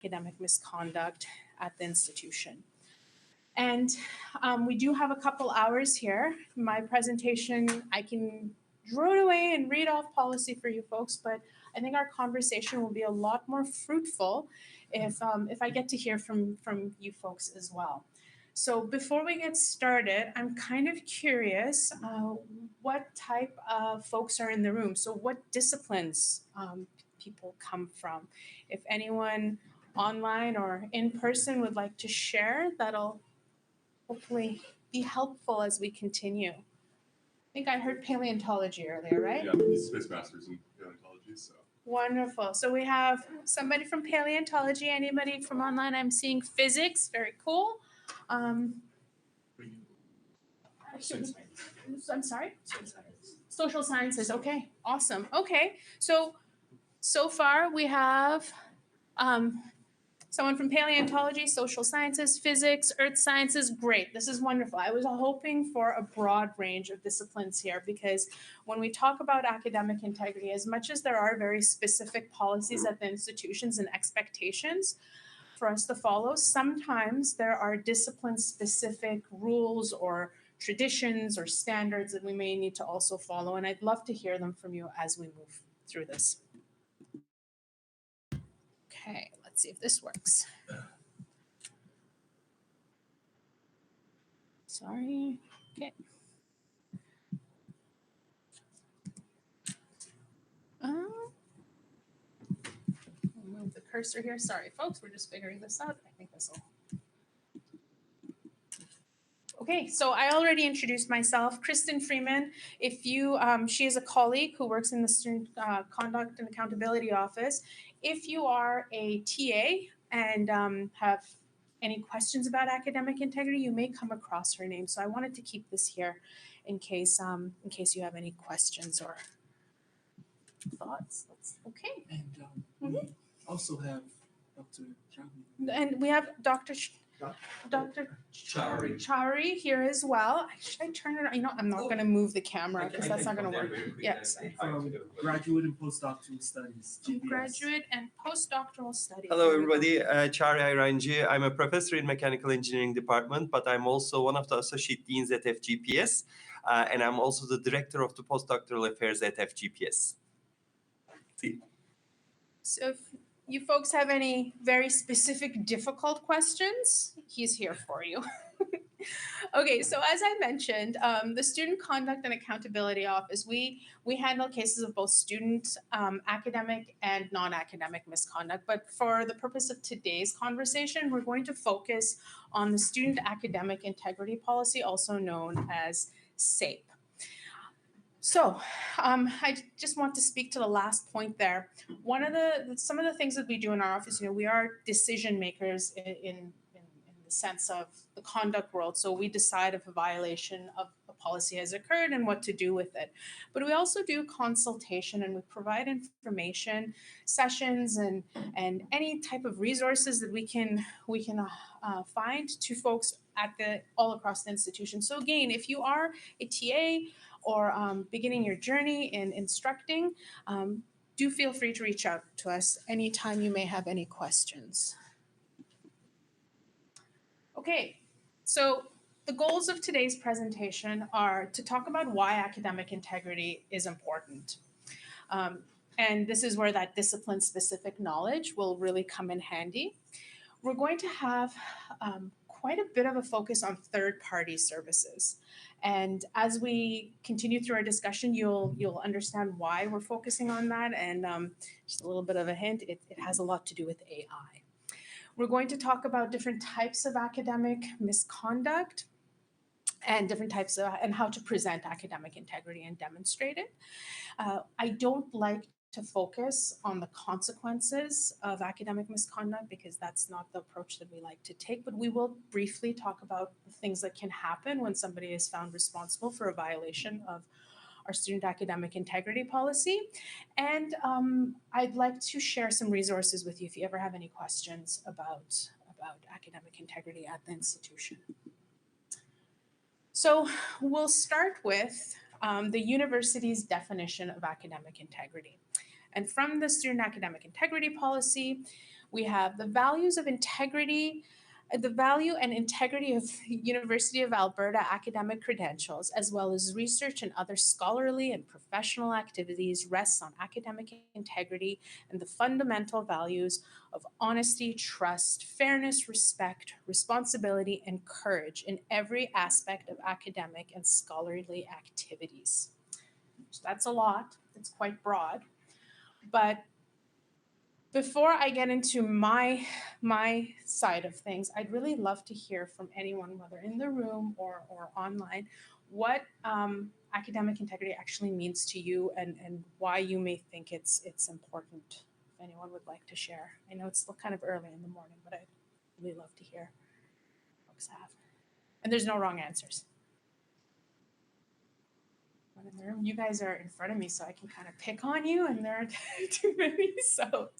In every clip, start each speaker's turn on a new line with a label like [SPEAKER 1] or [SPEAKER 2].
[SPEAKER 1] academic misconduct at the institution. And we do have a couple hours here. My presentation, I can draw it away and read off policy for you folks, but I think our conversation will be a lot more fruitful if I get to hear from you folks as well. So before we get started, I'm kind of curious what type of folks are in the room. So what disciplines people come from? If anyone online or in person would like to share, that'll hopefully be helpful as we continue. I think I heard paleontology earlier, right?
[SPEAKER 2] Yeah, he's Space Masters in paleontology, so.
[SPEAKER 1] Wonderful. So we have somebody from paleontology, anybody from online? I'm seeing physics, very cool. I'm sorry? Social sciences, okay, awesome. Okay, so far we have someone from paleontology, social sciences, physics, earth sciences. Great, this is wonderful. I was hoping for a broad range of disciplines here because when we talk about academic integrity, as much as there are very specific policies at the institutions and expectations for us to follow, sometimes there are discipline-specific rules or traditions or standards that we may need to also follow, and I'd love to hear them from you as we move through this. Okay, let's see if this works. Sorry. Okay. We'll move the cursor here. Sorry, folks, we're just figuring this out. I think this will. Okay, so I already introduced myself, Kristen Freeman. If you, she is a colleague who works in the Student Conduct and Accountability Office. If you are a TA and have any questions about academic integrity, you may come across her name. So I wanted to keep this here in case you have any questions or thoughts. That's okay.
[SPEAKER 3] And we also have Dr. Chari.
[SPEAKER 1] And we have Dr. Chari here as well. Should I turn it on? You know, I'm not going to move the camera because that's not going to work. Yes.
[SPEAKER 3] Graduate and postdoctoral studies. GPS.
[SPEAKER 1] Graduate and postdoctoral studies.
[SPEAKER 4] Hello, everybody. Chari Ayrancı. I'm a professor in Mechanical Engineering Department, but I'm also one of the associate deans at FGPS, and I'm also the director of the postdoctoral affairs at FGPS. See.
[SPEAKER 1] So if you folks have any very specific, difficult questions, he's here for you. Okay, so as I mentioned, the Student Conduct and Accountability Office, we handle cases of both student academic and non-academic misconduct. But for the purpose of today's conversation, we're going to focus on the Student Academic Integrity Policy, also known as SAPE. So I just want to speak to the last point there. Some of the things that we do in our office, we are decision makers in the sense of the conduct world. So we decide if a violation of a policy has occurred and what to do with it. But we also do consultation and we provide information sessions and any type of resources that we can find to folks all across the institution. So again, if you are a TA or beginning your journey in instructing, do feel free to reach out to us anytime you may have any questions. Okay, so the goals of today's presentation are to talk about why academic integrity is important. And this is where that discipline-specific knowledge will really come in handy. We're going to have quite a bit of a focus on third-party services. And as we continue through our discussion, you'll understand why we're focusing on that. And just a little bit of a hint, it has a lot to do with AI. We're going to talk about different types of academic misconduct and different types of, and how to present academic integrity and demonstrate it. I don't like to focus on the consequences of academic misconduct because that's not the approach that we like to take, but we will briefly talk about the things that can happen when somebody is found responsible for a violation of our student academic integrity policy. And I'd like to share some resources with you if you ever have any questions about academic integrity at the institution. So we'll start with the university's definition of academic integrity. And from the student academic integrity policy, We have the values of integrity, the value and integrity of University of Alberta academic credentials, as well as research and other scholarly and professional activities, rests on academic integrity and the fundamental values of honesty, trust, fairness, respect, responsibility, and courage in every aspect of academic and scholarly activities. So that's a lot. It's quite broad. But before I get into my side of things, I'd really love to hear from anyone, whether in the room or online, what academic integrity actually means to you, and why you may think it's important. If anyone would like to share, I know it's still kind of early in the morning, but I'd really love to hear what folks have. And there's no wrong answers. In the room, you guys are in front of me, so I can kind of pick on you, and there aren't too many. So.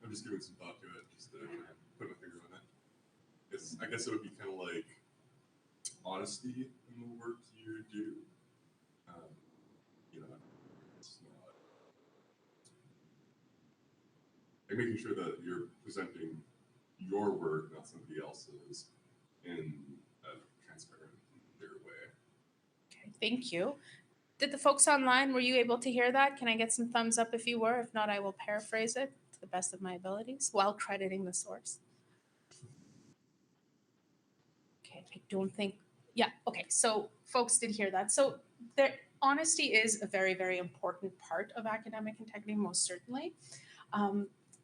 [SPEAKER 2] I'm just giving some thought to it, just to kind of put my finger on it. I guess it would be kind of like honesty in the work you do. You know, it's not like making sure that you're presenting your work, not somebody else's, in a transparent, clear way.
[SPEAKER 1] Okay, thank you. Did the folks online, were you able to hear that? Can I get some thumbs up if you were? If not, I will paraphrase it to the best of my abilities while crediting the source. Okay, I don't think, yeah, okay, so folks did hear that. So honesty is a very, very important part of academic integrity, most certainly.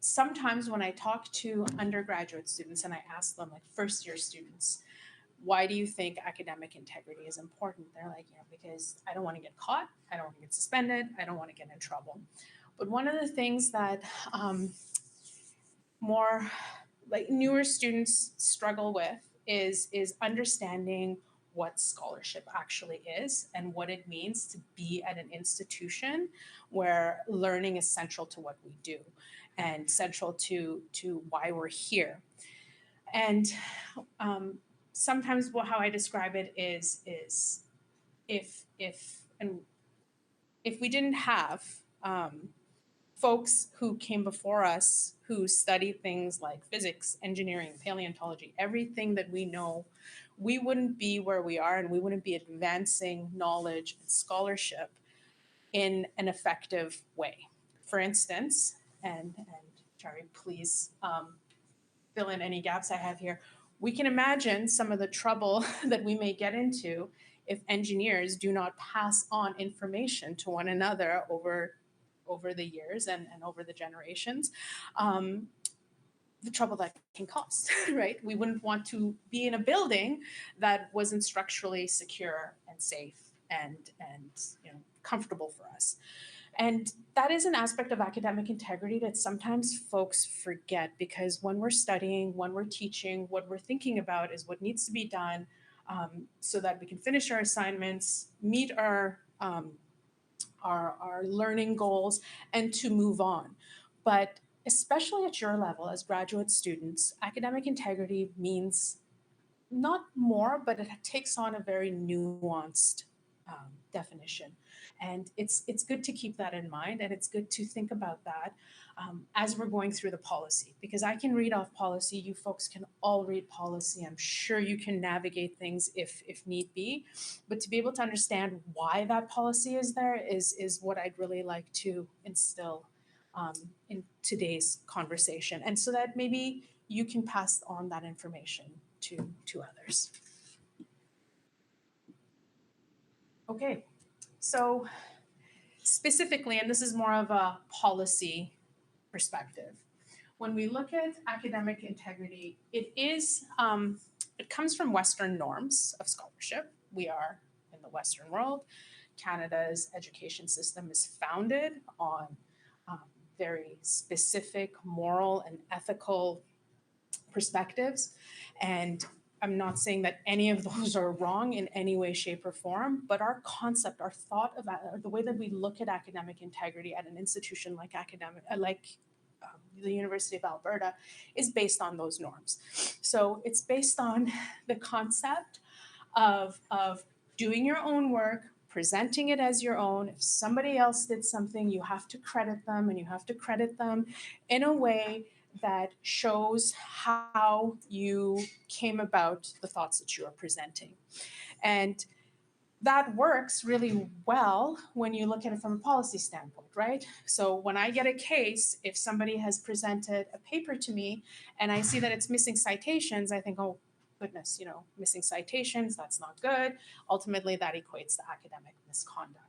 [SPEAKER 1] Sometimes when I talk to undergraduate students and I ask them, like first year students, why do you think academic integrity is important? They're like, because I don't want to get caught, I don't want to get suspended, I don't want to get in trouble. But one of the things that more like newer students struggle with is understanding what scholarship actually is and what it means to be at an institution where learning is central to what we do and central to why we're here. And sometimes how I describe it is if we didn't have folks who came before us who studied things like physics, engineering, paleontology, everything that we know, we wouldn't be where we are, and we wouldn't be advancing knowledge and scholarship in an effective way. For instance, and Chari, please fill in any gaps I have here. We can imagine some of the trouble that we may get into if engineers do not pass on information to one another over the years and over the generations. The trouble that can cause, right? We wouldn't want to be in a building that wasn't structurally secure and safe and comfortable for us. And that is an aspect of academic integrity that sometimes folks forget, because when we're studying, when we're teaching, what we're thinking about is what needs to be done so that we can finish our assignments, meet our learning goals, and to move on. But especially at your level as graduate students, academic integrity means not more, but it takes on a very nuanced definition. And it's good to keep that in mind, and it's good to think about that as we're going through the policy, because I can read off policy, you folks can all read policy. I'm sure you can navigate things if need be, but to be able to understand why that policy is there is what I'd really like to instill in today's conversation, and so that maybe you can pass on that information to others. Okay, so specifically, and this is more of a policy perspective, when we look at academic integrity, it comes from Western norms of scholarship. We are in the Western world. Canada's education system is founded on very specific moral and ethical perspectives. And I'm not saying that any of those are wrong in any way, shape, or form, but our concept, our thought about the way that we look at academic integrity at an institution like the University of Alberta is based on those norms. So it's based on the concept of doing your own work, presenting it as your own. If somebody else did something, you have to credit them, and you have to credit them in a way that shows how you came about the thoughts that you are presenting. And that works really well when you look at it from a policy standpoint, right? So when I get a case, if somebody has presented a paper to me and I see that it's missing citations, I think, oh, goodness, missing citations, that's not good. Ultimately, that equates to academic misconduct.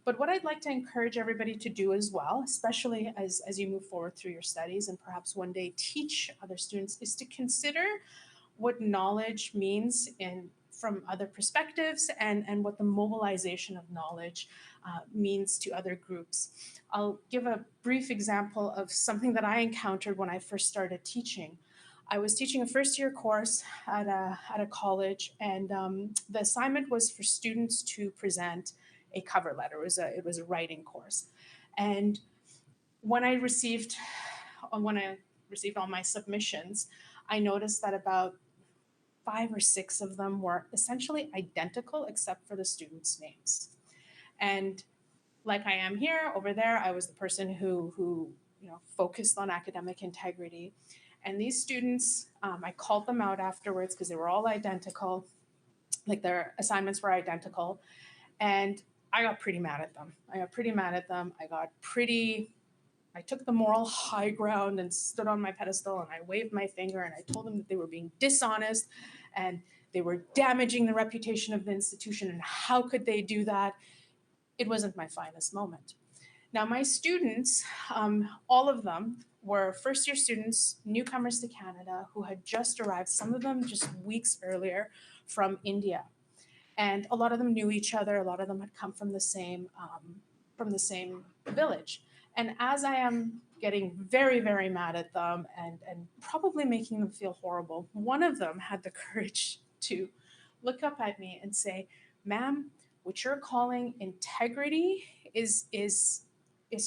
[SPEAKER 1] But what I'd like to encourage everybody to do as well, especially as you move forward through your studies and perhaps one day teach other students, is to consider what knowledge means from other perspectives and what the mobilization of knowledge means to other groups. I'll give a brief example of something that I encountered when I first started teaching. I was teaching a first year course at a college, and the assignment was for students to present a cover letter. It was a writing course. And when I received all my submissions, I noticed that about 5 or 6 of them were essentially identical except for the students' names. And like I am here, over there, I was the person who focused on academic integrity. And these students, I called them out afterwards because they were all identical, like their assignments were identical. And I got pretty mad at them. I took the moral high ground and stood on my pedestal and I waved my finger and I told them that they were being dishonest and they were damaging the reputation of the institution, and how could they do that? It wasn't my finest moment. Now, my students, all of them were first year students, newcomers to Canada, who had just arrived, some of them just weeks earlier from India. And a lot of them knew each other, a lot of them had come from the same village. And as I am getting very, very mad at them and probably making them feel horrible, one of them had the courage to look up at me and say, "Ma'am, what you're calling integrity is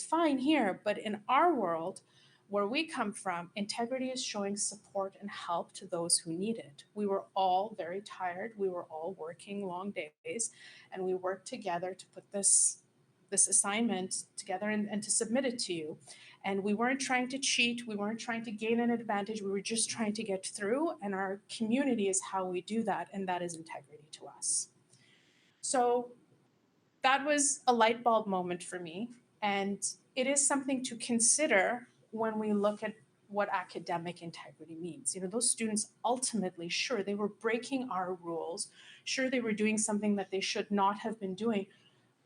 [SPEAKER 1] fine here, but in our world, where we come from, integrity is showing support and help to those who need it. We were all very tired. We were all working long days, and we worked together to put this assignment together and to submit it to you. And we weren't trying to cheat. We weren't trying to gain an advantage. We were just trying to get through. And our community is how we do that. And that is integrity to us." So that was a light bulb moment for me. And it is something to consider when we look at what academic integrity means. Those students ultimately, sure, they were breaking our rules. Sure, they were doing something that they should not have been doing,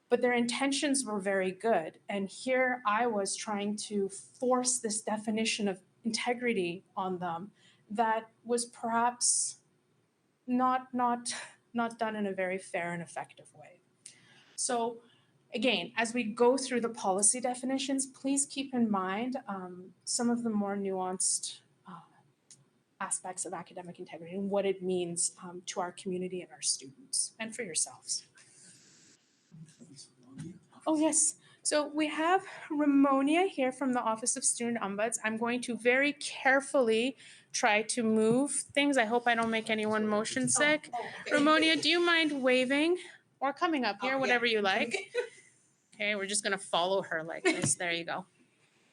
[SPEAKER 1] but their intentions were very good. And here I was trying to force this definition of integrity on them that was perhaps not done in a very fair and effective way. So again, as we go through the policy definitions, please keep in mind some of the more nuanced aspects of academic integrity and what it means to our community and our students and for yourselves. Oh, yes. So we have Ramonia here from the Office of Student Ombuds. I'm going to very carefully try to move things. I hope I don't make anyone motion sick. Ramonia, do you mind waving or coming up here, whatever you like? Okay, we're just going to follow her like this. There you go.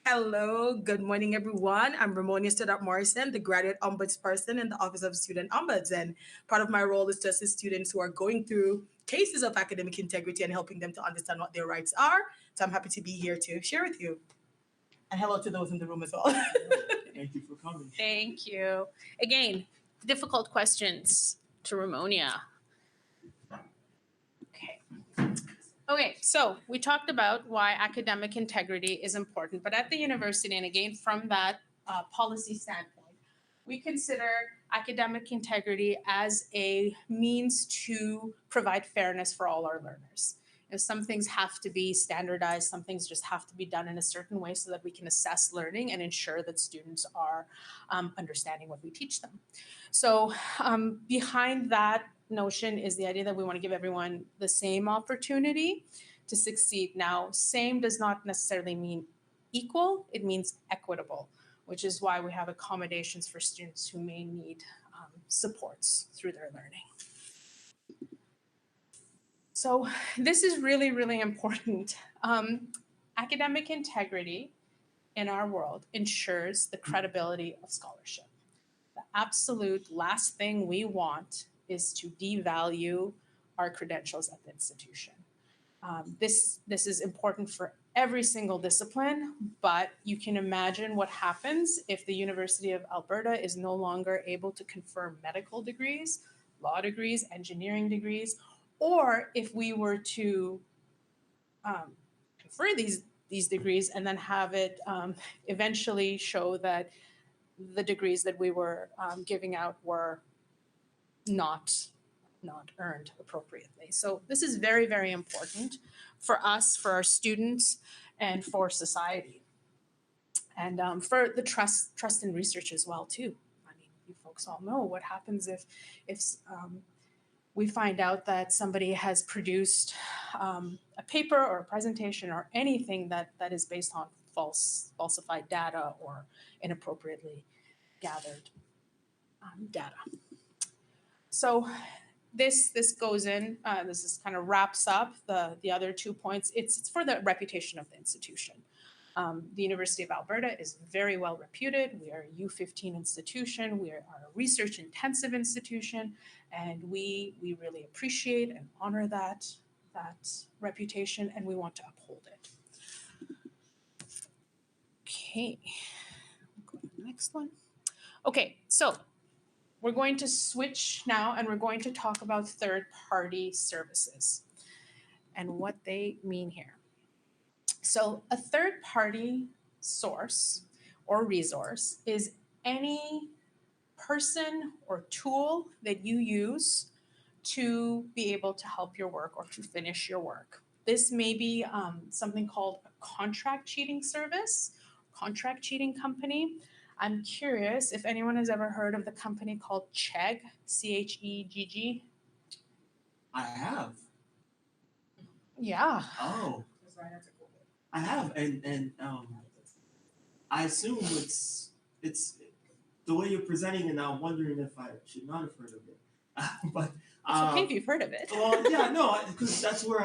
[SPEAKER 5] Hello, good morning, everyone. I'm Ramonia Stoddart Morrison, the graduate ombudsperson in the Office of Student Ombuds. And part of my role is to assist students who are going through cases of academic integrity and helping them to understand what their rights are. So I'm happy to be here to share with you. And hello to those in the room as well.
[SPEAKER 3] Thank you for coming.
[SPEAKER 1] Thank you. Again, difficult questions to Ramonia. Okay, so we talked about why academic integrity is important, but at the university, and again, from that policy standpoint, we consider academic integrity as a means to provide fairness for all our learners. Some things have to be standardized, some things just have to be done in a certain way so that we can assess learning and ensure that students are understanding what we teach them. So behind that notion is the idea that we want to give everyone the same opportunity to succeed. Now, same does not necessarily mean equal, it means equitable, which is why we have accommodations for students who may need supports through their learning. So this is really, really important. Academic integrity in our world ensures the credibility of scholarship. The absolute last thing we want is to devalue our credentials at the institution. This is important for every single discipline, but you can imagine what happens if the University of Alberta is no longer able to confer medical degrees, law degrees, engineering degrees, or if we were to confer these degrees and then have it eventually show that the degrees that we were giving out were not earned appropriately. So this is very, very important for us, for our students, and for society, and for the trust in research as well too. I mean, you folks all know what happens if we find out that somebody has produced a paper or a presentation or anything that is based on falsified data or inappropriately gathered data. So this goes in. This is kind of wraps up the other 2 points. It's for the reputation of the institution. The University of Alberta is very well reputed. We are a U15 institution. We are a research intensive institution, and we really appreciate and honor that reputation, and we want to uphold it. Okay, go to the next one. Okay, so we're going to switch now, and we're going to talk about third-party services and what they mean here. So a third-party source or resource is any person or tool that you use to be able to help your work or to finish your work. This may be something called a contract cheating service, contract cheating company. I'm curious if anyone has ever heard of the company called Chegg, CHEGG.
[SPEAKER 3] I have.
[SPEAKER 1] Yeah.
[SPEAKER 3] Oh, I have, and I assume it's the way you're presenting it now. I'm wondering if I should not have heard of it, but
[SPEAKER 1] It's okay if you've heard of it.
[SPEAKER 3] well, yeah, no, because that's where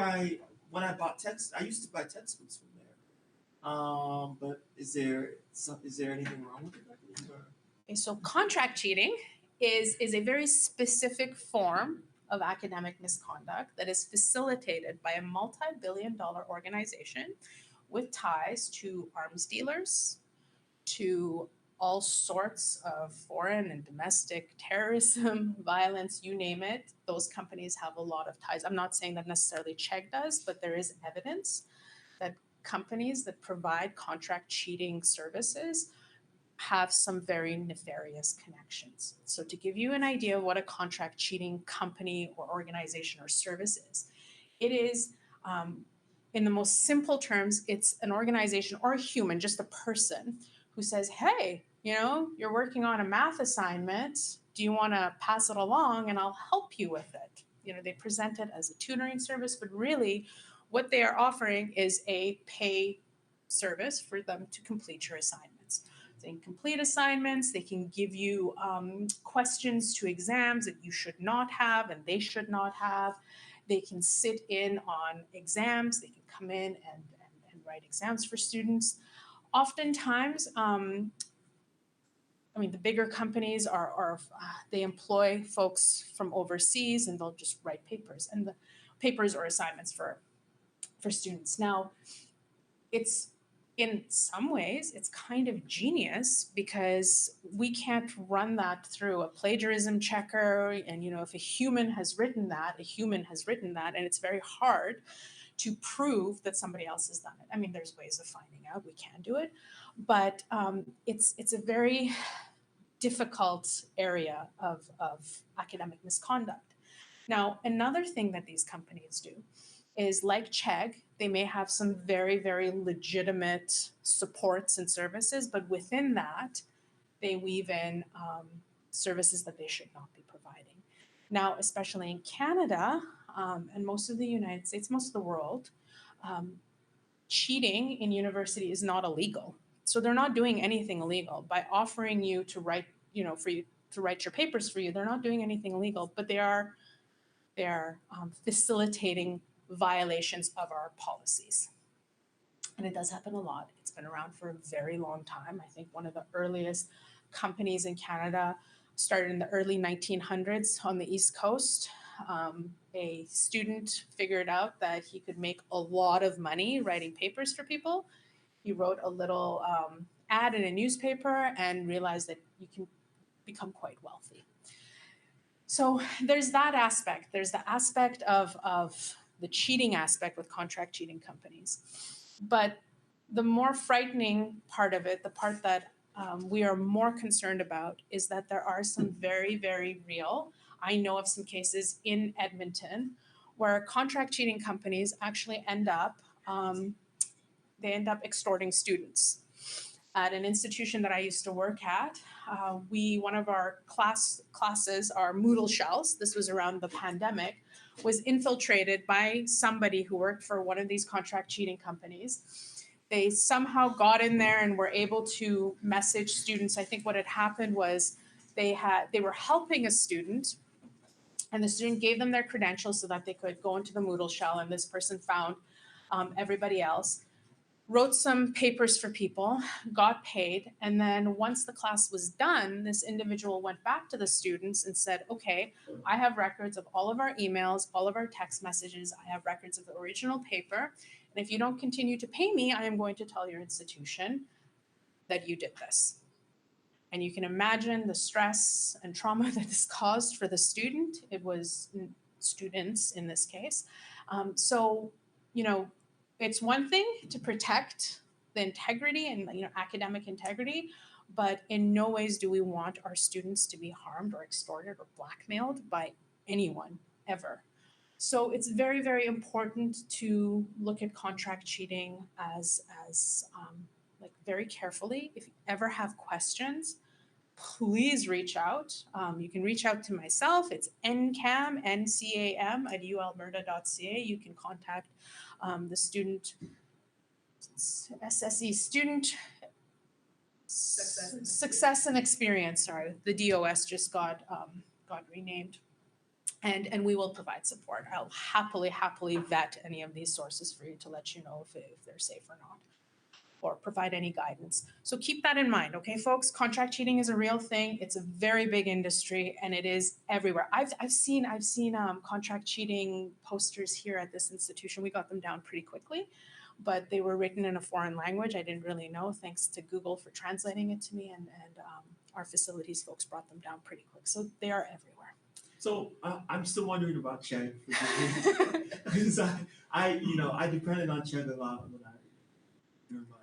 [SPEAKER 3] when I bought text, I used to buy textbooks from there. But is there anything wrong with it? Or?
[SPEAKER 1] Okay, so contract cheating is a very specific form of academic misconduct that is facilitated by a multi-billion-dollar organization with ties to arms dealers, to all sorts of foreign and domestic terrorism, violence, you name it. Those companies have a lot of ties. I'm not saying that necessarily Chegg does, but there is evidence that companies that provide contract cheating services have some very nefarious connections. So to give you an idea of what a contract cheating company or organization or service is, it is, in the most simple terms, it's an organization or a human, just a person, who says, hey, you're working on a math assignment. Do you want to pass it along and I'll help you with it? They present it as a tutoring service, but really what they are offering is a pay service for them to complete your assignments. They can complete assignments. They can give you questions to exams that you should not have and they should not have. They can sit in on exams. They can come in and write exams for students. Oftentimes, the bigger companies they employ folks from overseas, and they'll just write papers or assignments for students. Now, it's in some ways it's kind of genius because we can't run that through a plagiarism checker, and if a human has written that, and it's very hard to prove that somebody else has done it. There's ways of finding out, we can do it, but it's a very difficult area of academic misconduct. Now, another thing that these companies do is, like Chegg, they may have some very, very legitimate supports and services, but within that, they weave in services that they should not be providing. Now, especially in Canada and most of the United States, most of the world, cheating in university is not illegal. So they're not doing anything illegal by offering you to write, for you to write your papers for you. They're not doing anything illegal, but they are facilitating violations of our policies. and it does happen a lot. It's been around for a very long time. I think one of the earliest companies in Canada started in the early 1900s on the East Coast. A student figured out that he could make a lot of money writing papers for people. He wrote a little ad in a newspaper and realized that you can become quite wealthy. So there's that aspect. There's the aspect of the cheating aspect with contract cheating companies. But the more frightening part of it, the part that we are more concerned about, is that there are some very, very real, I know of some cases in Edmonton where contract cheating companies actually end up extorting students. At an institution that I used to work at, one of our classes, our Moodle shells, this was around the pandemic, was infiltrated by somebody who worked for one of these contract cheating companies. They somehow got in there and were able to message students. I think what had happened was they were helping a student, and the student gave them their credentials so that they could go into the Moodle shell, and this person found everybody else, wrote some papers for people, got paid, and then once the class was done, this individual went back to the students and said, okay, I have records of all of our emails, all of our text messages, I have records of the original paper, and if you don't continue to pay me, I am going to tell your institution that you did this. And you can imagine the stress and trauma that this caused for the student. It was students in this case. So, it's one thing to protect the integrity and academic integrity, but in no ways do we want our students to be harmed or extorted or blackmailed by anyone ever. So it's very, very important to look at contract cheating as very carefully. If you ever have questions, please reach out. You can reach out to myself. It's ncam, N-C-A-M, at ulberta.ca. You can contact the student, SSE, Student Success and Experience. Sorry, the DOS just got renamed. And we will provide support. I'll happily vet any of these sources for you to let you know if they're safe or not, or provide any guidance. So keep that in mind, okay, folks? Contract cheating is a real thing. It's a very big industry, and it is everywhere. I've seen contract cheating posters here at this institution. We got them down pretty quickly, but they were written in a foreign language. I didn't really know, thanks to Google for translating it to me, and our facilities folks brought them down pretty quick. So they are everywhere.
[SPEAKER 3] So I'm still wondering about Chegg, because I depended on Chegg a lot during my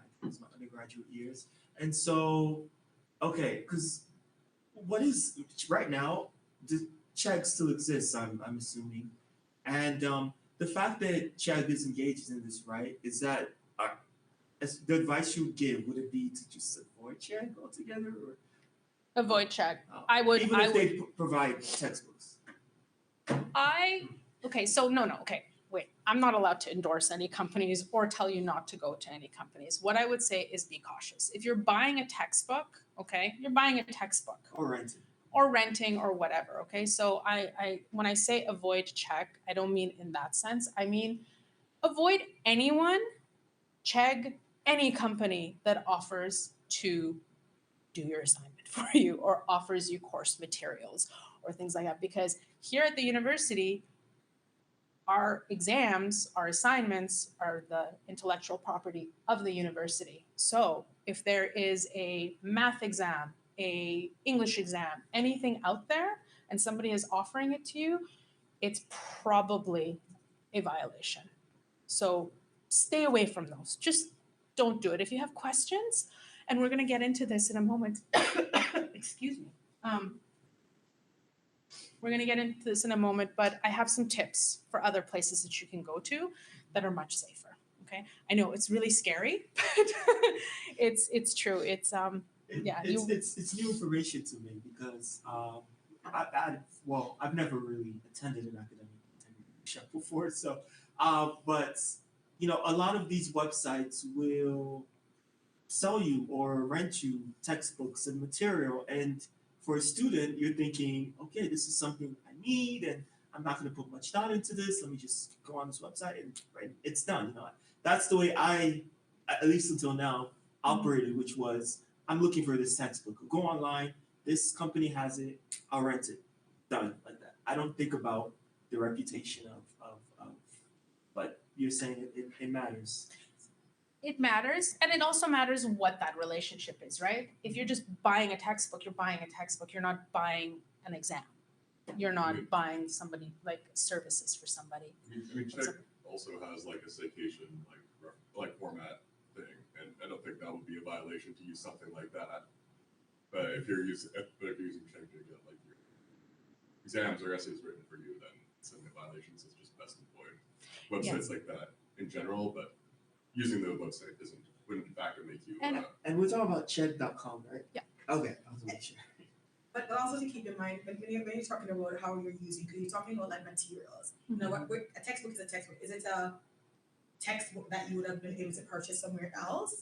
[SPEAKER 3] undergraduate years, and so because what is right now, the Chegg still exists, I'm assuming, and the fact that Chegg is engaged in this, right, is that the advice you would give, would it be to just avoid Chegg altogether, or
[SPEAKER 1] Avoid Chegg.
[SPEAKER 3] even if they provide textbooks?
[SPEAKER 1] Okay, so no, okay, wait. I'm not allowed to endorse any companies or tell you not to go to any companies. What I would say is be cautious. If you're buying a textbook, okay, you're buying a textbook. Or renting or whatever, okay? So I when I say avoid Chegg, I don't mean in that sense. I mean avoid anyone, Chegg, any company that offers to do your assignment for you or offers you course materials or things like that. Because here at the university, our exams, our assignments are the intellectual property of the university. So if there is a math exam, a English exam, anything out there, and somebody is offering it to you, it's probably a violation. So stay away from those. Just don't do it. If you have questions, and we're going to get into this in a moment. Excuse me. We're going to get into this in a moment, but I have some tips for other places that you can go to that are much safer. Okay, I know it's really scary, but it's true. It's
[SPEAKER 3] It's new information to me, because I've never really attended an academic integrity workshop before, so but a lot of these websites will sell you or rent you textbooks and material, and for a student you're thinking, okay, this is something I need, and I'm not going to put much thought into this, let me just go on this website and it's done. That's the way I at least until now, operated, which was I'm looking for this textbook. Go online. This company has it. I'll rent it. Done like that. I don't think about the reputation of but you're saying it matters.
[SPEAKER 1] It matters, and it also matters what that relationship is, right? If you're just buying a textbook, you're buying a textbook. You're not buying an exam. You're not buying somebody like services for somebody.
[SPEAKER 2] I mean, Check also has like a citation like format thing, and I don't think that would be a violation to use something like that. But if you're using Check to get like your exams or essays written for you, then some violations is just best employed. Websites like that in general, but using the website wouldn't in fact make you.
[SPEAKER 1] And-
[SPEAKER 3] And we're talking about check.com, right?
[SPEAKER 1] Yeah.
[SPEAKER 3] Okay, I was making sure.
[SPEAKER 5] But also to keep in mind, when you're talking about how you're using, because you're talking about like materials. You know, a textbook is a textbook. Is it a textbook that you would have been able to purchase somewhere else?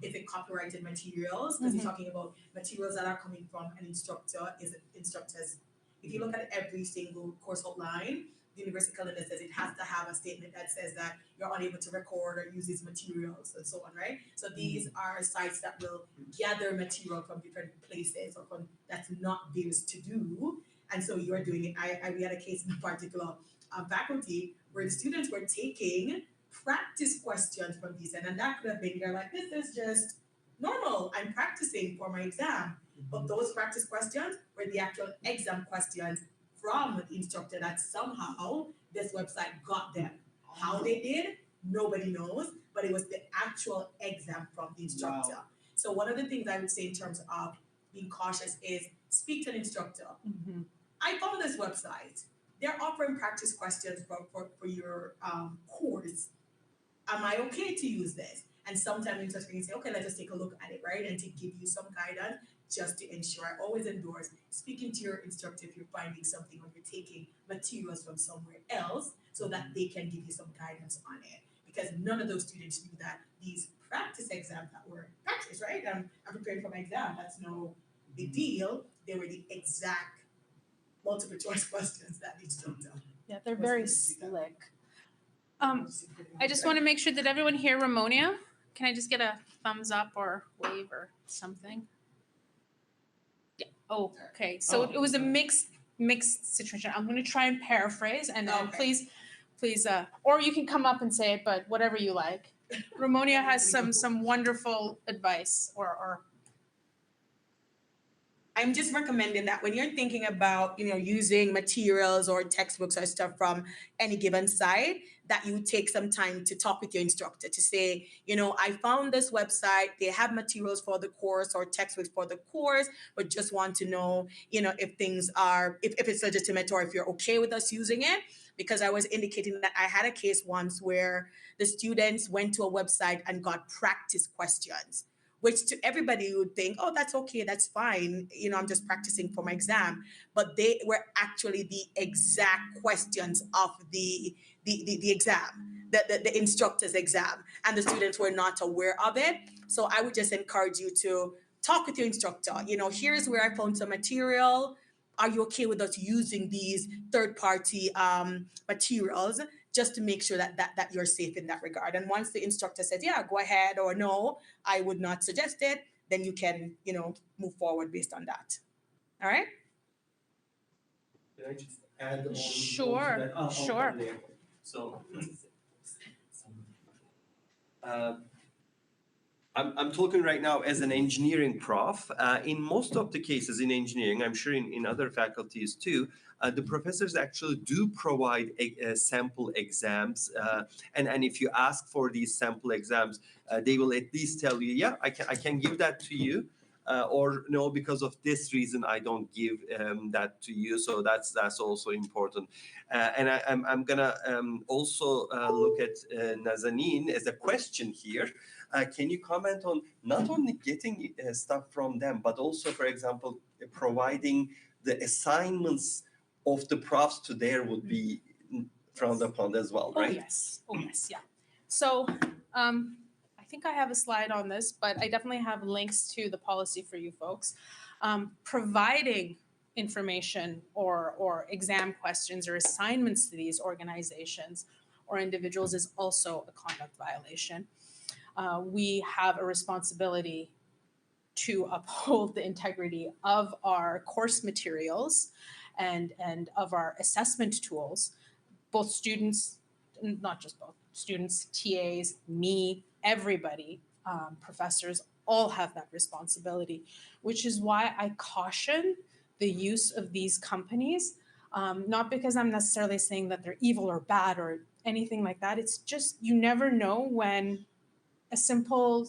[SPEAKER 5] Is it copyrighted materials? Because you're talking about materials that are coming from an instructor. Is it instructors? If you look at every single course outline, the university calendar says it has to have a statement that says that you're unable to record or use these materials and so on, right? So these are sites that will gather material from different places or from that's not theirs to do. And so you're doing it. We had a case in particular faculty where the students were taking practice questions from these, and that could have been, you're like, this is just normal. I'm practicing for my exam. But those practice questions were the actual exam questions from the instructor that somehow this website got them. How they did, nobody knows, but it was the actual exam from the instructor.
[SPEAKER 3] Wow.
[SPEAKER 5] So one of the things I would say in terms of being cautious is speak to an instructor. I found this website. They're offering practice questions for your course. Am I okay to use this? And sometimes the instructor can say, okay, let's just take a look at it, right? And to give you some guidance just to ensure. I always endorse speaking to your instructor if you're finding something or you're taking materials from somewhere else so that they can give you some guidance on it. Because none of those students knew that these practice exams that were practice, right? I'm preparing for my exam. That's no big deal. They were the exact multiple choice questions that the instructor.
[SPEAKER 1] Yeah, they're very slick. I just want to make sure that everyone here, Ramonia, can I just get a thumbs up or wave or something? Yeah. Oh, okay. So it was a mixed situation. I'm going to try and paraphrase, and then
[SPEAKER 5] Okay.
[SPEAKER 1] please, or you can come up and say it, but whatever you like. Ramonia has some wonderful advice, or
[SPEAKER 5] I'm just recommending that when you're thinking about, using materials or textbooks or stuff from any given site, that you take some time to talk with your instructor to say, I found this website, they have materials for the course or textbooks for the course, but just want to know, if things are, if it's legitimate or if you're okay with us using it. Because I was indicating that I had a case once where the students went to a website and got practice questions, which to everybody would think, oh, that's okay, that's fine. I'm just practicing for my exam. But they were actually the exact questions of the exam, the instructor's exam, and the students were not aware of it. So I would just encourage you to talk with your instructor. Here's where I found some material. Are you okay with us using these third-party materials? Just to make sure that you're safe in that regard. And once the instructor says, yeah, go ahead, or no, I would not suggest it, then you can, move forward based on that. All right?
[SPEAKER 3] Can I just add on
[SPEAKER 1] Sure,
[SPEAKER 3] to that? I'll
[SPEAKER 1] sure.
[SPEAKER 3] come there. So
[SPEAKER 4] I'm talking right now as an engineering prof. In most of the cases in engineering, I'm sure in other faculties too, the professors actually do provide sample exams. And if you ask for these sample exams, they will at least tell you, yeah, I can give that to you. Or no, because of this reason, I don't give that to you. So that's also important. And I'm gonna also look at Nazanin as a question here. Can you comment on not only getting stuff from them, but also, for example, providing the assignments of the profs to there would be frowned upon as well, right?
[SPEAKER 1] Oh yes, yeah. So I think I have a slide on this, but I definitely have links to the policy for you folks. Providing information or exam questions or assignments to these organizations or individuals is also a conduct violation. we have a responsibility to uphold the integrity of our course materials and of our assessment tools. Both students, not just both students, TAs, me, everybody, professors, all have that responsibility, which is why I caution the use of these companies. Not because I'm necessarily saying that they're evil or bad or anything like that. It's just you never know when a simple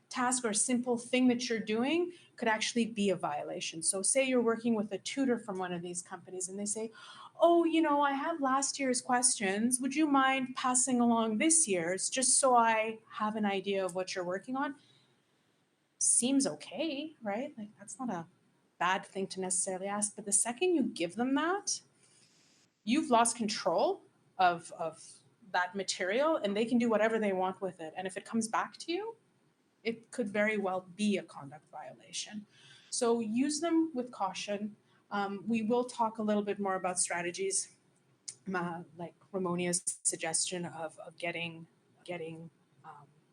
[SPEAKER 1] task or a simple thing that you're doing could actually be a violation. So say you're working with a tutor from one of these companies and they say, oh, you know, I have last year's questions. Would you mind passing along this year's just so I have an idea of what you're working on? Seems okay, right? Like that's not a bad thing to necessarily ask. But the second you give them that, you've lost control of that material and they can do whatever they want with it. And if it comes back to you, it could very well be a conduct violation. So use them with caution. We will talk a little bit more about strategies, like Ramonia's suggestion of getting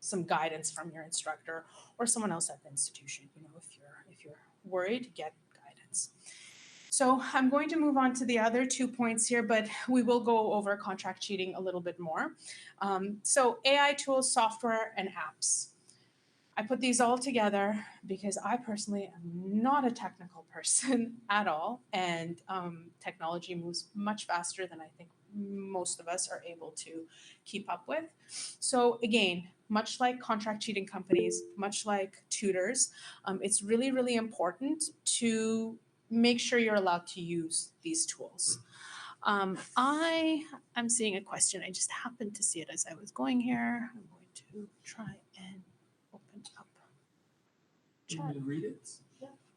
[SPEAKER 1] some guidance from your instructor or someone else at the institution. You know, if you're worried, get guidance. So I'm going to move on to the other 2 points here, but we will go over contract cheating a little bit more. So AI tools, software, and apps. I put these all together because I personally am not a technical person at all, and technology moves much faster than I think most of us are able to keep up with. So again, much like contract cheating companies, much like tutors, it's really, really important to make sure you're allowed to use these tools. I'm seeing a question. I just happened to see it as I was going here. I'm going to try and open up
[SPEAKER 3] Do you want
[SPEAKER 1] chat.
[SPEAKER 3] me to read it?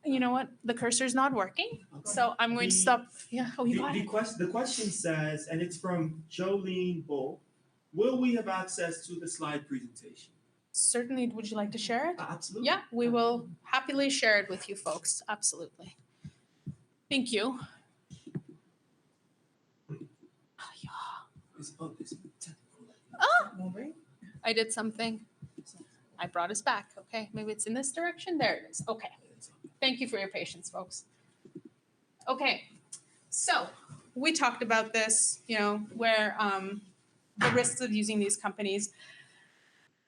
[SPEAKER 1] You know what? The cursor's not working,
[SPEAKER 3] Okay.
[SPEAKER 1] so I'm going to
[SPEAKER 3] The-
[SPEAKER 1] stop. Yeah, oh, you
[SPEAKER 3] The,
[SPEAKER 1] got
[SPEAKER 3] the,
[SPEAKER 1] it.
[SPEAKER 3] the question says, and it's from Jolene Bull, will we have access to the slide presentation?
[SPEAKER 1] Certainly, would you like to share it?
[SPEAKER 3] Absolutely.
[SPEAKER 1] Yeah, we will happily share it with you folks. Absolutely. Thank you. Oh, yeah.
[SPEAKER 3] It's technical.
[SPEAKER 1] Oh, I did something. I brought us back. Okay, maybe it's in this direction. There it is. Okay. Thank you for your patience, folks. Okay, so we talked about this, you know, where the risks of using these companies.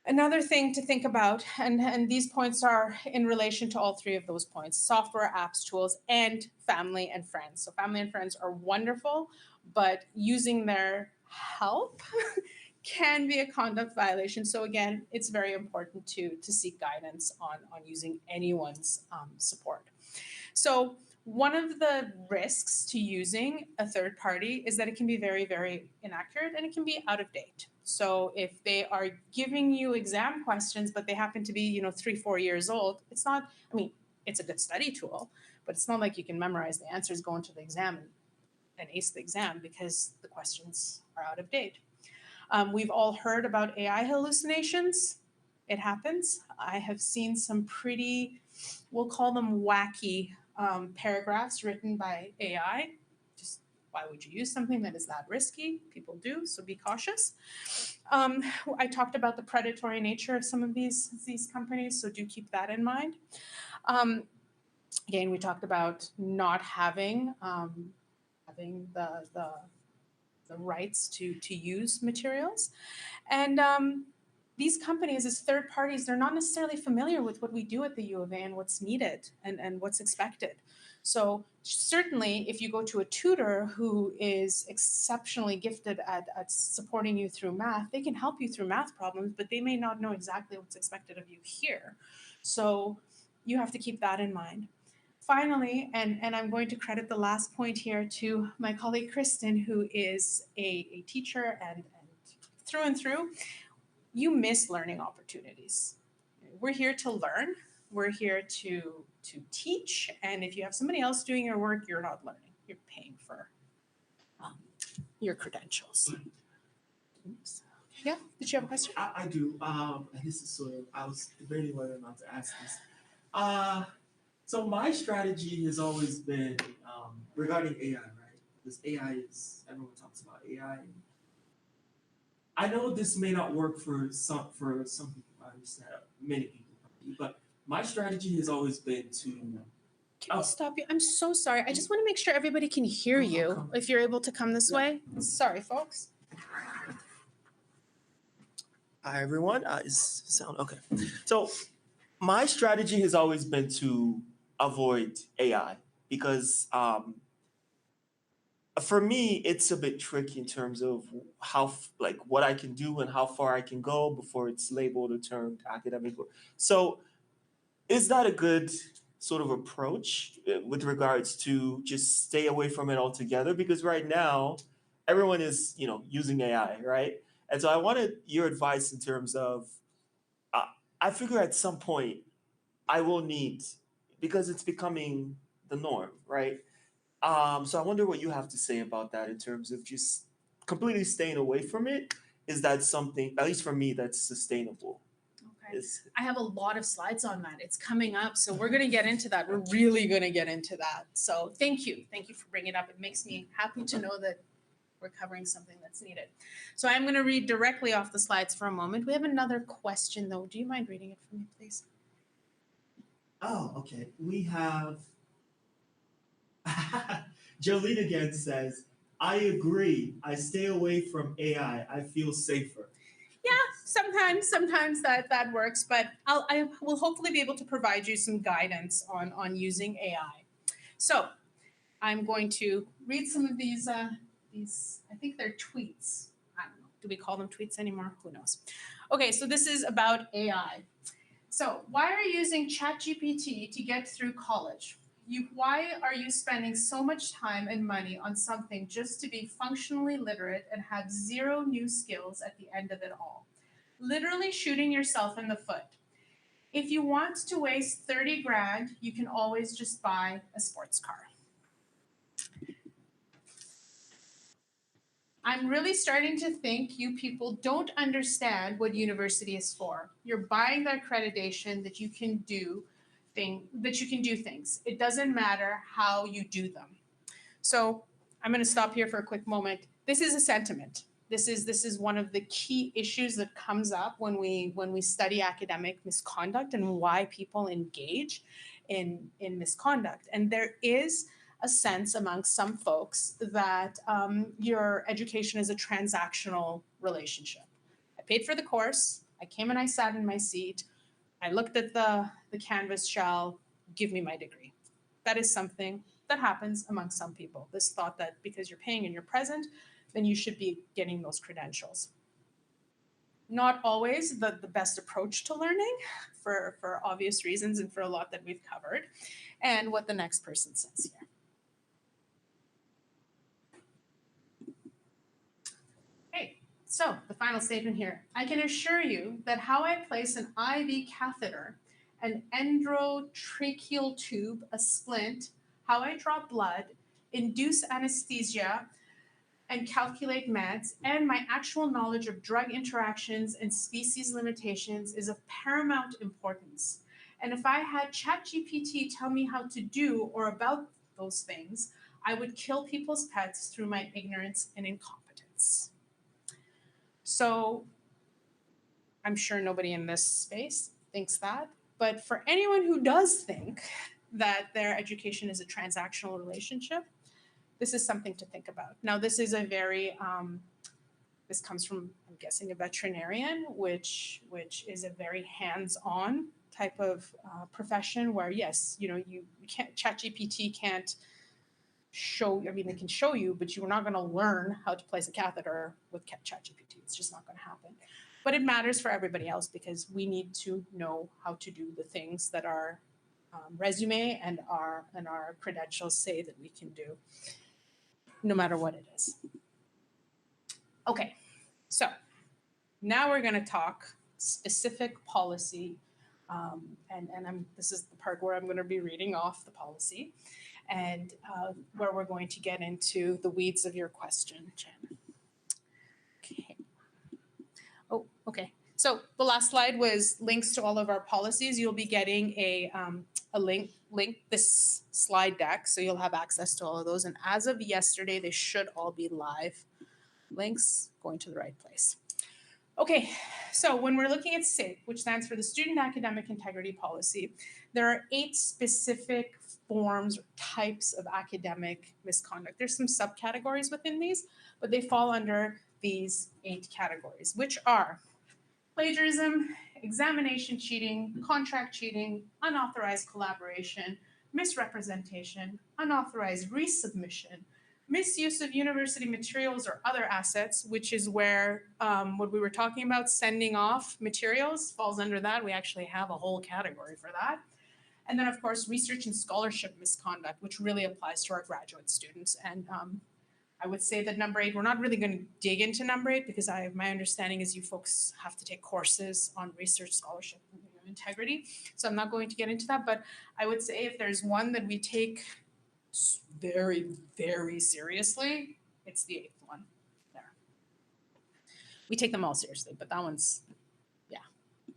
[SPEAKER 1] Another thing to think about, and these points are in relation to all three of those points: software, apps, tools, and family and friends. So family and friends are wonderful, but using their help can be a conduct violation. So again, it's very important to seek guidance on using anyone's support. So one of the risks to using a third party is that it can be very, very inaccurate and it can be out of date. So if they are giving you exam questions, but they happen to be, you know, 3-4 years old, it's not, I mean, it's a good study tool, but it's not like you can memorize the answers, go into the exam and ace the exam because the questions are out of date. We've all heard about AI hallucinations. It happens. I have seen some pretty, we'll call them wacky paragraphs written by AI. Just why would you use something that is that risky? People do, so be cautious. I talked about the predatory nature of some of these companies, so do keep that in mind. Again, we talked about not having the rights to use materials. And these companies, as third parties, they're not necessarily familiar with what we do at the U of A and what's needed and what's expected. So certainly, if you go to a tutor who is exceptionally gifted at supporting you through math, they can help you through math problems, but they may not know exactly what's expected of you here. So you have to keep that in mind. Finally, and I'm going to credit the last point here to my colleague Kristen, who is a teacher and through, you miss learning opportunities. We're here to learn, we're here to teach, and if you have somebody else doing your work, you're not learning, you're paying for your credentials. Oops. Yeah, did you have a question?
[SPEAKER 3] I do. And this is sort of, I was debating whether or not to ask this. So my strategy has always been regarding AI, right? Because AI is, everyone talks about AI. I know this may not work for some people, understand many people probably, but my strategy has always been to
[SPEAKER 1] Can I
[SPEAKER 3] Oh.
[SPEAKER 1] stop you? I'm so sorry. I just want to make sure everybody can hear
[SPEAKER 3] Oh, I'll
[SPEAKER 1] you.
[SPEAKER 3] come.
[SPEAKER 1] If you're able to come this
[SPEAKER 3] Yeah.
[SPEAKER 1] way. Sorry, folks.
[SPEAKER 3] Hi everyone. Is sound okay? So my strategy has always been to avoid AI because for me it's a bit tricky in terms of like what I can do and how far I can go before it's labeled or termed academic. So is that a good sort of approach with regards to just stay away from it altogether? Because right now everyone is using AI, right? And so I wanted your advice in terms of uh, I figure at some point I will need because it's becoming the norm, right? So I wonder what you have to say about that in terms of just completely staying away from it. Is that something, at least for me, that's sustainable?
[SPEAKER 1] Okay.
[SPEAKER 3] Is
[SPEAKER 1] I have a lot of slides on that. It's coming up, so we're going to get into that. We're really going to get into that. So thank you. Thank you for bringing it up. It makes me happy to know that we're covering something that's needed. So I'm going to read directly off the slides for a moment. We have another question, though. Do you mind reading it for me, please?
[SPEAKER 3] Oh, okay. We have Jolene again says, I agree. I stay away from AI. I feel safer.
[SPEAKER 1] Yeah, sometimes that works, but I will hopefully be able to provide you some guidance on using AI. So I'm going to read some of these I think they're tweets. I don't know. Do we call them tweets anymore? Who knows? Okay, so this is about AI. So why are you using ChatGPT to get through college? Why are you spending so much time and money on something just to be functionally literate and have zero new skills at the end of it all? Literally shooting yourself in the foot. If you want to waste 30 grand, you can always just buy a sports car. I'm really starting to think you people don't understand what university is for. You're buying the accreditation that you can do things. It doesn't matter how you do them. So I'm going to stop here for a quick moment. This is a sentiment. This is one of the key issues that comes up when we study academic misconduct and why people engage in misconduct. And there is a sense among some folks that your education is a transactional relationship. I paid for the course. I came and I sat in my seat. I looked at the Canvas shell. Give me my degree. That is something that happens among some people. This thought that because you're paying and you're present, then you should be getting those credentials. Not always the best approach to learning for obvious reasons and for a lot that we've covered. And what the next person says here. Okay, so the final statement here. I can assure you that how I place an IV catheter, an endotracheal tube, a splint, how I draw blood, induce anesthesia, and calculate meds, and my actual knowledge of drug interactions and species limitations is of paramount importance. And if I had ChatGPT tell me how to do or about those things, I would kill people's pets through my ignorance and incompetence. So I'm sure nobody in this space thinks that, but for anyone who does think that their education is a transactional relationship, this is something to think about. Now, this is a very, this comes from, I'm guessing, a veterinarian, which is a very hands-on type of profession where, yes, you can't, ChatGPT can't show, I mean, they can show you, but you're not gonna learn how to place a catheter with ChatGPT. It's just not gonna happen. But it matters for everybody else because we need to know how to do the things that our resume and our credentials say that we can do, no matter what it is. Okay, so now we're going to talk specific policy, and this is the part where I'm going to be reading off the policy, and where we're going to get into the weeds of your question, Jen. Okay. Oh, okay. So the last slide was links to all of our policies. You'll be getting a link this slide deck, so you'll have access to all of those. And as of yesterday, they should all be live links going to the right place. Okay, so when we're looking at SAIP, which stands for the Student Academic Integrity Policy, there are 8 specific forms or types of academic misconduct. There's some subcategories within these, but they fall under these 8 categories, which are plagiarism, examination cheating, contract cheating, unauthorized collaboration, misrepresentation, unauthorized resubmission, misuse of university materials or other assets, which is where what we were talking about, sending off materials, falls under that. We actually have a whole category for that. And then, of course, research and scholarship misconduct, which really applies to our graduate students. And I would say that number 8, we're not really going to dig into number 8 because my understanding is you folks have to take courses on research, scholarship, and integrity. So I'm not going to get into that, but I would say if there's one that we take very, very seriously, it's the 8th one there. We take them all seriously, but that one's, yeah,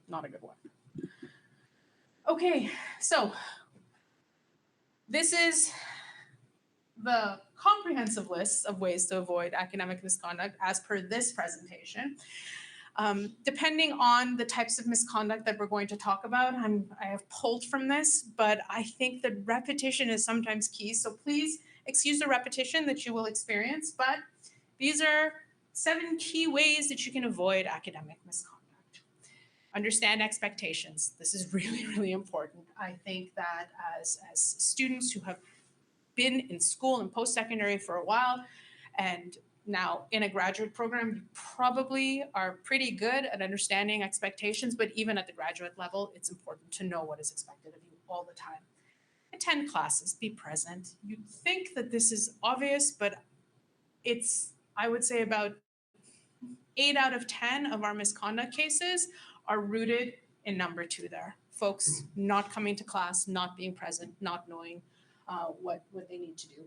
[SPEAKER 1] not a good one. Okay, so this is the comprehensive list of ways to avoid academic misconduct as per this presentation. Depending on the types of misconduct that we're going to talk about, I have pulled from this, but I think that repetition is sometimes key. So please excuse the repetition that you will experience, but these are 7 key ways that you can avoid academic misconduct. Understand expectations. This is really, really important. I think that as students who have been in school and post-secondary for a while and now in a graduate program, you probably are pretty good at understanding expectations, but even at the graduate level, it's important to know what is expected of you all the time. Attend classes, be present. You'd think that this is obvious, but it's, I would say, about 8 out of 10 of our misconduct cases are rooted in number 2 there. Folks not coming to class, not being present, not knowing what they need to do.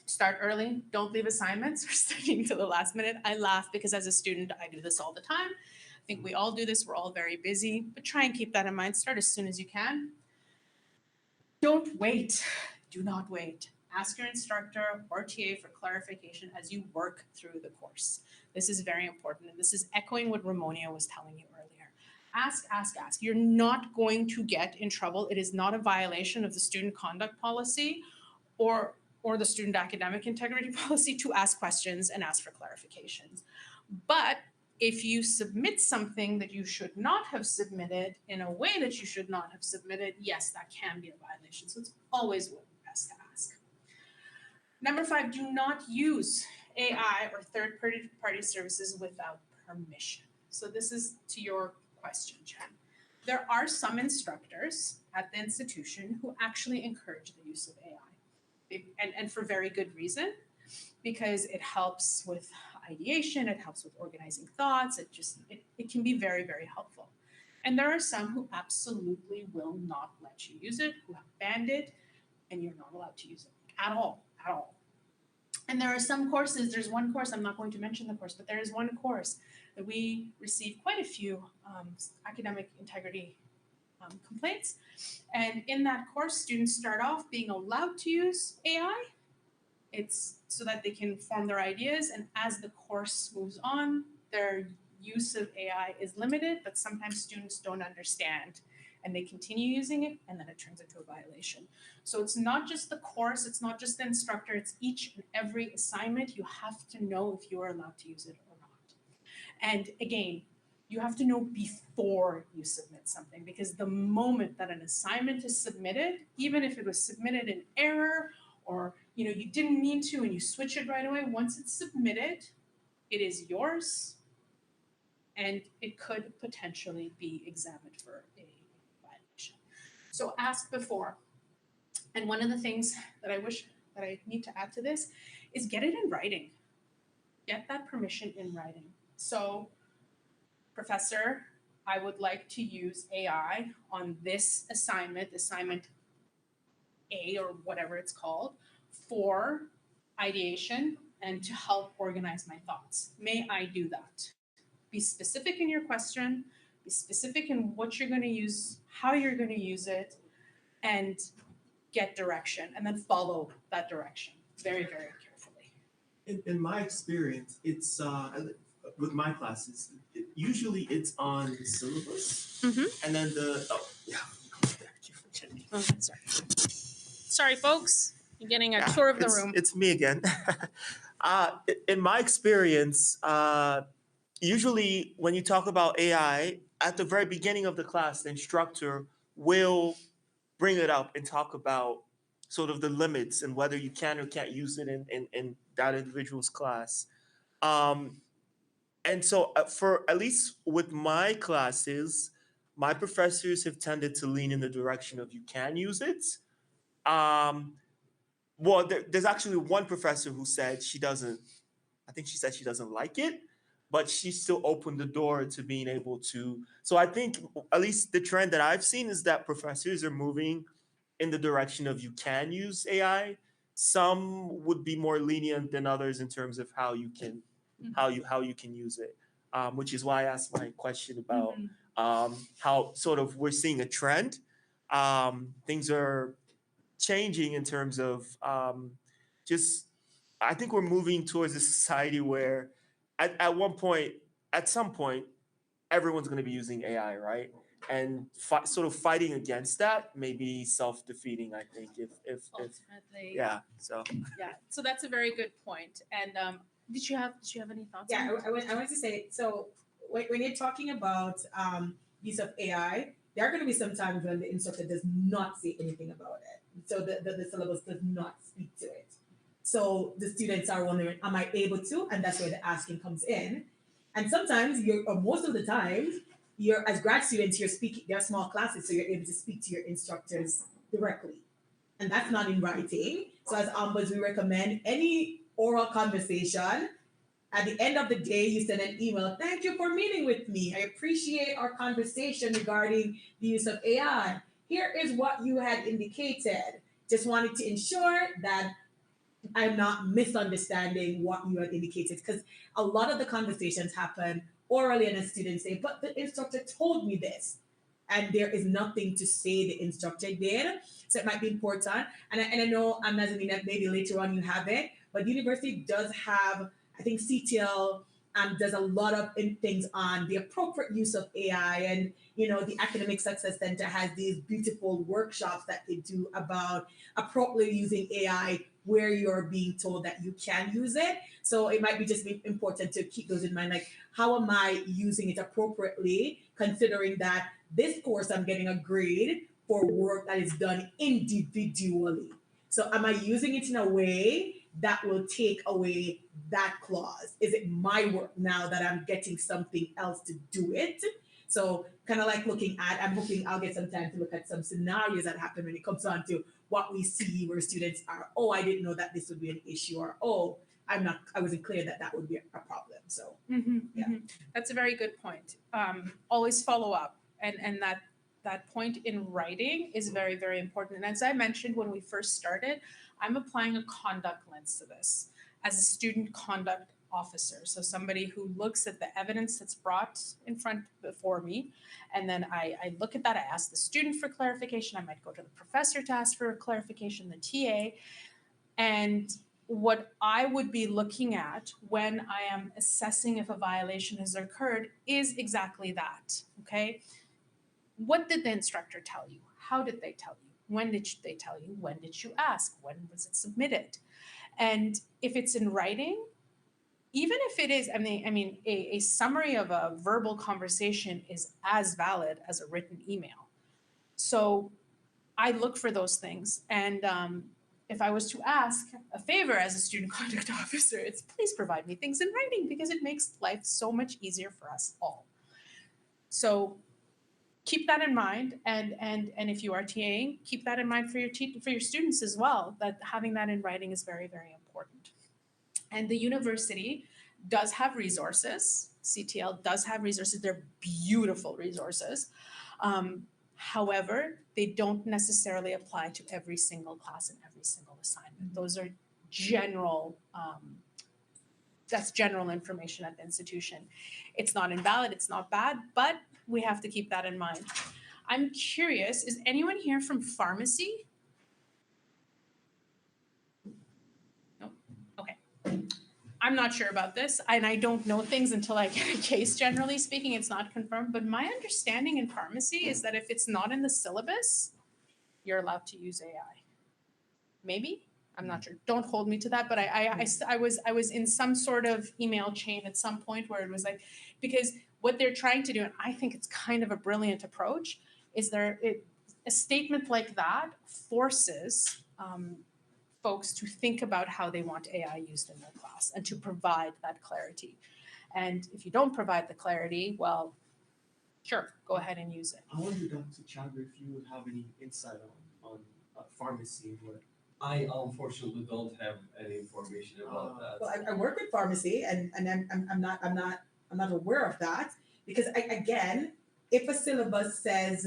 [SPEAKER 1] Start early, don't leave assignments or studying till the last minute. I laugh because as a student, I do this all the time. I think we all do this, we're all very busy, but try and keep that in mind. Start as soon as you can. Don't wait, do not wait. Ask your instructor or TA for clarification as you work through the course. This is very important, and this is echoing what Ramonia was telling you earlier. Ask, ask, ask. You're not going to get in trouble. It is not a violation of the student conduct policy or the student academic integrity policy to ask questions and ask for clarifications. But if you submit something that you should not have submitted in a way that you should not have submitted, yes, that can be a violation. So it's always best to ask. Number 5, do not use AI or third-party services without permission. So this is to your question, Jen. There are some instructors at the institution who actually encourage the use of AI, and for very good reason, because it helps with ideation, it helps with organizing thoughts, it can be very, very helpful. And there are some who absolutely will not let you use it, who have banned it, and you're not allowed to use it at all. And there are some courses, there's one course, I'm not going to mention the course, but there is one course that we receive quite a few academic integrity complaints. And in that course, students start off being allowed to use AI. It's so that they can form their ideas, and as the course moves on, their use of AI is limited, but sometimes students don't understand and they continue using it, and then it turns into a violation. So it's not just the course, it's not just the instructor, it's each and every assignment. You have to know if you are allowed to use it or not. And again, you have to know before you submit something, because the moment that an assignment is submitted, even if it was submitted in error or you didn't mean to and you switch it right away, once it's submitted, it is yours and it could potentially be examined for a violation. So ask before. And one of the things that I need to add to this is get it in writing. Get that permission in writing. So, Professor, I would like to use AI on this assignment A or whatever it's called, for ideation and to help organize my thoughts. May I do that? Be specific in your question, be specific in what you're going to use, how you're going to use it, and get direction, and then follow that direction very, very carefully.
[SPEAKER 3] In my experience, it's with my classes, usually it's on the syllabus,
[SPEAKER 1] Mhm.
[SPEAKER 3] and then yeah.
[SPEAKER 1] Okay, sorry. Sorry, folks. You're getting a
[SPEAKER 3] Yeah,
[SPEAKER 1] tour of the room.
[SPEAKER 3] It's me again. In my experience, usually when you talk about AI, at the very beginning of the class, the instructor will bring it up and talk about sort of the limits and whether you can or can't use it in that individual's class. Um, and so, for at least with my classes, my professors have tended to lean in the direction of you can use it. Um, well, there's actually one professor who said she doesn't. I think she said she doesn't like it, but she still opened the door to being able to. So I think at least the trend that I've seen is that professors are moving in the direction of you can use AI. Some would be more lenient than others in terms of how you can how you can use it. Which is why I asked my question about how sort of we're seeing a trend. Things are changing in terms of just I think we're moving towards a society where at one point, at some point, everyone's going to be using AI, right? And sort of fighting against that may be self-defeating. I think if
[SPEAKER 1] Ultimately,
[SPEAKER 3] yeah. So
[SPEAKER 1] yeah. So that's a very good point. And did you have any thoughts?
[SPEAKER 5] Yeah,
[SPEAKER 1] on that?
[SPEAKER 5] I want to say, so when you're talking about use of AI, there are going to be some times when the instructor does not say anything about it. So the syllabus does not speak to it. So the students are wondering, am I able to? And that's where the asking comes in. And sometimes or most of the times, you're as grad students, you're speaking, they're small classes, so you're able to speak to your instructors directly. And that's not in writing. So as ombuds, we recommend any oral conversation at the end of the day, you send an email. Thank you for meeting with me. I appreciate our conversation regarding the use of AI. Here is what you had indicated. Just wanted to ensure that I'm not misunderstanding what you had indicated, because a lot of the conversations happen orally and the students say, but the instructor told me this. And there is nothing to say the instructor did. So it might be important. And I know, Nazanin, that maybe later on you have it, but university does have, I think CTL does a lot of things on the appropriate use of AI. And, the Academic Success Center has these beautiful workshops that they do about appropriately using AI where you're being told that you can use it. So it might be just important to keep those in mind. Like, how am I using it appropriately, considering that this course I'm getting a grade for work that is done individually? So am I using it in a way that will take away that clause? Is it my work now that I'm getting something else to do it? So kind of like I'm hoping I'll get some time to look at some scenarios that happen when it comes on to what we see where students are, oh, I didn't know that this would be an issue, or, oh, I wasn't clear that that would be a problem. So yeah.
[SPEAKER 1] That's a very good point. Always follow up, and that point in writing is very, very important. And as I mentioned when we first started, I'm applying a conduct lens to this as a student conduct officer. So somebody who looks at the evidence that's brought in front before me, and then I look at that. I ask the student for clarification. I might go to the professor to ask for clarification, the TA, and what I would be looking at when I am assessing if a violation has occurred is exactly that. Okay. What did the instructor tell you? How did they tell you? When did they tell you? When did you ask? When was it submitted? And if it's in writing, even if it is, a summary of a verbal conversation is as valid as a written email. So I look for those things. And if I was to ask a favor as a student conduct officer, it's please provide me things in writing because it makes life so much easier for us all. So keep that in mind, and if you are TAing, keep that in mind for your students as well. That having that in writing is very, very important. And the university does have resources. CTL does have resources. They're beautiful resources. However, they don't necessarily apply to every single class and every single assignment. Those are general, that's general information at the institution. It's not invalid, it's not bad, but we have to keep that in mind. I'm curious, is anyone here from pharmacy? No? Okay. I'm not sure about this, and I don't know things until I get a case, generally speaking, it's not confirmed, but my understanding in pharmacy is that if it's not in the syllabus, you're allowed to use AI. Maybe? I'm not sure. Don't hold me to that, but I was in some sort of email chain at some point where it was like, because what they're trying to do, and I think it's kind of a brilliant approach, is a statement like that forces folks to think about how they want AI used in their class and to provide that clarity. And if you don't provide the clarity, well, sure, go ahead and use it.
[SPEAKER 3] I wonder, Dr. Chandra, if you would have any insight on pharmacy and what.
[SPEAKER 6] I unfortunately don't have any information about that.
[SPEAKER 5] Well, I work with pharmacy, and I'm not aware of that because again, if a syllabus says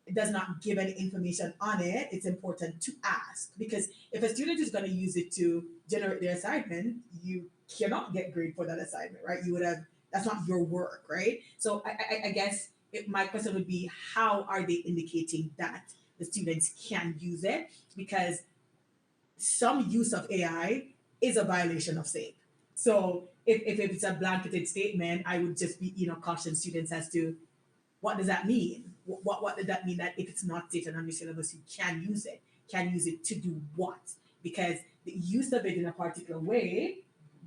[SPEAKER 5] it does not give any information on it, it's important to ask because if a student is going to use it to generate their assignment, you cannot get grade for that assignment, right? You would have that's not your work, right? So I guess my question would be, how are they indicating that the students can use it? Because some use of AI is a violation of SAFE. So if it's a blanketed statement, I would just be, caution students as to what does that mean? What does that mean that if it's not stated on the syllabus, you can use it? Can use it to do what? Because the use of it in a particular way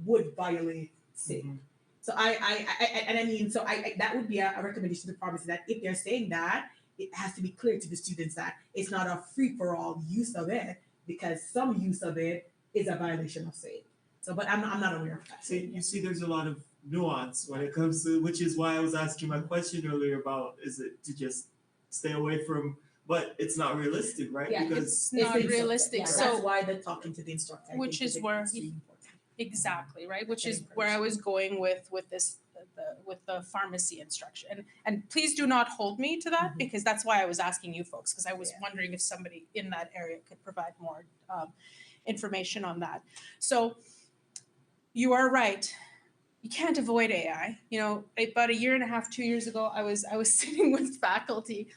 [SPEAKER 5] would violate SAFE.
[SPEAKER 3] Mhm.
[SPEAKER 5] So that would be a recommendation to the pharmacy that if they're saying that, it has to be clear to the students that it's not a free for all use of it because some use of it is a violation of SAFE. So, but I'm not aware of that.
[SPEAKER 3] See, you see, there's a lot of nuance when it comes to, which is why I was asking my question earlier about, is it to just stay away from, but it's not realistic, right?
[SPEAKER 5] Yeah,
[SPEAKER 3] Because
[SPEAKER 1] It's not
[SPEAKER 5] the-
[SPEAKER 1] realistic.
[SPEAKER 5] Yeah,
[SPEAKER 1] So
[SPEAKER 5] that's why they're talking to the instructor. I
[SPEAKER 1] Which
[SPEAKER 5] think
[SPEAKER 1] is
[SPEAKER 5] it's
[SPEAKER 1] where-
[SPEAKER 5] extremely important.
[SPEAKER 1] exactly, right? Which
[SPEAKER 5] Getting
[SPEAKER 1] is where I was going with this with the pharmacy instruction. And please do not hold me to that
[SPEAKER 5] Mhm.
[SPEAKER 1] because that's why I was asking you folks because I was
[SPEAKER 5] Yeah.
[SPEAKER 1] wondering if somebody in that area could provide more information on that. So you are right. You can't avoid AI. About a year and a half, 2 years ago, I was sitting with faculty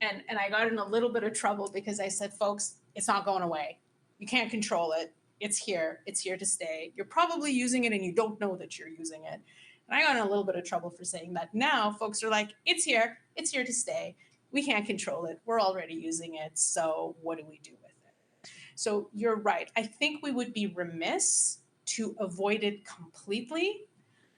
[SPEAKER 1] and I got in a little bit of trouble because I said, folks, it's not going away. You can't control it. It's here to stay. You're probably using it and you don't know that you're using it. And I got in a little bit of trouble for saying that. Now folks are like, it's here to stay. We can't control it. We're already using it. So what do we do with it? So you're right. I think we would be remiss to avoid it completely,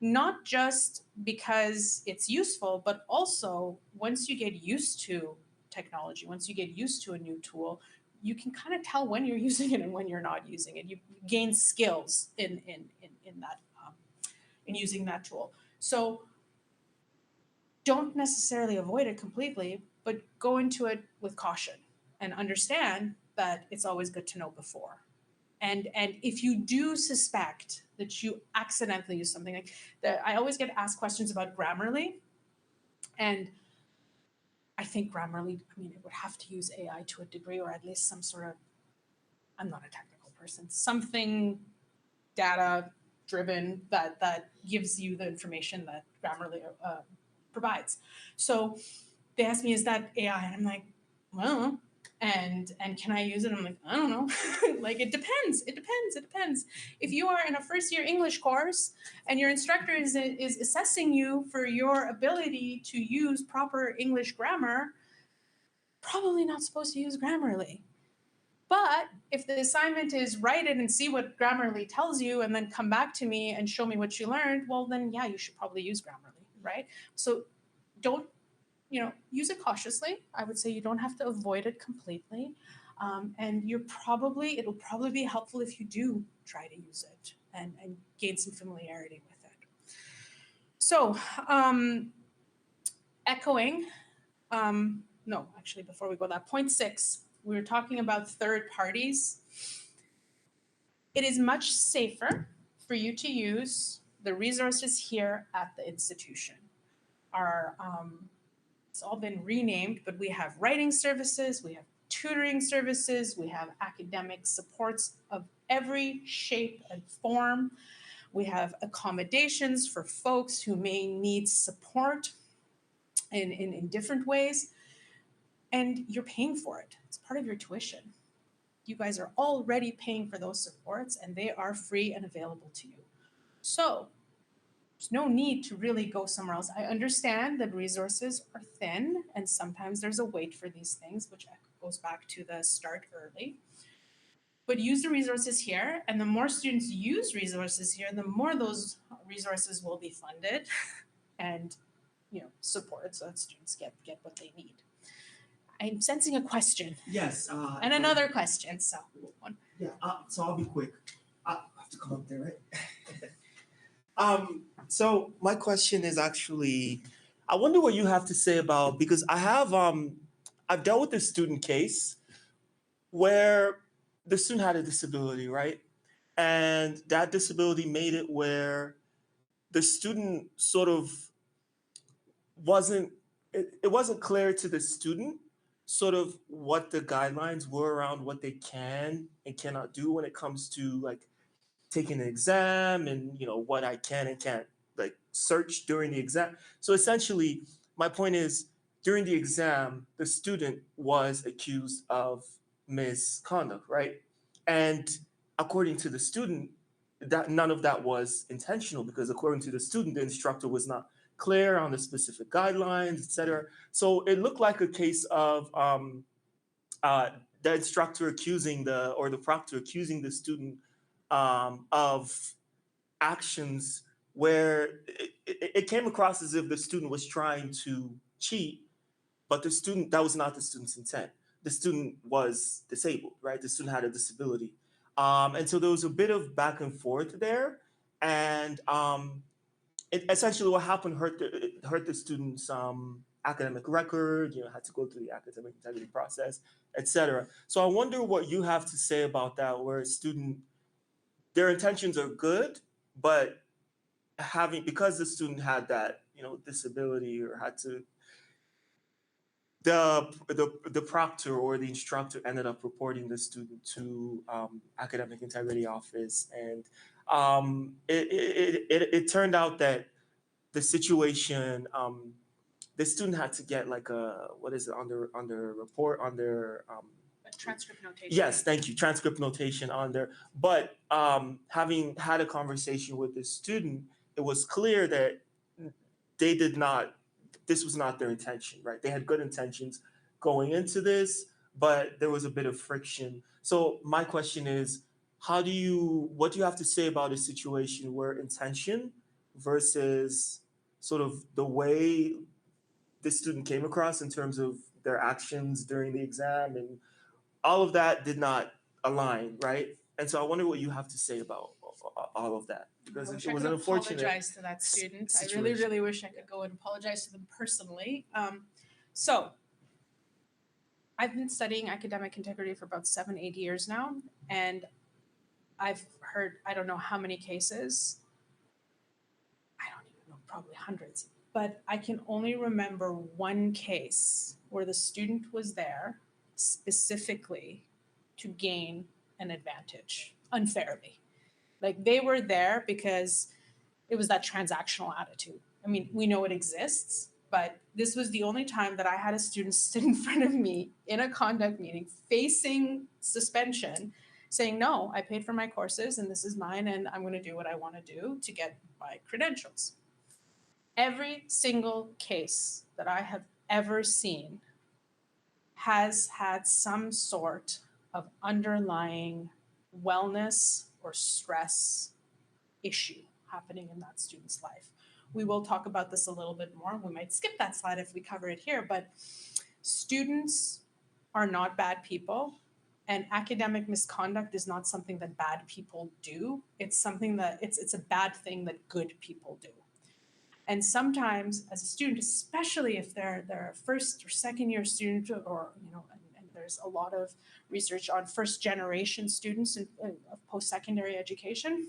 [SPEAKER 1] not just because it's useful, but also once you get used to technology, once you get used to a new tool, you can kind of tell when you're using it and when you're not using it. You gain skills in that in using that tool. So don't necessarily avoid it completely, but go into it with caution and understand that it's always good to know before. And if you do suspect that you accidentally use something like that, I always get asked questions about Grammarly, and I think Grammarly, it would have to use AI to a degree, or at least some sort of, I'm not a technical person, something data driven that gives you the information that Grammarly provides. So they asked me, is that AI? And I'm like, well, and can I use it? I'm like, I don't know. Like it depends. If you are in a first year English course and your instructor is assessing you for your ability to use proper English grammar, probably not supposed to use Grammarly. But if the assignment is write it and see what Grammarly tells you and then come back to me and show me what you learned, well then yeah, you should probably use Grammarly, right? So don't, use it cautiously. I would say you don't have to avoid it completely. And it'll probably be helpful if you do try to use it and gain some familiarity with it. So echoing, no, actually before we go that, point 6, we were talking about third parties. It is much safer for you to use the resources here at the institution. It's all been renamed, but we have writing services, we have tutoring services, we have academic supports of every shape and form. We have accommodations for folks who may need support in different ways, and you're paying for it. It's part of your tuition. You guys are already paying for those supports and they are free and available to you. So there's no need to really go somewhere else. I understand that resources are thin and sometimes there's a wait for these things, which goes back to the start early. But use the resources here, and the more students use resources here, the more those resources will be funded and supported so that students get what they need. I'm sensing a question
[SPEAKER 3] Yes.
[SPEAKER 1] and another question, so
[SPEAKER 3] Yeah. So I'll be quick. I have to come up there, right? So my question is actually, I wonder what you have to say about, because I've dealt with a student case where the student had a disability, right? And that disability made it where the student sort of it wasn't clear to the student sort of what the guidelines were around what they can and cannot do when it comes to like taking an exam and what I can and can't like search during the exam. So essentially, my point is during the exam, the student was accused of misconduct, right? And according to the student, that none of that was intentional because according to the student, the instructor was not clear on the specific guidelines, etc. So it looked like a case of uh, the instructor accusing the proctor accusing the student of actions where it came across as if the student was trying to cheat, but that was not the student's intent. The student was disabled, right? The student had a disability. And so there was a bit of back and forth there. And essentially what happened hurt the student's academic record, had to go through the academic integrity process, etc. So I wonder what you have to say about that, where a student, their intentions are good, but because the student had that disability or had to, the proctor or the instructor ended up reporting the student to academic integrity office, and it turned out that the situation, the student had to get like a, what is it, under report under
[SPEAKER 1] transcript notation.
[SPEAKER 3] yes, thank you, transcript notation on there. But having had a conversation with the student, it was clear that they did not, this was not their intention, right? They had good intentions going into this, but there was a bit of friction. So my question is, what do you have to say about a situation where intention versus sort of the way the student came across in terms of their actions during the exam and all of that did not align, right? And so I wonder what you have to say about all of that, because
[SPEAKER 1] I wish
[SPEAKER 3] it
[SPEAKER 1] I
[SPEAKER 3] was
[SPEAKER 1] could
[SPEAKER 3] an unfortunate.
[SPEAKER 1] apologize to that student. I really,
[SPEAKER 3] situation.
[SPEAKER 1] really wish I could go and apologize to them personally. So I've been studying academic integrity for about 7-8 years now, and I've heard I don't know how many cases. I don't even know, probably hundreds. But I can only remember one case where the student was there specifically to gain an advantage unfairly. Like they were there because it was that transactional attitude. I mean, we know it exists, but this was the only time that I had a student sit in front of me in a conduct meeting facing suspension saying, no, I paid for my courses and this is mine and I'm going to do what I want to do to get my credentials. Every single case that I have ever seen has had some sort of underlying wellness or stress issue happening in that student's life. We will talk about this a little bit more. We might skip that slide if we cover it here, but students are not bad people, and academic misconduct is not something that bad people do. It's something that it's a bad thing that good people do. And sometimes as a student, especially if they're a first or second year student, or and there's a lot of research on first generation students of post-secondary education,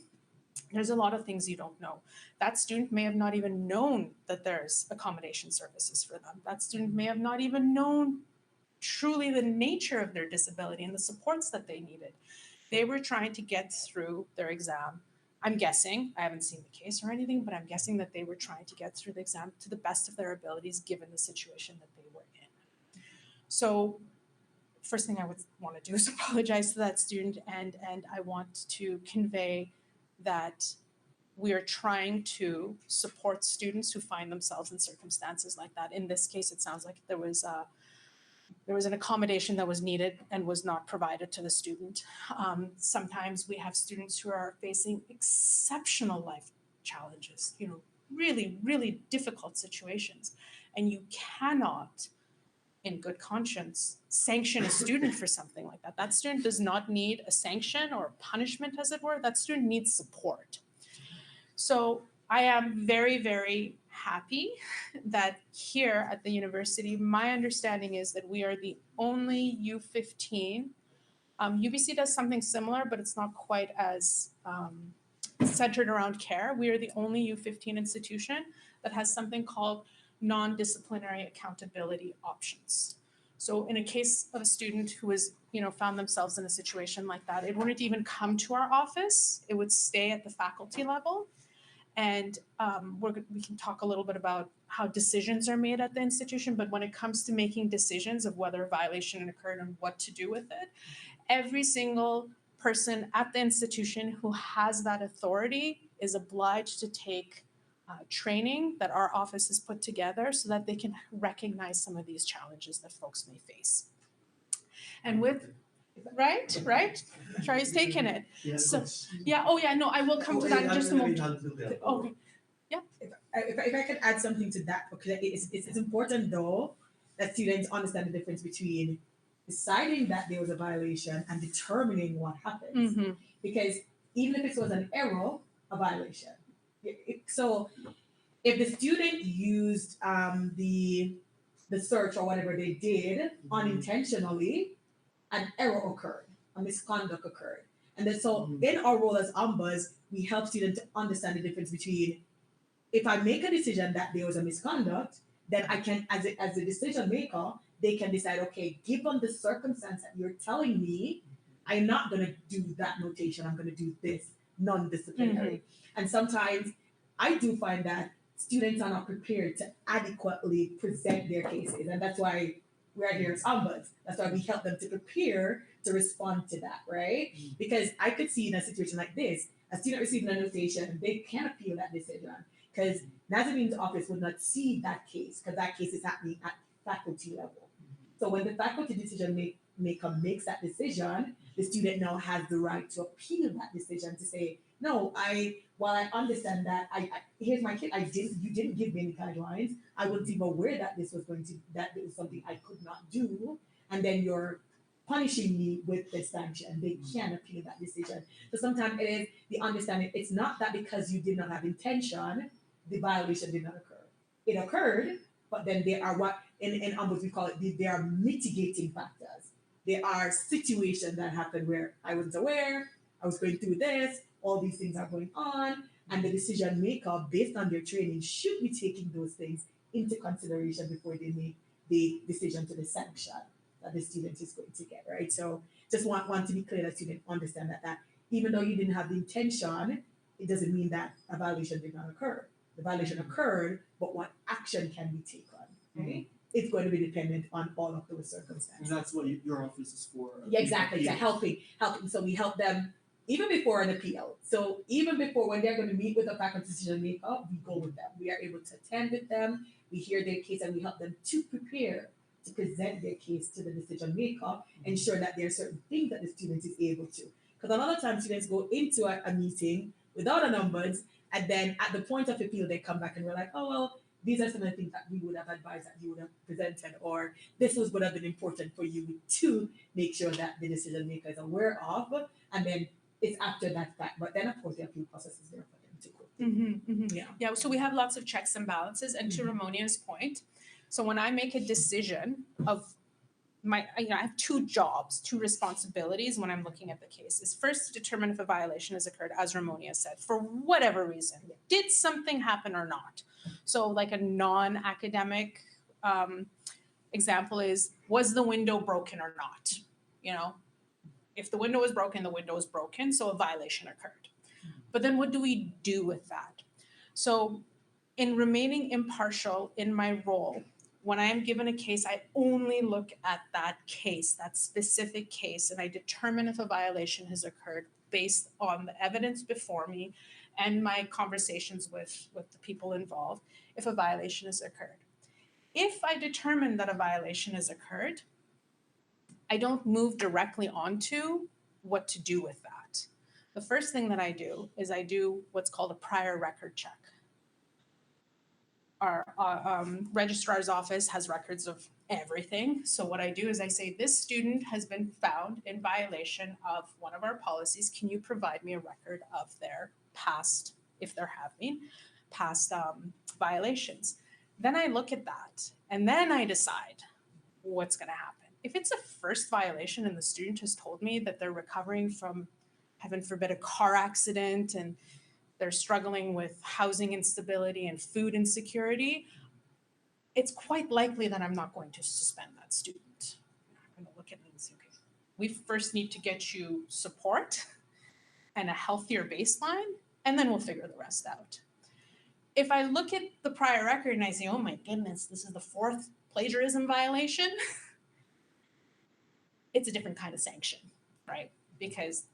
[SPEAKER 1] there's a lot of things you don't know. That student may have not even known that there's accommodation services for them. That student may have not even known truly the nature of their disability and the supports that they needed. They were trying to get through their exam. I'm guessing, I haven't seen the case or anything, but I'm guessing that they were trying to get through the exam to the best of their abilities given the situation that they were in. So first thing I would want to do is apologize to that student, and I want to convey that we are trying to support students who find themselves in circumstances like that. In this case, it sounds like there was an accommodation that was needed and was not provided to the student. Sometimes we have students who are facing exceptional life challenges, really, really difficult situations. And you cannot, in good conscience, sanction a student for something like that. That student does not need a sanction or punishment, as it were. That student needs support. So I am very, very happy that here at the university, my understanding is that we are the only U15. UBC does something similar, but it's not quite as centered around care. We are the only U15 institution that has something called non-disciplinary accountability options. So in a case of a student who is, found themselves in a situation like that, it wouldn't even come to our office. It would stay at the faculty level. And we can talk a little bit about how decisions are made at the institution, but when it comes to making decisions of whether a violation occurred and what to do with it, every single person at the institution who has that authority is obliged to take training that our office has put together so that they can recognize some of these challenges that folks may face. And right? Shari's taken it. So, yeah, no, I will come to that in just a moment. Okay.
[SPEAKER 5] If I could add something to that, because it's important though that students understand the difference between deciding that there was a violation and determining what happens.
[SPEAKER 1] Mm-hmm.
[SPEAKER 5] Because even if it was an error, a violation. So if the student used the search or whatever they did unintentionally, an error occurred, a misconduct occurred. And then so in our role as ombuds, we help students to understand the difference between, if I make a decision that there was a misconduct, then I can, as a decision maker, they can decide, okay, given the circumstance that you're telling me, I'm not going to do that notation. I'm going to do this non-disciplinary. And sometimes I do find that students are not prepared to adequately present their cases. And that's why we're here as ombuds. That's why we help them to prepare to respond to that, right? Because I could see in a situation like this, a student receiving a notation, they can't appeal that decision because Nazarene's office would not see that case because that case is happening at faculty level. So when the faculty decision maker makes that decision, the student now has the right to appeal that decision to say, no, while I understand that, here's my kid, you didn't give me any guidelines. I wasn't even aware that this was something I could not do. And then you're punishing me with this sanction. They can appeal that decision. So sometimes it is the understanding, it's not that because you did not have intention, the violation did not occur. It occurred, but then there are what in ombuds we call it, there are mitigating factors. There are situations that happen where I wasn't aware, I was going through this, all these things are going on, and the decision maker, based on their training, should be taking those things into consideration before they make the decision to the sanction that the student is going to get, right? So just want to be clear that students understand that even though you didn't have the intention, it doesn't mean that a violation did not occur. The violation occurred, but what action can be taken, right? It's going to be dependent on all of those circumstances.
[SPEAKER 3] And that's what your office is for.
[SPEAKER 5] Yeah, exactly. Yeah, helping. So we help them even before an appeal. So even before when they're going to meet with the faculty decision maker, we go with them. We are able to attend with them. We hear their case and we help them to prepare to present their case to the decision maker, ensure that there are certain things that the student is able to. Because a lot of times students go into a meeting without a numbers, and then at the point of appeal, they come back and we're like, oh, well, these are some of the things that we would have advised that you would have presented, or this would have been important for you to make sure that the decision maker is aware of, and then it's after that fact. But then, of course, the appeal process is there for them to go.
[SPEAKER 1] Yeah, so we have lots of checks and balances, and to Ramonia's point, so when I make a decision of I have two jobs, two responsibilities when I'm looking at the case. Is first to determine if a violation has occurred, as Ramonia said, for whatever reason. Did something happen or not? So like a non-academic example is, was the window broken or not? If the window was broken, the window was broken, so a violation occurred. But then what do we do with that? So in remaining impartial in my role, when I am given a case, I only look at that case, that specific case, and I determine if a violation has occurred based on the evidence before me and my conversations with the people involved, if a violation has occurred. If I determine that a violation has occurred, I don't move directly onto what to do with that. The first thing that I do is I do what's called a prior record check. Our registrar's office has records of everything. So what I do is I say, this student has been found in violation of one of our policies. Can you provide me a record of their past, if there have been, past violations? Then I look at that and then I decide what's gonna happen. If it's a first violation and the student has told me that they're recovering from, heaven forbid, a car accident and they're struggling with housing instability and food insecurity, it's quite likely that I'm not going to suspend that student. I'm going to look at it and say, okay, we first need to get you support and a healthier baseline, and then we'll figure the rest out. If I look at the prior record and I say, oh my goodness, this is the 4th plagiarism violation, it's a different kind of sanction, right? Because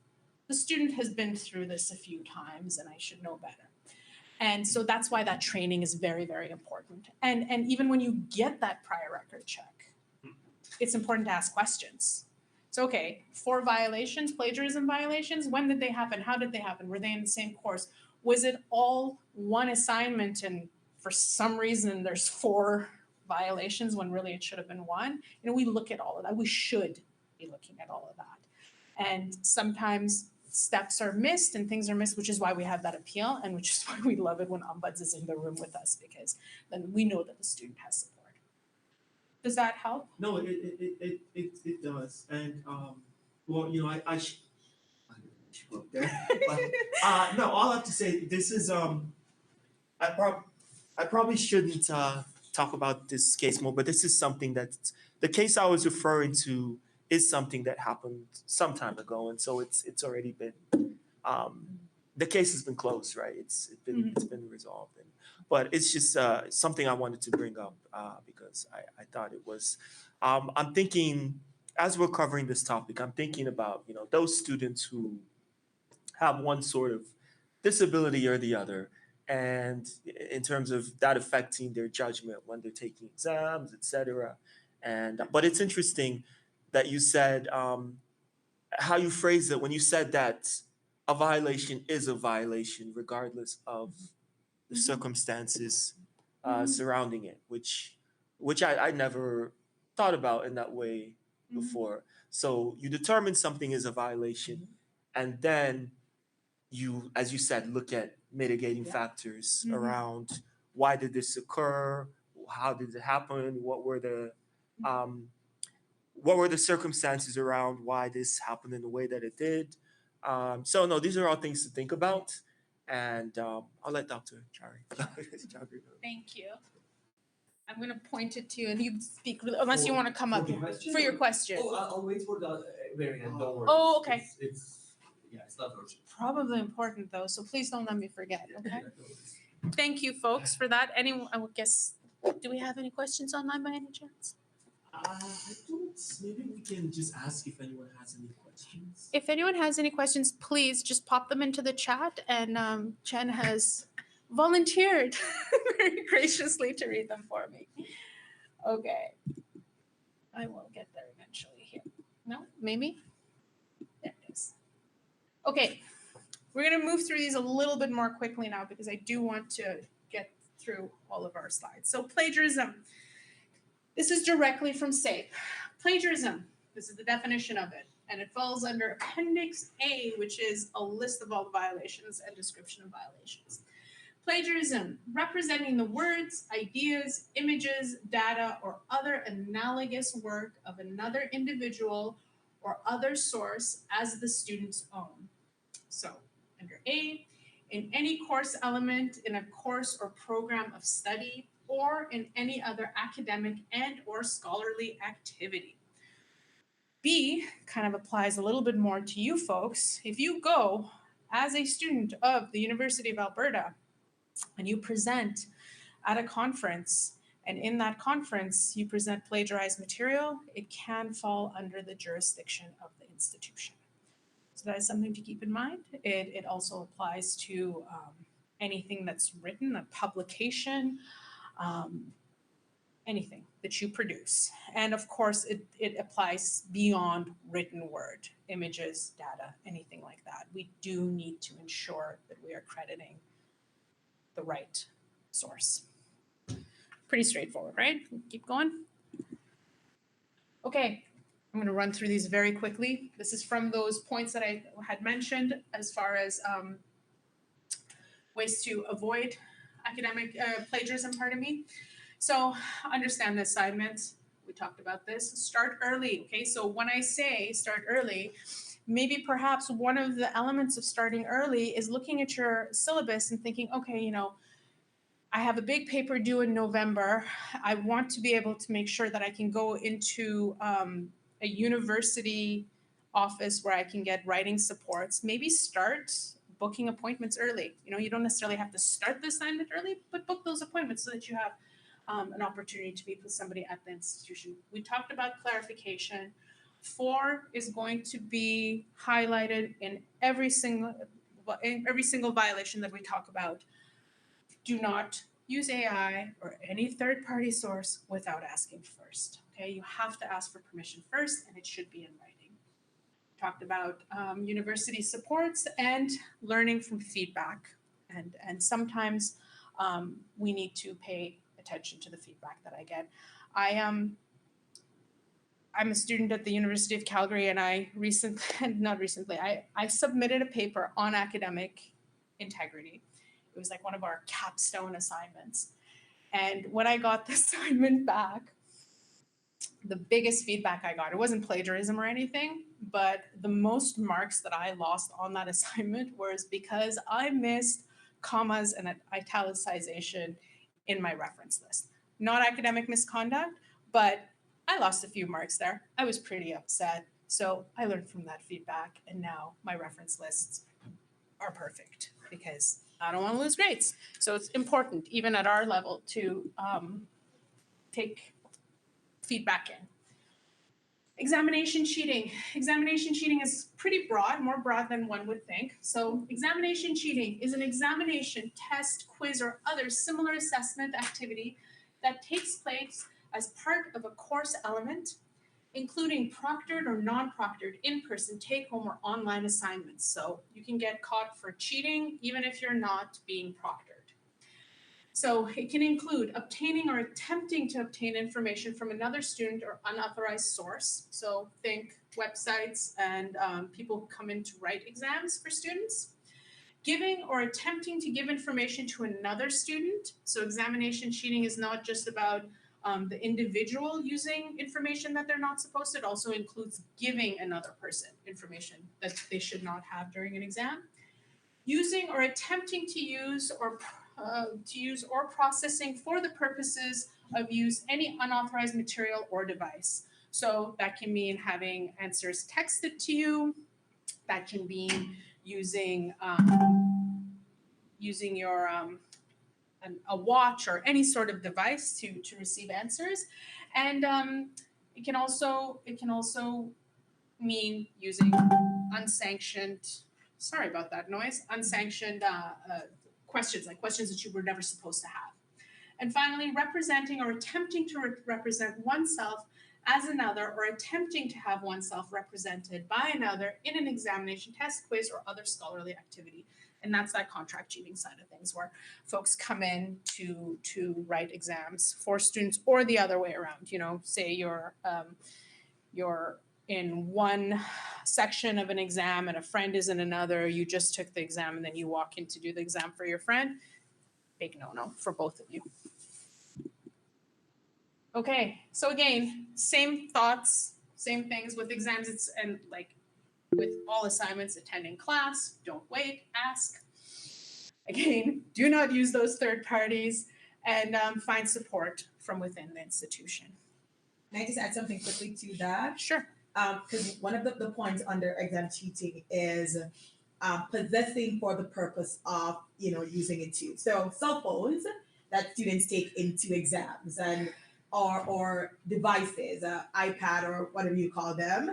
[SPEAKER 1] the student has been through this a few times and I should know better. And so that's why that training is very, very important. And even when you get that prior record check, it's important to ask questions. So, okay, 4 violations, plagiarism violations, when did they happen? How did they happen? Were they in the same course? Was it all one assignment and for some reason there's 4 violations when really it should have been 1? You know, we look at all of that. We should be looking at all of that. And sometimes steps are missed and things are missed, which is why we have that appeal and which is why we love it when Ombuds is in the room with us, because then we know that the student has support. Does that help?
[SPEAKER 3] No, it does. And well, you know, I should go up there. But, no, all I have to say, this is I probably shouldn't talk about this case more, but this is something that the case I was referring to is something that happened some time ago, and so it's already been the case has been closed, right? It's been resolved, but it's just something I wanted to bring up because I thought it was. I'm thinking as we're covering this topic, I'm thinking about those students who have one sort of disability or the other, and in terms of that affecting their judgment when they're taking exams, etc. And but it's interesting that you said how you phrased it when you said that a violation is a violation regardless of the circumstances surrounding it, which I never thought about in that way before. So you determine something is a violation, and then you, as you said, look at mitigating factors around why did this occur, how did it happen, what were the circumstances around why this happened in the way that it did. So no, these are all things to think about, and I'll let Dr. Chari.
[SPEAKER 1] Thank you. I'm going to point it to you and you speak, unless you want to come up for your question.
[SPEAKER 6] Oh, I'll wait for the very end, don't worry.
[SPEAKER 1] Oh, okay.
[SPEAKER 6] It's not urgent.
[SPEAKER 1] Probably important though, so please don't let me forget, okay? Thank you, folks, for that. Anyone, I would guess, do we have any questions online by any chance?
[SPEAKER 3] I don't. Maybe we can just ask if anyone has any questions.
[SPEAKER 1] If anyone has any questions, please just pop them into the chat, and Chen has volunteered very graciously to read them for me. Okay. I will get there eventually here. No, maybe? There it is. Okay, we're gonna move through these a little bit more quickly now because I do want to get through all of our slides. So plagiarism. This is directly from SAPE. Plagiarism, this is the definition of it, and it falls under Appendix A, which is a list of all the violations and description of violations. Plagiarism, representing the words, ideas, images, data, or other analogous work of another individual or other source as the student's own. So, under A, in any course element in a course or program of study, or in any other academic and or scholarly activity. B kind of applies a little bit more to you folks. If you go as a student of the University of Alberta and you present at a conference and in that conference you present plagiarized material, it can fall under the jurisdiction of the institution. So that is something to keep in mind. It also applies to anything that's written, a publication, anything that you produce. And of course, it applies beyond written word, images, data, anything like that. We do need to ensure that we are crediting the right source. Pretty straightforward, right? Keep going. Okay, I'm going to run through these very quickly. This is from those points that I had mentioned as far as ways to avoid academic plagiarism, pardon me. So understand the assignments. We talked about this. Start early, okay? So when I say start early, maybe perhaps one of the elements of starting early is looking at your syllabus and thinking, okay, you know, I have a big paper due in November. I want to be able to make sure that I can go into a university office where I can get writing supports. Maybe start booking appointments early. You know, you don't necessarily have to start the assignment early, but book those appointments so that you have an opportunity to meet with somebody at the institution. We talked about clarification. 4 is going to be highlighted in every single violation that we talk about. Do not use AI or any third-party source without asking first. Okay, you have to ask for permission first, and it should be in writing. Talked about university supports and learning from feedback, and sometimes we need to pay attention to the feedback that I get. I'm a student at the University of Calgary, and I submitted a paper on academic integrity. It was like one of our capstone assignments. And when I got the assignment back, the biggest feedback I got, it wasn't plagiarism or anything, but the most marks that I lost on that assignment was because I missed commas and italicization in my reference list. Not academic misconduct, but I lost a few marks there. I was pretty upset. So I learned from that feedback, and now my reference lists are perfect because I don't want to lose grades. So it's important, even at our level, to take feedback in. Examination cheating. Examination cheating is pretty broad, more broad than one would think. So examination cheating is an examination, test, quiz, or other similar assessment activity that takes place as part of a course element, including proctored or non-proctored in-person take-home or online assignments. So you can get caught for cheating even if you're not being proctored. So it can include obtaining or attempting to obtain information from another student or unauthorized source. So think websites and people who come in to write exams for students. Giving or attempting to give information to another student. So examination cheating is not just about the individual using information that they're not supposed to. It also includes giving another person information that they should not have during an exam. Using or attempting to use or processing for the purposes of use any unauthorized material or device. So that can mean having answers texted to you. That can mean using your a watch or any sort of device to receive answers, and it can also mean using unsanctioned. Sorry about that noise. Unsanctioned questions, like questions that you were never supposed to have. And finally, representing or attempting to represent oneself as another, or attempting to have oneself represented by another in an examination, test, quiz, or other scholarly activity. And that's that contract cheating side of things, where folks come in to write exams for students, or the other way around. You know, say you're in one section of an exam and a friend is in another. You just took the exam and then you walk in to do the exam for your friend. Big no-no for both of you. Okay, so again, same thoughts, same things with exams. And like with all assignments, attending class, don't wait, ask. Again, do not use those third parties, and find support from within the institution.
[SPEAKER 5] Can I just add something quickly to that?
[SPEAKER 1] Sure.
[SPEAKER 5] Because one of the points under exam cheating is possessing for the purpose of using it too. So cell phones, that students take into exams and or devices, iPad or whatever you call them,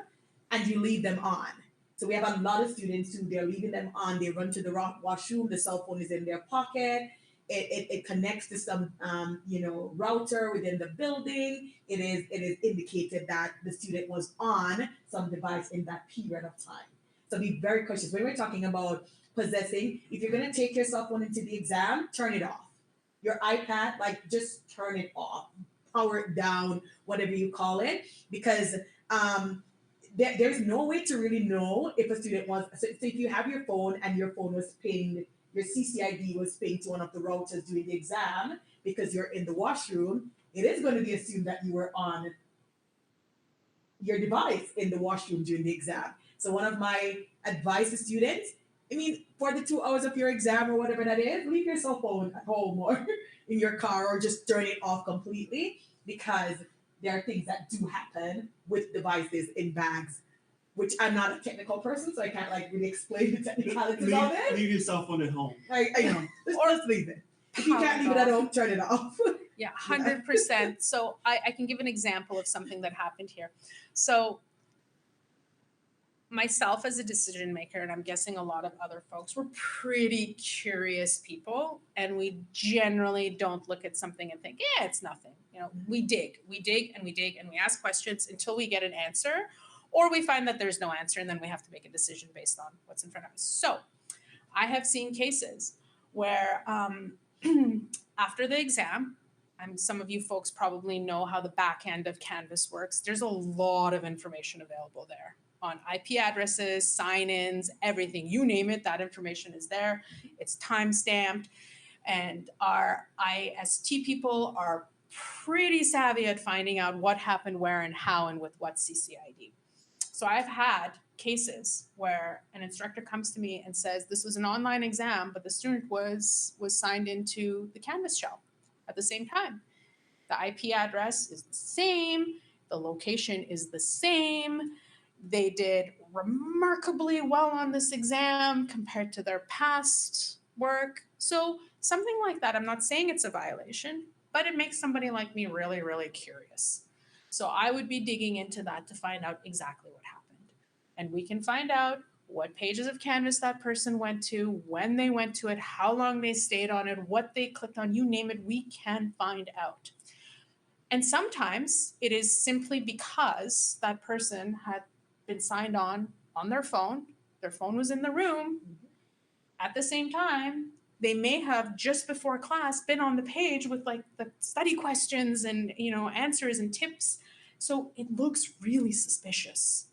[SPEAKER 5] and you leave them on. So we have a lot of students who they're leaving them on. They run to the washroom. The cell phone is in their pocket. It connects to some router within the building. It is indicated that the student was on some device in that period of time. So be very cautious when we're talking about possessing. If you're gonna take your cell phone into the exam, turn it off. Your iPad, like just turn it off, power it down, whatever you call it, because there's no way to really know if a student was. So if you have your phone and your phone was pinged, your CCID was pinged to one of the routers during the exam because you're in the washroom, it is going to be assumed that you were on your device in the washroom during the exam. So one of my advice to students, I mean, for the 2 hours of your exam or whatever that is, leave your cell phone at home or in your car or just turn it off completely, because there are things that do happen with devices in bags, which I'm not a technical person, so I can't like really explain the technicalities of it.
[SPEAKER 3] Leave your cell phone at home.
[SPEAKER 5] I know. Just leave it. If you can't leave it at home, turn it off.
[SPEAKER 1] Yeah, 100%. So I can give an example of something that happened here. So myself as a decision maker, and I'm guessing a lot of other folks, we're pretty curious people, and we generally don't look at something and think, yeah, it's nothing. We dig, and we ask questions until we get an answer, or we find that there's no answer, and then we have to make a decision based on what's in front of us. So I have seen cases where after the exam, some of you folks probably know how the back end of Canvas works. There's a lot of information available there on IP addresses, sign-ins, everything. You name it, that information is there. It's time-stamped. And our IST people are pretty savvy at finding out what happened where and how and with what CCID. So I've had cases where an instructor comes to me and says, this was an online exam, but the student was signed into the Canvas shell at the same time. The IP address is the same. The location is the same. They did remarkably well on this exam compared to their past work. So something like that, I'm not saying it's a violation, but it makes somebody like me really, really curious. So I would be digging into that to find out exactly what happened. And we can find out what pages of Canvas that person went to, when they went to it, how long they stayed on it, what they clicked on, you name it, we can find out. And sometimes it is simply because that person had been signed on their phone was in the room at the same time. They may have just before class been on the page with like the study questions and answers and tips. So it looks really suspicious.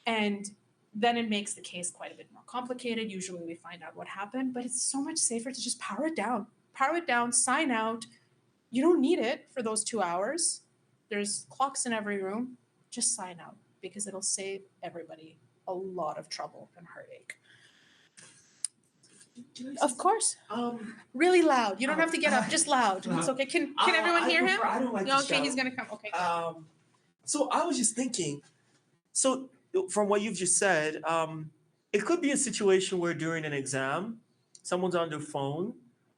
[SPEAKER 1] And then it makes the case quite a bit more complicated. Usually we find out what happened, but it's so much safer to just power it down, sign out. You don't need it for those 2 hours. There's clocks in every room. Just sign out, because it'll save everybody a lot of trouble and heartache. Of course. Really loud. You don't have to get up, just loud. It's okay. Can everyone hear him?
[SPEAKER 3] I don't like to
[SPEAKER 1] Okay,
[SPEAKER 3] shout.
[SPEAKER 1] he's gonna come. Okay.
[SPEAKER 7] So I was just thinking, so from what you've just said, it could be a situation where during an exam, someone's on their phone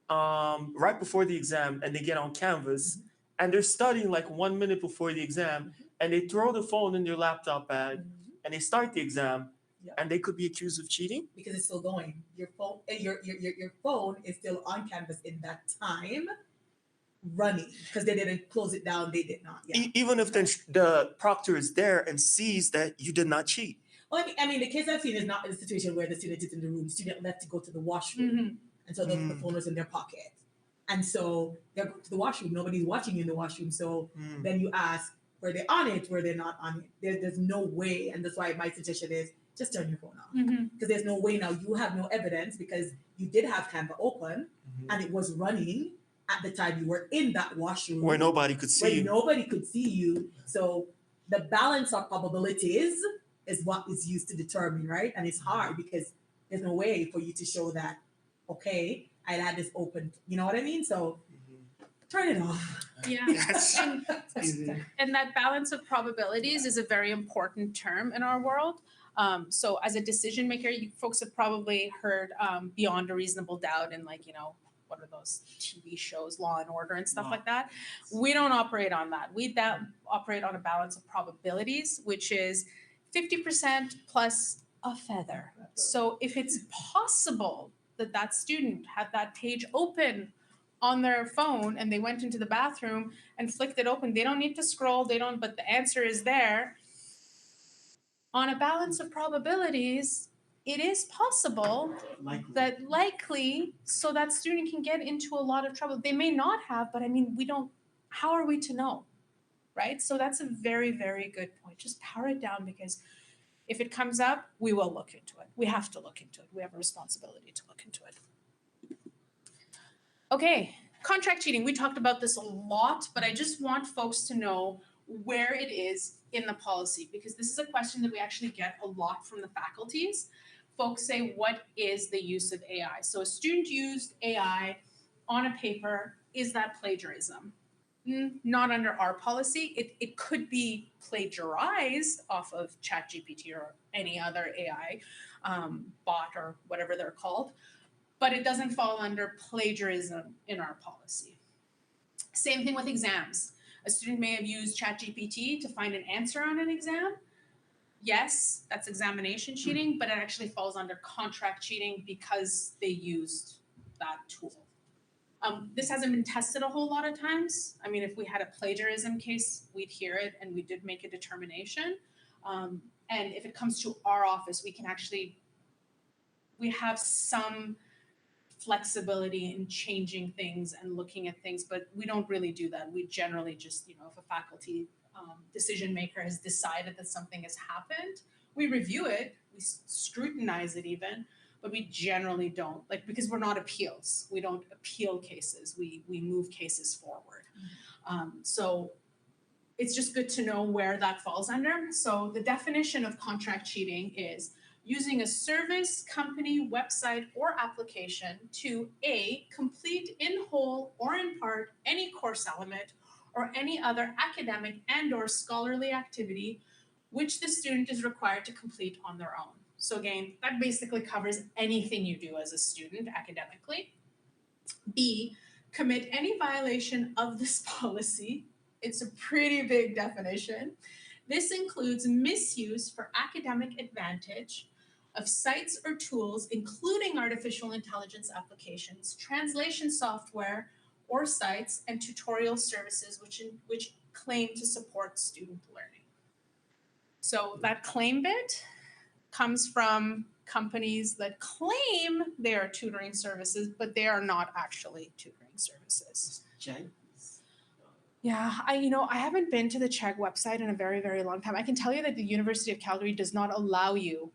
[SPEAKER 7] right before the exam, and they get on Canvas and they're studying like 1 minute before the exam, and they throw the phone in their laptop bag and they start the exam, and they could be accused of cheating.
[SPEAKER 5] Because it's still going. Your phone, your phone is still on Canvas in that time, running, because they didn't close it down. They did not. Yeah.
[SPEAKER 7] Even if the proctor is there and sees that you did not cheat.
[SPEAKER 5] Well, I mean, the case I've seen is not a situation where the student is in the room. The student left to go to the washroom, and so the phone was in their pocket, and so they're going to the washroom. Nobody's watching you in the washroom. So then you ask, were they on it? Were they not on it? There's no way, and that's why my suggestion is just turn your phone off, because there's no way now. You have no evidence because you did have Canva open and it was running at the time you were in that washroom
[SPEAKER 7] Where nobody could see
[SPEAKER 5] where
[SPEAKER 7] you.
[SPEAKER 5] nobody could see you. So the balance of probabilities is what is used to determine, right? And it's hard because there's no way for you to show that, okay, I had this open. You know what I mean? So turn it off.
[SPEAKER 1] Yeah.
[SPEAKER 7] Yes.
[SPEAKER 1] And that balance of probabilities is a very important term in our world. So as a decision maker, you folks have probably heard beyond a reasonable doubt and what are those TV shows, Law and Order and stuff
[SPEAKER 3] Wow.
[SPEAKER 1] like that. We don't operate on that. We operate on a balance of probabilities, which is 50% plus a feather. So if it's possible that that student had that page open on their phone and they went into the bathroom and flicked it open, they don't need to scroll, but the answer is there. On a balance of probabilities, it is possible
[SPEAKER 3] Likely.
[SPEAKER 1] that likely so that student can get into a lot of trouble. They may not have, but I mean, how are we to know? Right? So that's a very, very good point. Just power it down, because if it comes up, we will look into it. We have to look into it. We have a responsibility to look into it. Okay, contract cheating. We talked about this a lot, but I just want folks to know where it is in the policy, because this is a question that we actually get a lot from the faculties. Folks say, what is the use of AI? So a student used AI on a paper, is that plagiarism? Not under our policy. It could be plagiarized off of ChatGPT or any other AI bot or whatever they're called, but it doesn't fall under plagiarism in our policy. Same thing with exams. A student may have used ChatGPT to find an answer on an exam. Yes, that's examination cheating, but it actually falls under contract cheating because they used that tool. This hasn't been tested a whole lot of times. I mean, if we had a plagiarism case, we'd hear it and we did make a determination. And if it comes to our office, we have some flexibility in changing things and looking at things, but we don't really do that. We generally just, if a faculty decision maker has decided that something has happened, we review it, we scrutinize it even, but we generally don't, because we're not appeals. We don't appeal cases. We move cases forward. So it's just good to know where that falls under. So the definition of contract cheating is using a service, company, website, or application to A, complete in whole or in part any course element or any other academic and or scholarly activity which the student is required to complete on their own. So again, that basically covers anything you do as a student academically. B, commit any violation of this policy. It's a pretty big definition. This includes misuse for academic advantage of sites or tools, including artificial intelligence applications, translation software or sites, and tutorial services which claim to support student learning. So that claim bit comes from companies that claim they are tutoring services, but they are not actually tutoring services.
[SPEAKER 3] Check.
[SPEAKER 1] Yeah, I haven't been to the CHEG website in a very, very long time. I can tell you that the University of Calgary does not allow you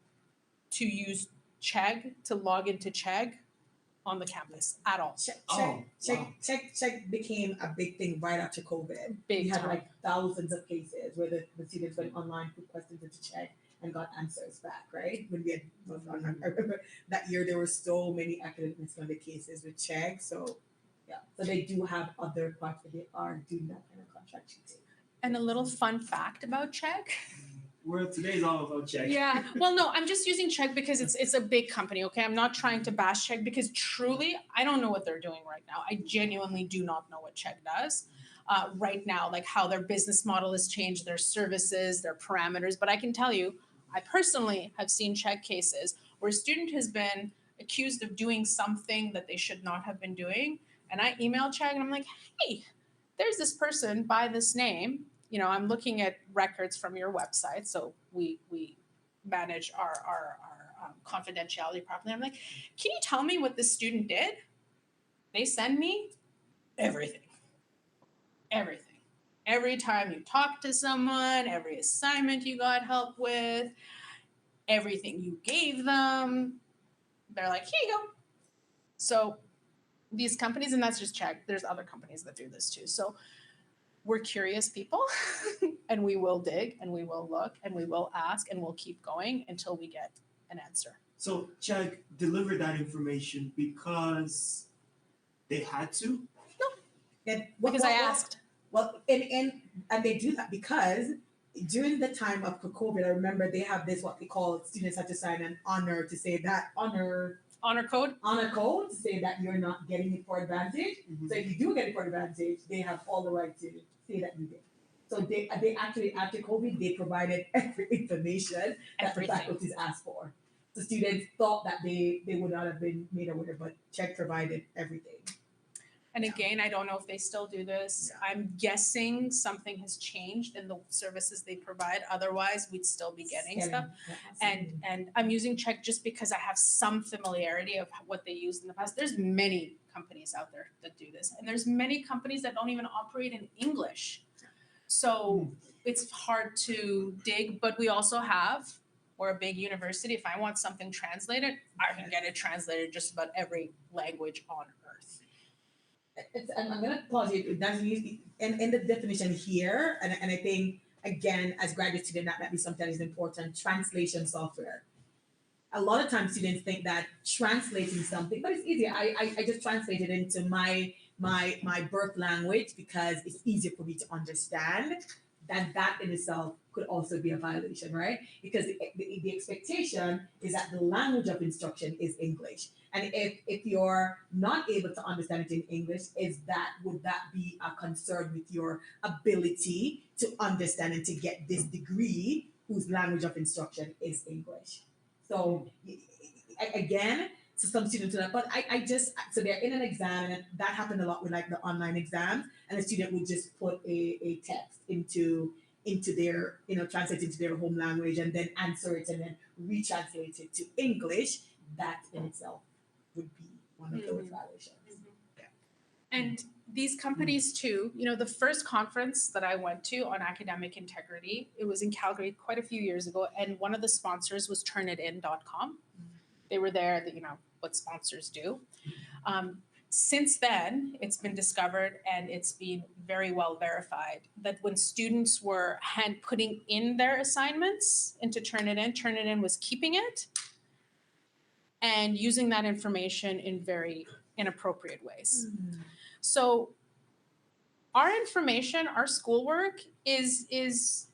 [SPEAKER 1] to use CHEG to log into CHEG on the campus at all.
[SPEAKER 5] Check became a big thing right after COVID.
[SPEAKER 1] Big
[SPEAKER 5] We had
[SPEAKER 1] time.
[SPEAKER 5] like thousands of cases where the students went online, put questions into Check, and got answers back, right? When we had, I remember that year there were so many academic misconduct cases with Check. So yeah, so they do have other parts where they are doing that kind of contract cheating.
[SPEAKER 1] And a little fun fact about CHEG.
[SPEAKER 3] Today's all about check.
[SPEAKER 1] Yeah. Well, no, I'm just using Chegg because it's a big company, okay? I'm not trying to bash Chegg because truly, I don't know what they're doing right now. I genuinely do not know what Chegg does right now, like how their business model has changed, their services, their parameters. But I can tell you, I personally have seen Chegg cases where a student has been accused of doing something that they should not have been doing. And I email Chegg and I'm like, hey, there's this person by this name. I'm looking at records from your website, so we manage our confidentiality properly. I'm like, can you tell me what this student did? They send me everything. Every time you talk to someone, every assignment you got help with, everything you gave them, they're like, here you go. So these companies, and that's just Chegg, there's other companies that do this too. So we're curious people and we will dig and we will look and we will ask and we'll keep going until we get an answer.
[SPEAKER 3] So Check delivered that information because they had to.
[SPEAKER 1] Because I asked.
[SPEAKER 5] Well, and they do that because during the time of COVID, I remember they have this what they call students have to sign an honor to say that honor
[SPEAKER 1] Honor code.
[SPEAKER 5] honor code to say that you're not getting it for advantage.
[SPEAKER 3] Mhm.
[SPEAKER 5] So if you do get it for advantage, they have all the right to say that you did. So they actually, after COVID, they provided every information that the
[SPEAKER 1] Everything.
[SPEAKER 5] faculties asked for. The students thought that they would not have been made aware, but Check provided everything.
[SPEAKER 1] And again, I don't know if they still do this. I'm guessing something has changed in the services they provide. Otherwise, we'd still be getting stuff.
[SPEAKER 5] Yeah,
[SPEAKER 1] And
[SPEAKER 5] absolutely.
[SPEAKER 1] I'm using Check just because I have some familiarity of what they used in the past. There's many companies out there that do this, and there's many companies that don't even operate in English. So it's hard to dig, but we also have, we're a big university. If I want something translated, I can get it translated just about every language on earth.
[SPEAKER 5] I'm gonna pause you. That's usually in the definition here, and I think again as graduate student that might be something that is important. Translation software. A lot of times students think that translating something, but it's easier. I just translate it into my birth language because it's easier for me to understand. That in itself could also be a violation, right? Because the expectation is that the language of instruction is English. And if you're not able to understand it in English, would that be a concern with your ability to understand and to get this degree whose language of instruction is English? So again, so some students do that, but I just so they're in an exam and that happened a lot with like the online exams, and the student would just put a text into their translate into their home language and then answer it and then retranslate it to English. That in itself would be one of those violations.
[SPEAKER 1] And these companies too, the first conference that I went to on academic integrity, it was in Calgary quite a few years ago, and one of the sponsors was turnitin.com. They were there, what sponsors do. Since then, it's been discovered and it's been very well verified that when students were putting in their assignments into Turnitin was keeping it and using that information in very inappropriate ways. So our information, our schoolwork is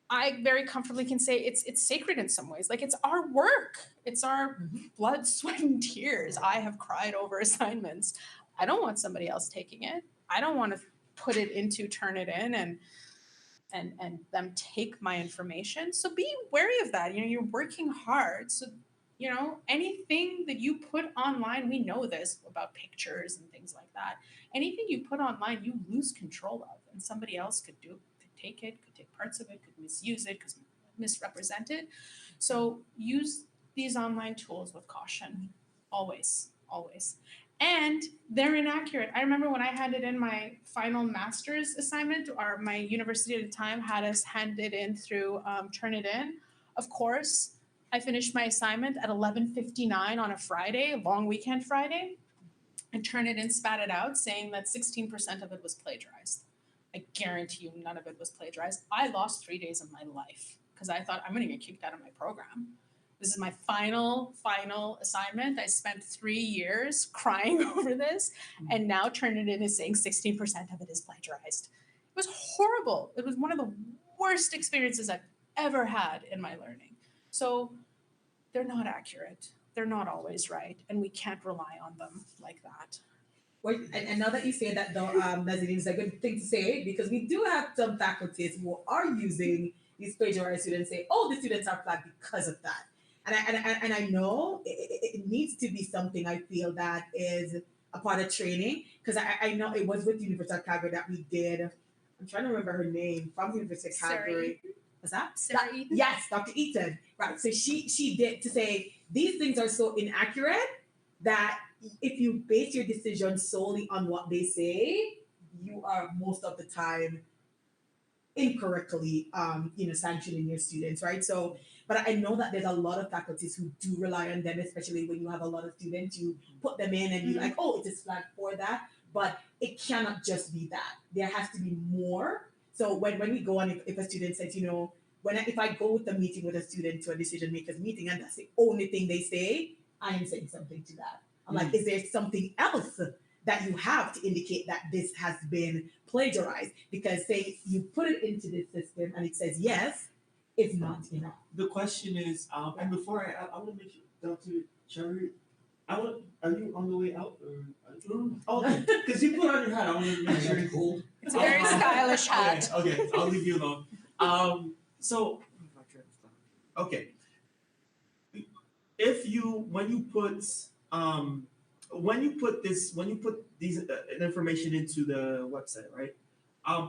[SPEAKER 1] I very comfortably can say it's sacred in some ways. Like it's our work. It's our blood, sweat, and tears. I have cried over assignments. I don't want somebody else taking it. I don't want to put it into Turnitin and them take my information. So be wary of that. You're working hard. So anything that you put online, we know this about pictures and things like that. Anything you put online, you lose control of, and somebody else could take it, could take parts of it, could misuse it, could misrepresent it. So use these online tools with caution, always, always. And they're inaccurate. I remember when I handed in my final master's assignment, or my university at the time had us hand it in through Turnitin. Of course, I finished my assignment at 11:59 on a Friday, a long weekend Friday, and Turnitin spat it out saying that 16% of it was plagiarized. I guarantee you none of it was plagiarized. I lost 3 days of my life because I thought I'm going to get kicked out of my program. This is my final assignment. I spent 3 years crying over this, and now Turnitin is saying 16% of it is plagiarized. It was horrible. It was one of the worst experiences I've ever had in my learning. So they're not accurate. They're not always right, and we can't rely on them like that.
[SPEAKER 5] Well, and now that you say that, though, Nazarene, is a good thing to say because we do have some faculties who are using these plagiarized students say, "Oh, the students are flagged because of that." And I know it needs to be something I feel that is a part of training because I know it was with University of Calgary that we did. I'm trying to remember her name from University of Calgary. What's that?
[SPEAKER 1] Sarah Eaton?
[SPEAKER 5] Yes, Dr. Eaton. Right. So she did to say these things are so inaccurate that if you base your decision solely on what they say, you are most of the time incorrectly sanctioning your students, right? So but I know that there's a lot of faculties who do rely on them, especially when you have a lot of students, you put them in and you're like, oh, it is flagged for that. But it cannot just be that. There has to be more. So when we go on, if a student says, if I go with a meeting with a student to a decision makers meeting and that's the only thing they say, I am saying something to that. I'm like, is there something else that you have to indicate that this has been plagiarized? Because say you put it into this system and it says yes, it's not enough.
[SPEAKER 3] The question is, and before I want to make sure, Dr. Cherry, Are you on the way out or? Oh, because you put on your hat. I want to make sure.
[SPEAKER 6] It's cold.
[SPEAKER 1] It's a very stylish hat.
[SPEAKER 3] Okay, I'll leave you alone. So okay, if you when you put these information into the website, right?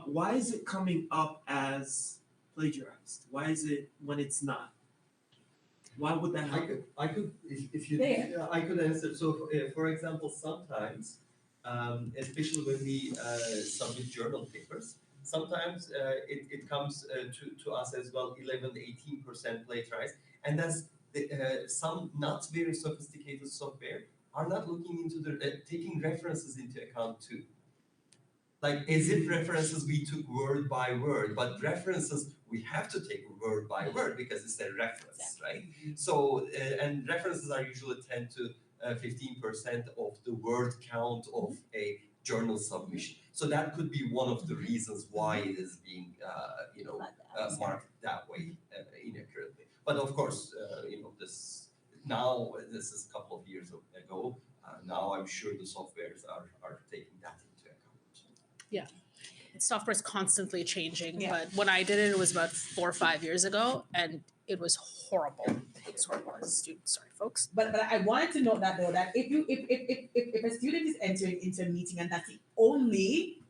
[SPEAKER 3] Why is it coming up as plagiarized? Why is it when it's not? Why would that happen?
[SPEAKER 6] If you,
[SPEAKER 5] There.
[SPEAKER 6] I could answer. So, for example, sometimes, especially when we submit journal papers, sometimes it comes to us as well 11-18% plagiarized, and that's some not very sophisticated software are not looking into the taking references into account too. Like as if references we took word by word, but references we have to take word by word because it's a reference, right? So and references are usually 10 to 15% of the word count of a journal submission. So that could be one of the reasons why it is being marked that way inaccurately. But of course, this is a couple of years ago. Now I'm sure the softwares are taking that into account.
[SPEAKER 8] Software is constantly changing,
[SPEAKER 5] Yeah.
[SPEAKER 8] but when I did it, it was about 4 or 5 years ago, and it was horrible. It was horrible as a student. Sorry, folks.
[SPEAKER 5] But I wanted to note that though, that if a student is entering into a meeting and that's the only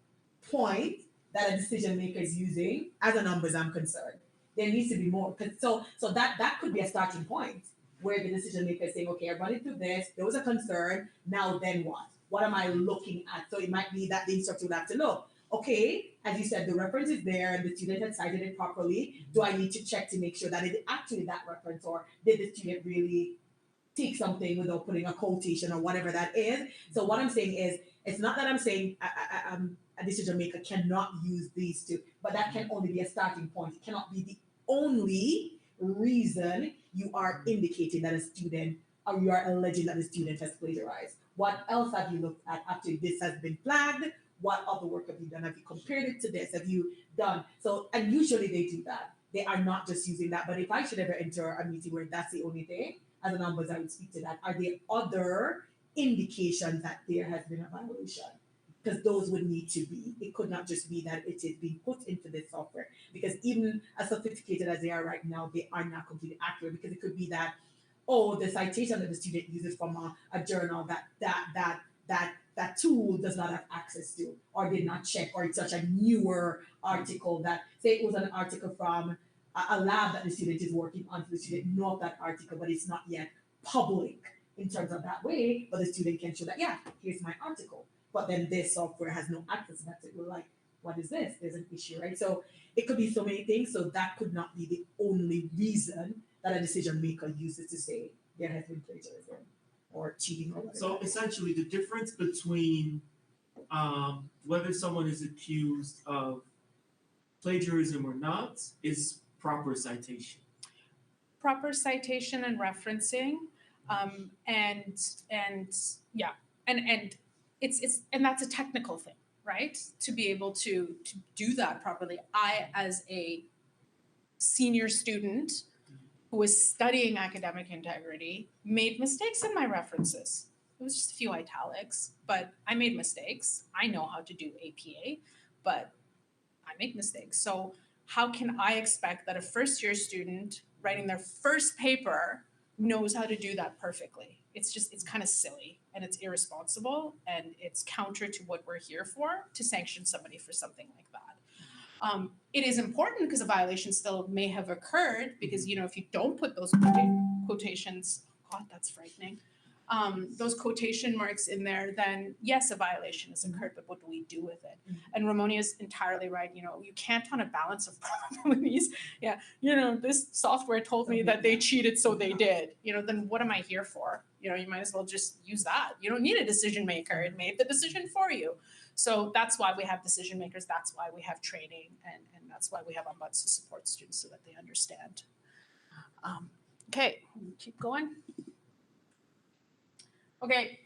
[SPEAKER 5] point that a decision maker is using, as a numbers I'm concerned, there needs to be more. So that could be a starting point where the decision maker is saying, okay, I'm running through this, there was a concern, now then what? What am I looking at? So it might be that the instructor would have to look. Okay, as you said, the reference is there and the student had cited it properly. Do I need to check to make sure that it is actually that reference, or did the student really take something without putting a quotation or whatever that is? So what I'm saying is, it's not that I'm saying a decision maker cannot use these two, but that can only be a starting point. It cannot be the only reason you are indicating that a student, or you are alleging that the student has plagiarized. What else have you looked at after this has been flagged? What other work have you done? Have you compared it to this? Have you done so? And usually they do that. They are not just using that. But if I should ever enter a meeting where that's the only thing, as a numbers, I would speak to that. Are there other indications that there has been a violation? Because those would need to be. It could not just be that it is being put into this software. Because even as sophisticated as they are right now, they are not completely accurate. Because it could be that, oh, the citation that the student uses from a journal that tool does not have access to, or did not check, or it's such a newer article that, say it was an article from a lab that the student is working on, so the student know that article, but it's not yet public in terms of that way, but the student can show that, yeah, here's my article. But then this software has no access to that. So we're like, what is this? There's an issue, right? So it could be so many things. So that could not be the only reason that a decision maker uses to say there has been plagiarism or cheating or whatever.
[SPEAKER 3] So essentially, the difference between whether someone is accused of plagiarism or not is proper citation.
[SPEAKER 1] Proper citation and referencing, and that's a technical thing, right? To be able to do that properly. I, as a senior student who was studying academic integrity, made mistakes in my references. It was just a few italics, but I made mistakes. I know how to do APA, but I make mistakes. So how can I expect that a first year student writing their first paper knows how to do that perfectly? It's kind of silly, and it's irresponsible, and it's counter to what we're here for, to sanction somebody for something like that. It is important because a violation still may have occurred, because if you don't put those quotations, God, that's frightening. Those quotation marks in there, then yes, a violation has occurred, but what do we do with it? And Ramoni is entirely right. You can't, on a balance of probabilities, this software told me that they cheated, so they did. Then what am I here for? You might as well just use that. You don't need a decision maker. It made the decision for you. So that's why we have decision makers. That's why we have training, and that's why we have ombuds to support students so that they understand. Okay, keep going. Okay,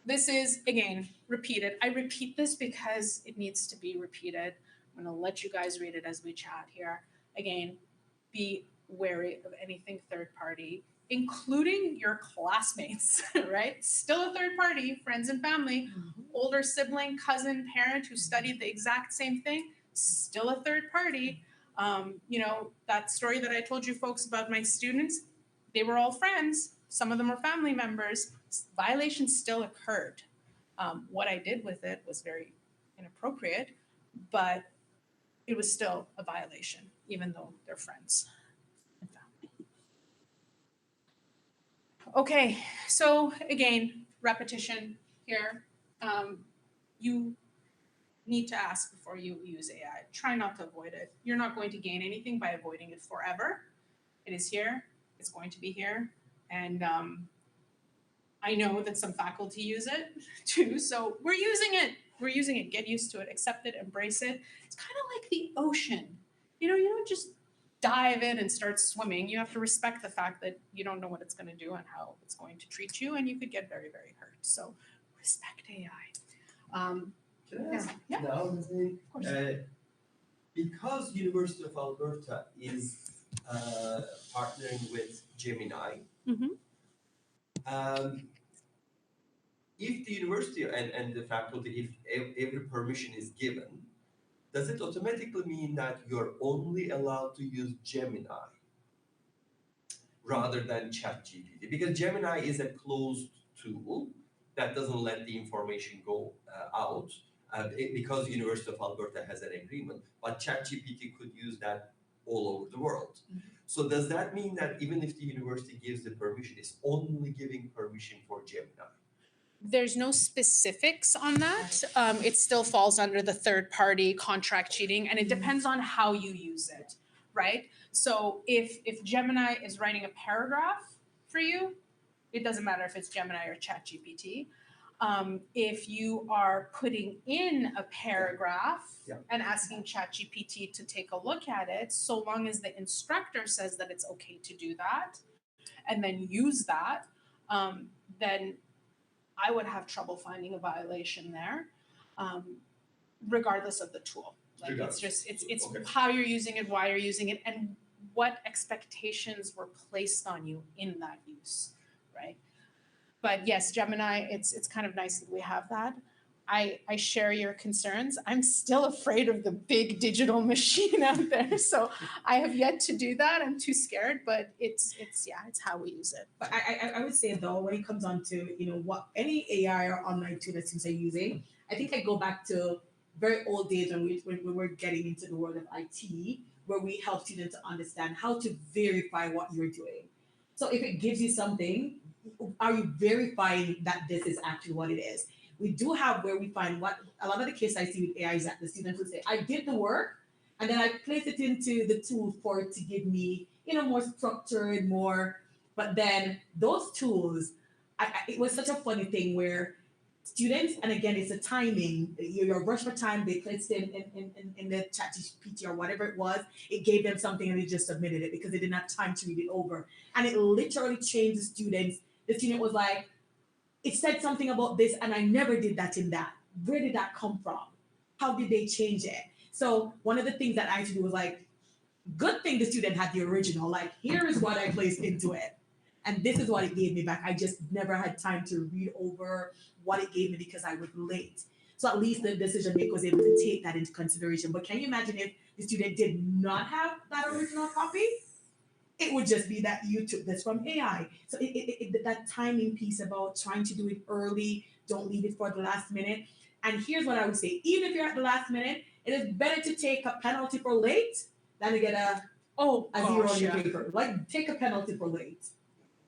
[SPEAKER 1] this is, again, repeated. I repeat this because it needs to be repeated. I'm going to let you guys read it as we chat here. Again, be wary of anything third party. including your classmates, right? Still a third party, friends and family, older sibling, cousin, parent who studied the exact same thing, still a third party. You know, that story that I told you folks about my students, they were all friends. Some of them were family members. Violations still occurred. What I did with it was very inappropriate, but it was still a violation, even though they're friends and family. Okay, so again, repetition here. You need to ask before you use AI. Try not to avoid it. You're not going to gain anything by avoiding it forever. It is here. It's going to be here. And I know that some faculty use it too. So we're using it. We're using it. Get used to it. Accept it. Embrace it. It's kind of like the ocean. You know, you don't just dive in and start swimming. You have to respect the fact that you don't know what it's going to do and how it's going to treat you, and you could get very, very hurt. So respect AI.
[SPEAKER 6] Can I ask
[SPEAKER 1] Yeah.
[SPEAKER 6] now, Nazreen?
[SPEAKER 1] Of course.
[SPEAKER 6] Because University of Alberta is partnering with Gemini,
[SPEAKER 1] Mhm.
[SPEAKER 6] If the university and the faculty, if every permission is given, does it automatically mean that you're only allowed to use Gemini rather than ChatGPT? Because Gemini is a closed tool that doesn't let the information go out because University of Alberta has an agreement, but ChatGPT could use that all over the world. So does that mean that even if the university gives the permission, it's only giving permission for Gemini?
[SPEAKER 1] There's no specifics on that. It still falls under the third party contract cheating, and it depends on how you use it, right? So if Gemini is writing a paragraph for you, it doesn't matter if it's Gemini or ChatGPT. If you are putting in a paragraph
[SPEAKER 6] Yeah.
[SPEAKER 1] and asking ChatGPT to take a look at it, so long as the instructor says that it's okay to do that, and then use that, then I would have trouble finding a violation there, regardless of the tool. Like it's just it's
[SPEAKER 6] Okay.
[SPEAKER 1] how you're using it, why you're using it, and what expectations were placed on you in that use, right? But yes, Gemini, it's kind of nice that we have that. I share your concerns. I'm still afraid of the big digital machine out there, so I have yet to do that. I'm too scared, but it's how we use it.
[SPEAKER 5] But I would say though, when it comes on to, you know, what any AI or online tool that students are using, I think I go back to very old days when we were getting into the world of IT, where we help students to understand how to verify what you're doing. So if it gives you something, are you verifying that this is actually what it is? We do have where we find what a lot of the case I see with AI is that the students will say, I did the work and then I place it into the tool for it to give me, you know, more structured, more. But then those tools, it was such a funny thing where students, and again, it's a timing. You're rushed for time. They placed it in the ChatGPT or whatever it was. It gave them something and they just submitted it because they didn't have time to read it over. And it literally changed the students. The student was like, it said something about this and I never did that in that. Where did that come from? How did they change it? So one of the things that I had to do was like, good thing the student had the original. Like, here is what I placed into it. And this is what it gave me back. I just never had time to read over what it gave me because I was late. So at least the decision maker was able to take that into consideration. But can you imagine if the student did not have that original copy? It would just be that you took this from AI. So that timing piece about trying to do it early, don't leave it for the last minute. And here's what I would say: even if you're at the last minute, it is better to take a penalty for late than to get a zero on your paper. Like, take a penalty for late.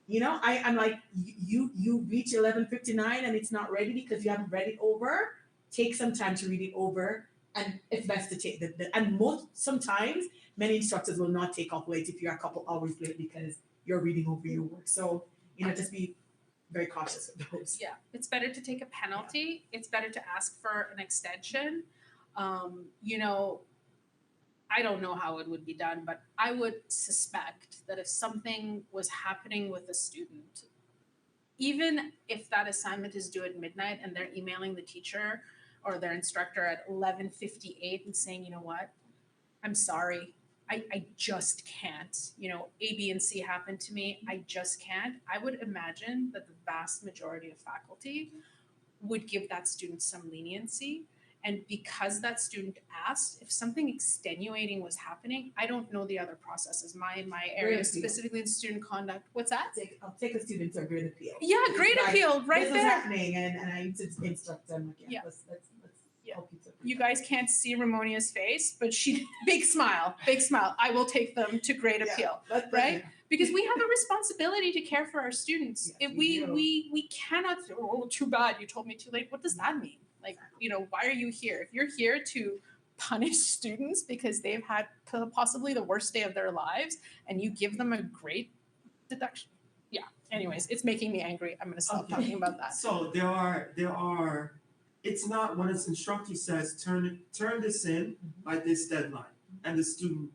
[SPEAKER 5] You know, I'm like, you reach 11:59 and it's not ready because you haven't read it over. Take some time to read it over, and it's best to take and sometimes many instructors will not take off late if you're a couple hours late because you're reading over your work. So, you know, just be very cautious of those.
[SPEAKER 1] Yeah, it's better to take a penalty. It's better to ask for an extension. You know, I don't know how it would be done, but I would suspect that if something was happening with a student, even if that assignment is due at midnight and they're emailing the teacher or their instructor at 11:58 and saying, you know what, I'm sorry, I just can't, you know, A, B, and C happened to me. I just can't. I would imagine that the vast majority of faculty would give that student some leniency. And because that student asked, if something extenuating was happening, I don't know the other processes. My area,
[SPEAKER 5] Grade appeal.
[SPEAKER 1] specifically in student conduct, what's that?
[SPEAKER 5] I'll take a student to a grade appeal.
[SPEAKER 1] Yeah, grade
[SPEAKER 5] Like,
[SPEAKER 1] appeal, right
[SPEAKER 5] this is
[SPEAKER 1] there.
[SPEAKER 5] happening, and I need to instruct them again.
[SPEAKER 1] Yeah.
[SPEAKER 5] Let's
[SPEAKER 1] Yeah.
[SPEAKER 5] help you to.
[SPEAKER 1] You guys can't see Ramonia's face, but she big smile, big smile. I will take them to grade
[SPEAKER 5] Yeah.
[SPEAKER 1] appeal.
[SPEAKER 5] Let's-
[SPEAKER 1] right? Because we have a responsibility to care for our students.
[SPEAKER 5] Yes,
[SPEAKER 1] If
[SPEAKER 5] we do.
[SPEAKER 1] we cannot say, oh, too bad, you told me too late. What does that mean? Like, you know, why are you here? If you're here to punish students because they've had possibly the worst day of their lives and you give them a great deduction. Yeah. Anyways, it's making me angry. I'm gonna stop
[SPEAKER 3] Okay.
[SPEAKER 1] talking about that.
[SPEAKER 3] So there are. It's not when an instructor says turn this in by this deadline, and the student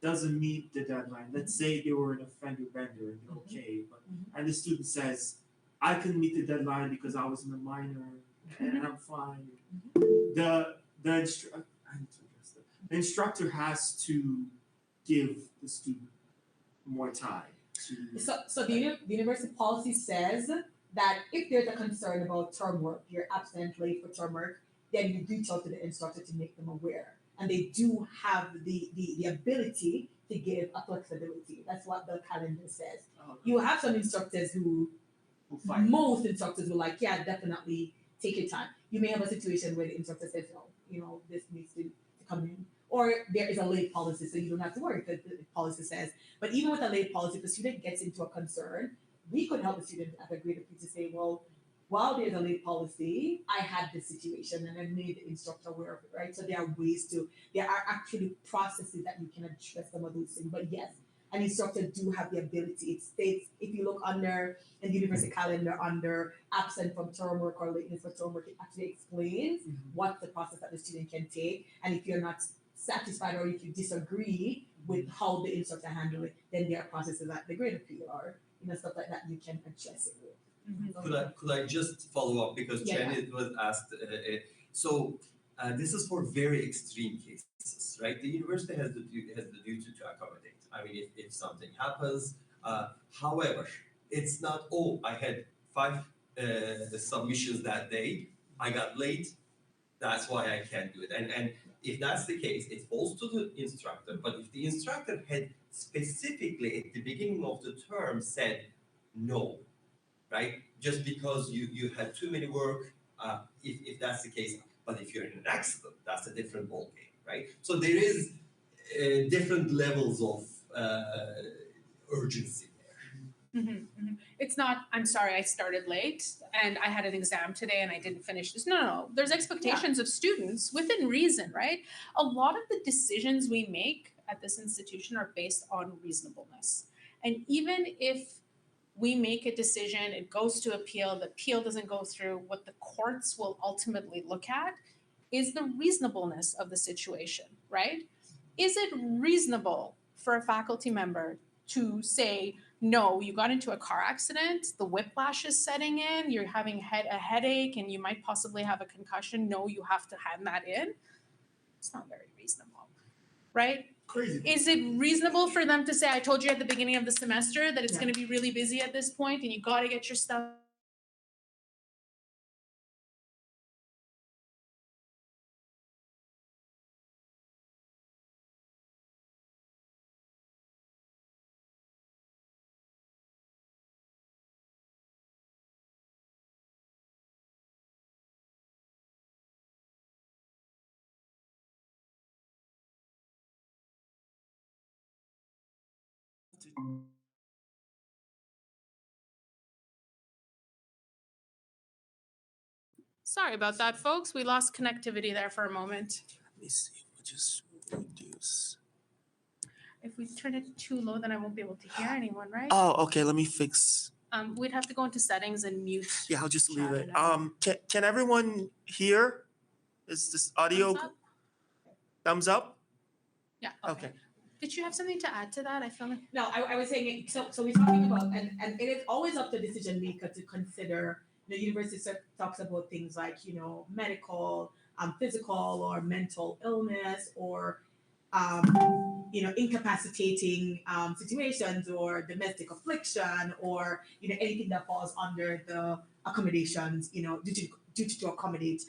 [SPEAKER 3] doesn't meet the deadline. Let's say they were an offender bender and they're okay, but and the student says, I couldn't meet the deadline because I was in a minor and I'm fine. The instructor has to give the student more time to.
[SPEAKER 5] So the university policy says that if there's a concern about term work, you're absent, late for term work, then you reach out to the instructor to make them aware. And they do have the ability to give a flexibility. That's what the calendar says. You have some instructors who most instructors will like, yeah, definitely take your time. You may have a situation where the instructor says, no, you know, this needs to come in. Or there is a late policy, so you don't have to worry because the policy says. But even with a late policy, if the student gets into a concern, we could help the student at a greater to say, well, while there's a late policy, I had this situation and I made the instructor aware of it, right? So there are actually processes that you can address some of those things. But yes, an instructor do have the ability. It states, if you look under in the university calendar under absent from term work or lateness for term work, it actually explains what the process that the student can take. And if you're not satisfied or if you disagree with how the instructor handled it, then there are processes like the grade appeal or stuff like that you can address it with.
[SPEAKER 6] Could I just follow up because
[SPEAKER 5] Yeah,
[SPEAKER 6] Chen, it was asked. So this is for very extreme cases, right? The university has the duty to accommodate. I mean, if something happens, however, it's not. Oh, I had 5 submissions that day. I got late. That's why I can't do it. And if that's the case, it falls to the instructor. But if the instructor had specifically at the beginning of the term said no, right? Just because you had too many work, if that's the case. But if you're in an accident, that's a different ballgame, right? So there is different levels of urgency there.
[SPEAKER 1] It's not, I'm sorry, I started late and I had an exam today and I didn't finish this. No. There's expectations of students within reason, right? A lot of the decisions we make at this institution are based on reasonableness. And even if we make a decision, it goes to appeal, the appeal doesn't go through, what the courts will ultimately look at is the reasonableness of the situation, right? Is it reasonable for a faculty member to say, no, you got into a car accident, the whiplash is setting in, you're having a headache, and you might possibly have a concussion. No, you have to hand that in. It's not very reasonable, right?
[SPEAKER 3] Crazy.
[SPEAKER 1] Is it reasonable for them to say, I told you at the beginning of the semester that it's going to be really busy at this point and you got to get your stuff Sorry about that, folks. We lost connectivity there for a moment.
[SPEAKER 7] Let me see. We'll just reduce.
[SPEAKER 1] If we turn it too low, then I won't be able to hear anyone, right?
[SPEAKER 7] Oh, okay. Let me fix.
[SPEAKER 1] We'd have to go into settings and mute.
[SPEAKER 7] Yeah, I'll just leave
[SPEAKER 1] Chat
[SPEAKER 7] it.
[SPEAKER 1] it out.
[SPEAKER 7] Can everyone hear? Is this audio
[SPEAKER 1] Thumbs up?
[SPEAKER 7] thumbs up?
[SPEAKER 1] Yeah.
[SPEAKER 7] Okay.
[SPEAKER 1] Did you have something to add to that? I feel like.
[SPEAKER 5] No, I was saying, so we're talking about, and it is always up to the decision maker to consider, the university talks about things like, medical, physical or mental illness or incapacitating situations or domestic affliction or anything that falls under the accommodations, due to accommodate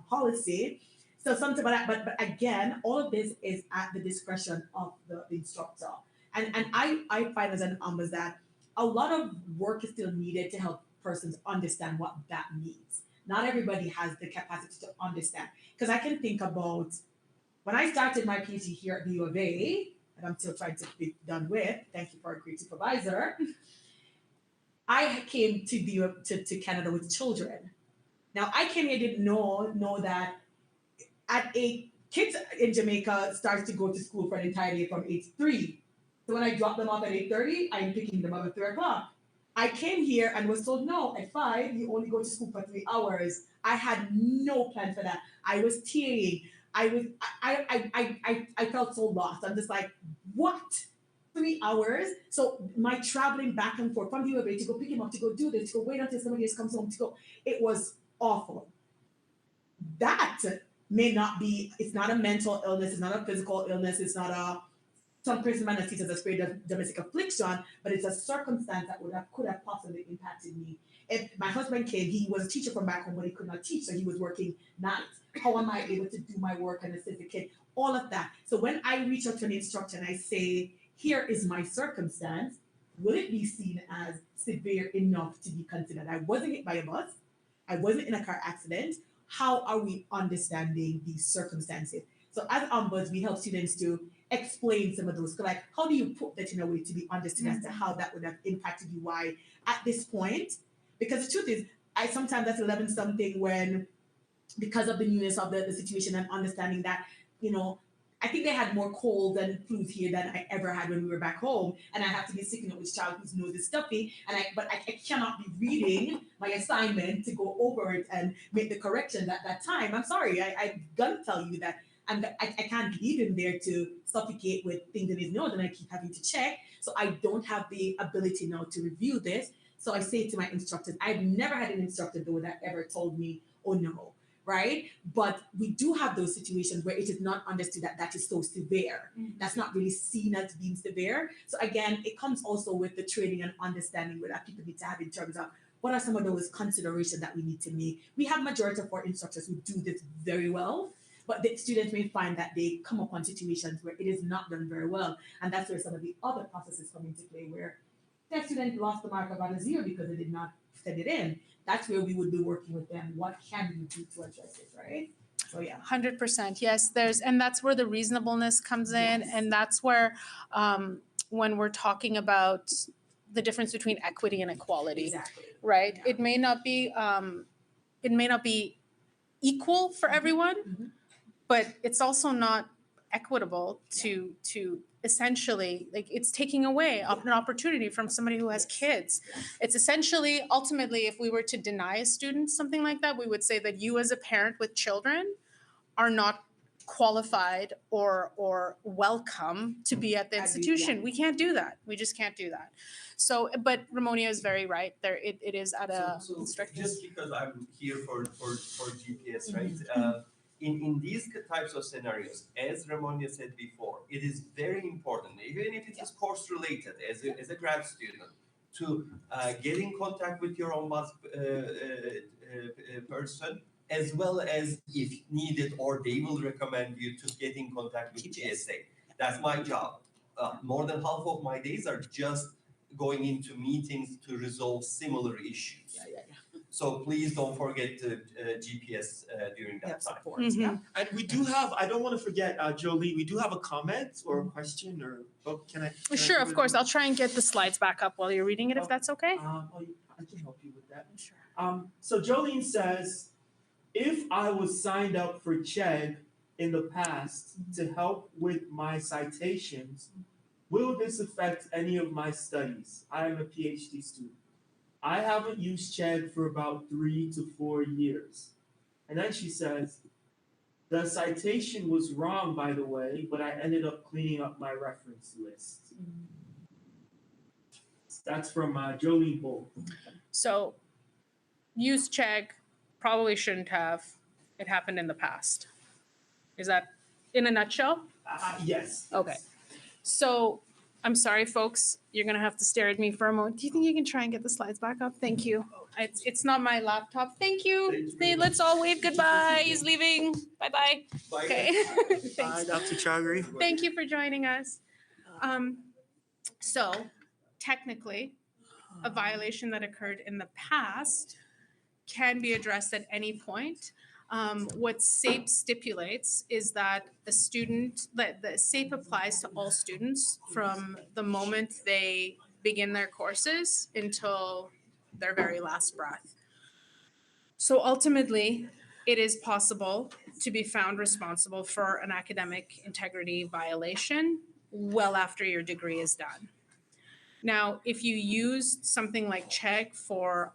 [SPEAKER 5] policy. So something like that, but again, all of this is at the discretion of the instructor. And I find as an ombuds that a lot of work is still needed to help persons understand what that means. Not everybody has the capacity to understand. Because I can think about when I started my PhD here at the U of A, and I'm still trying to be done with, thank you for a great supervisor, I came to to Canada with children. Now I came here didn't know that kids in Jamaica starts to go to school for an entire day from 8 to 3. So when I drop them off at 8:30, I'm picking them up at 3 o'clock. I came here and was told, no, at 5, you only go to school for 3 hours. I had no plan for that. I was TAing. I felt so lost. I'm just like, what? 3 hours? So my traveling back and forth from the U of A to go pick him up, to go do this, to go wait until somebody else comes home, to go, it was awful. That may not be, it's not a mental illness, it's not a physical illness, it's not some person might not see it as a spirit of domestic affliction, but it's a circumstance that could have possibly impacted me. If my husband came, he was a teacher from back home, but he could not teach, so he was working nights. How am I able to do my work and assist the kid? All of that. So when I reach out to an instructor and I say, here is my circumstance, will it be seen as severe enough to be considered? I wasn't hit by a bus. I wasn't in a car accident. How are we understanding these circumstances? So as ombuds, we help students to explain some of those. Like, how do you put that in a way to be understood as to how that would have impacted you? Why at this point? Because the truth is, I sometimes at 11 something when, because of the newness of the situation and understanding that, I think they had more colds and flus here than I ever had when we were back home. And I have to be sticking up with child whose nose is stuffy. But I cannot be reading my assignment to go over it and make the corrections at that time. I'm sorry, I'm gonna tell you that I can't leave him there to suffocate with things in his nose, and I keep having to check. So I don't have the ability now to review this. So I say to my instructors, I've never had an instructor though that ever told me, oh no, right? But we do have those situations where it is not understood that that is so severe. That's not really seen as being severe. So again, it comes also with the training and understanding that people need to have in terms of what are some of those considerations that we need to make. We have majority of our instructors who do this very well, but the students may find that they come upon situations where it is not done very well. And that's where some of the other processes come into play, where that student lost the mark about a 0 because they did not send it in. That's where we would be working with them. What can we do to address it, right? So yeah.
[SPEAKER 1] 100%. Yes, and that's where the reasonableness comes in.
[SPEAKER 5] Yes.
[SPEAKER 1] And that's where, when we're talking about the difference between equity and equality,
[SPEAKER 5] Exactly.
[SPEAKER 1] right?
[SPEAKER 5] Yeah.
[SPEAKER 1] It may not be equal for everyone,
[SPEAKER 5] Mhm.
[SPEAKER 1] but it's also not equitable to essentially, like, it's taking away an opportunity from somebody who has
[SPEAKER 5] Yes.
[SPEAKER 1] kids. It's essentially, ultimately, if we were to deny a student something like that, we would say that you as a parent with children are not qualified or welcome to be at the
[SPEAKER 5] I do,
[SPEAKER 1] institution.
[SPEAKER 5] yeah.
[SPEAKER 1] We can't do that. We just can't do that. So, but Ramonia is very right. There, it is at a
[SPEAKER 4] So
[SPEAKER 1] strict.
[SPEAKER 4] just because I'm here for GPS, right? In these types of scenarios, as Ramonia said before, it is very important, even if it is course related, as a grad student, to get in contact with your ombuds person, as well as if needed, or they will recommend you to get in contact with GSA. That's my job. More than half of my days are just going into meetings to resolve similar issues.
[SPEAKER 5] Yeah.
[SPEAKER 4] So please don't forget the GPS during that
[SPEAKER 5] Have
[SPEAKER 4] time.
[SPEAKER 5] support.
[SPEAKER 1] Mhm.
[SPEAKER 5] Yeah.
[SPEAKER 3] And we do have, I don't want to forget, Jolie, we do have a comment or a question can I?
[SPEAKER 1] Sure, of course. I'll try and get the slides back up while you're reading it, if that's okay.
[SPEAKER 3] I can help you with that.
[SPEAKER 1] Sure.
[SPEAKER 3] So Jolene says, if I was signed up for CHEG in the past to help with my citations, will this affect any of my studies? I am a PhD student. I haven't used CHEG for about 3 to 4 years. And then she says, the citation was wrong, by the way, but I ended up cleaning up my reference list. That's from Jolene Bull.
[SPEAKER 1] So, use check probably shouldn't have. It happened in the past. Is that in a nutshell?
[SPEAKER 3] Yes.
[SPEAKER 1] Okay. So I'm sorry, folks. You're gonna have to stare at me for a moment. Do you think you can try and get the slides back up? Thank you. It's not my laptop. Thank you. Let's all wave goodbye. He's leaving. Bye bye. Okay.
[SPEAKER 7] Hi,
[SPEAKER 1] Thanks.
[SPEAKER 7] Dr. Chaudhary.
[SPEAKER 1] Thank you for joining us. So technically, a violation that occurred in the past can be addressed at any point. What SAPE stipulates is that the SAPE applies to all students from the moment they begin their courses until their very last breath. So ultimately, it is possible to be found responsible for an academic integrity violation well after your degree is done. Now, if you use something like Chegg for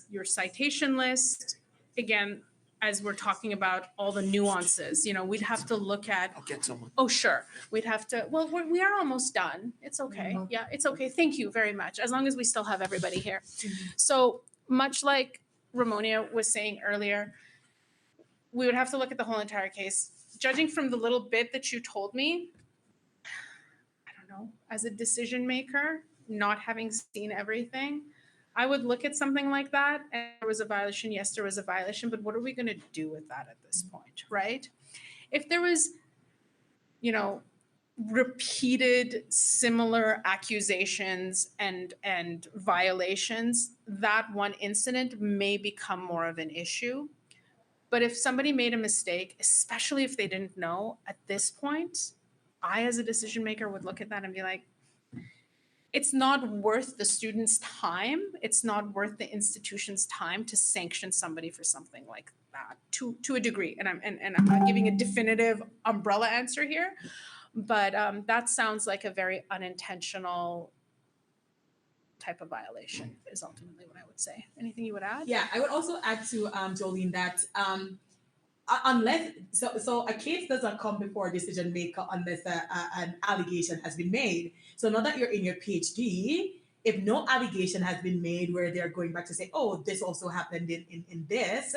[SPEAKER 1] your citation list, again, as we're talking about all the nuances, we'd have to look at,
[SPEAKER 7] I'll get someone.
[SPEAKER 1] oh, sure, we'd have to, well, we are almost done. It's okay. Yeah, it's okay. Thank you very much, as long as we still have everybody here. So much like Ramonia was saying earlier, we would have to look at the whole entire case. Judging from the little bit that you told me, I don't know, as a decision maker, not having seen everything, I would look at something like that and there was a violation. Yes, there was a violation, but what are we going to do with that at this point, right? If there was, repeated similar accusations and violations, that one incident may become more of an issue. But if somebody made a mistake, especially if they didn't know at this point, I, as a decision maker, would look at that and be like, it's not worth the student's time. It's not worth the institution's time to sanction somebody for something like that to a degree. And I'm not giving a definitive umbrella answer here, but that sounds like a very unintentional type of violation is ultimately what I would say. Anything you would add?
[SPEAKER 5] Yeah, I would also add to Jolene that unless so a case doesn't come before a decision maker unless an allegation has been made. So now that you're in your PhD, if no allegation has been made where they're going back to say, oh, this also happened in this,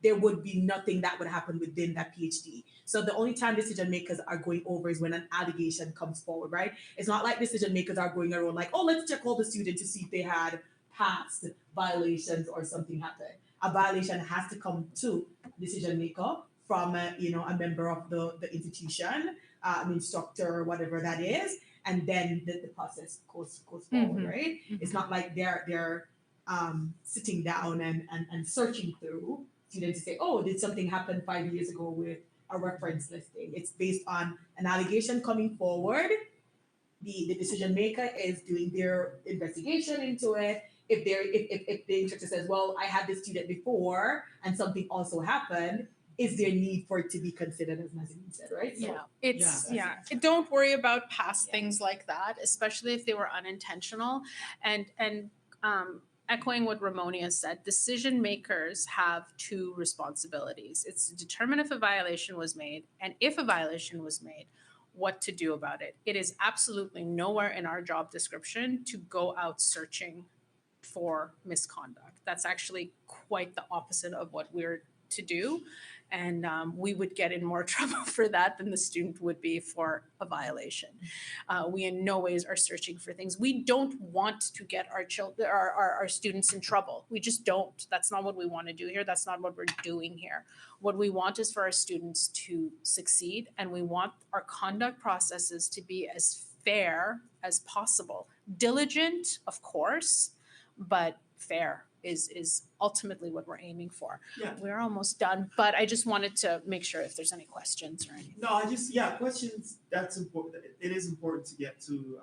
[SPEAKER 5] there would be nothing that would happen within that PhD. So the only time decision makers are going over is when an allegation comes forward, right? It's not like decision makers are going around like, oh, let's check all the students to see if they had past violations or something happened. A violation has to come to decision maker from a member of the institution, an instructor, whatever that is, and then the process goes forward, right? It's not like they're sitting down and searching through students to say, oh, did something happen 5 years ago with a reference listing? It's based on an allegation coming forward. The decision maker is doing their investigation into it. If the instructor says, well, I had this student before and something also happened, is there need for it to be considered, as Nazim said, right? So,
[SPEAKER 1] Don't worry about past things like that, especially if they were unintentional. And echoing what Ramonia said, decision makers have two responsibilities. It's to determine if a violation was made, and if a violation was made, what to do about it. It is absolutely nowhere in our job description to go out searching for misconduct. That's actually quite the opposite of what we're to do. And we would get in more trouble for that than the student would be for a violation. We in no ways are searching for things. We don't want to get our students in trouble. We just don't. That's not what we want to do here. That's not what we're doing here. What we want is for our students to succeed, and we want our conduct processes to be as fair as possible. Diligent, of course, but fair is ultimately what we're aiming for.
[SPEAKER 3] Yeah.
[SPEAKER 1] We're almost done, but I just wanted to make sure if there's any questions or anything.
[SPEAKER 3] No, questions, that's important. It is important to get to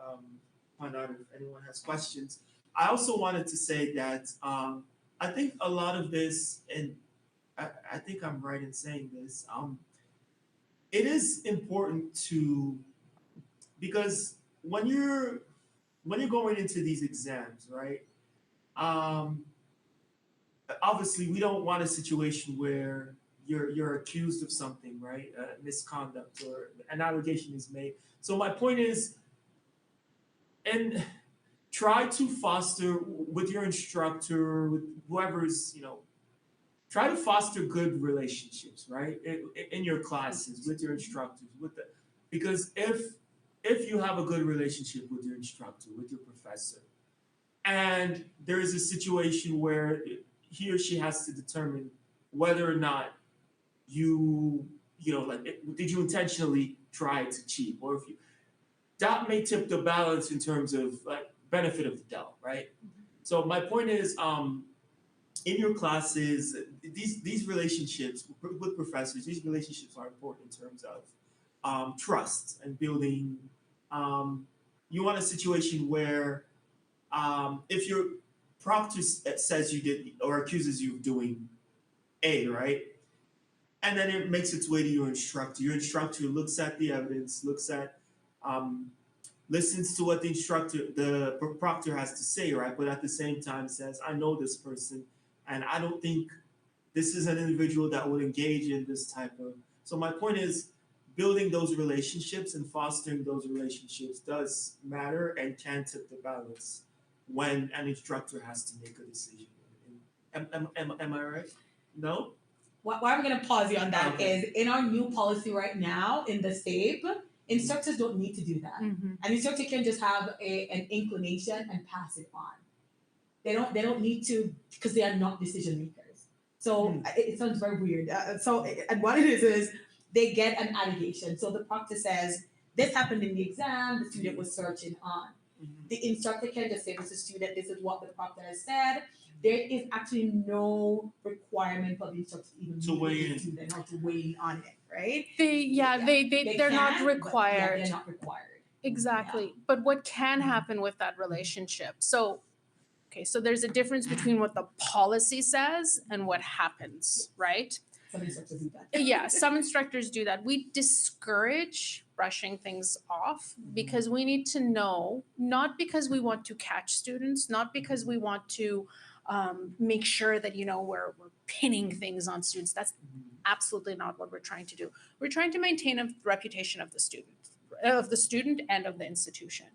[SPEAKER 3] find out if anyone has questions. I also wanted to say that I think a lot of this, and I think I'm right in saying this, it is important because when you're going into these exams, right? Obviously, we don't want a situation where you're accused of something, right? Misconduct or an allegation is made. So my point is, and try to foster with your instructor, with whoever's, try to foster good relationships, right? In your classes, with your instructors, because if if you have a good relationship with your instructor, with your professor, and there is a situation where he or she has to determine whether or not did you intentionally try to cheat, or if you, that may tip the balance in terms of like benefit of the doubt, right? So my point is, in your classes, these relationships with professors, these relationships are important in terms of trust and building. You want a situation where if your proctor says you did or accuses you of doing A, right? And then it makes its way to your instructor. Your instructor looks at the evidence, um, listens to what the proctor has to say, right? But at the same time says, I know this person, and I don't think this is an individual that would engage in this type of. So my point is, building those relationships and fostering those relationships does matter and can tip the balance when an instructor has to make a decision. Am I right? No?
[SPEAKER 5] Why I'm gonna pause you on that
[SPEAKER 3] Okay.
[SPEAKER 5] is in our new policy right now in the SAPE, instructors don't need to do that.
[SPEAKER 1] Mhm.
[SPEAKER 5] An instructor can just have an inclination and pass it on. They don't need to because they are not decision makers. So it sounds very weird. And what it is they get an allegation. So the proctor says this happened in the exam. The student was searching on. The instructor can just say, "Mr. Student, this is what the proctor has said." There is actually no requirement for the instructor to even
[SPEAKER 3] To
[SPEAKER 5] meet
[SPEAKER 3] weigh
[SPEAKER 5] with the
[SPEAKER 3] in.
[SPEAKER 5] student or to weigh in on it, right?
[SPEAKER 1] They're not
[SPEAKER 5] can, but
[SPEAKER 1] required.
[SPEAKER 5] they're not required.
[SPEAKER 1] Exactly. But what can happen with that relationship? So, okay, so there's a difference between what the policy says and what happens, right?
[SPEAKER 5] Some instructors do that.
[SPEAKER 1] Yeah, some instructors do that. We discourage brushing things off because we need to know, not because we want to catch students, not because we want to make sure that, we're pinning things on students. That's absolutely not what we're trying to do. We're trying to maintain a reputation of the student and of the institution.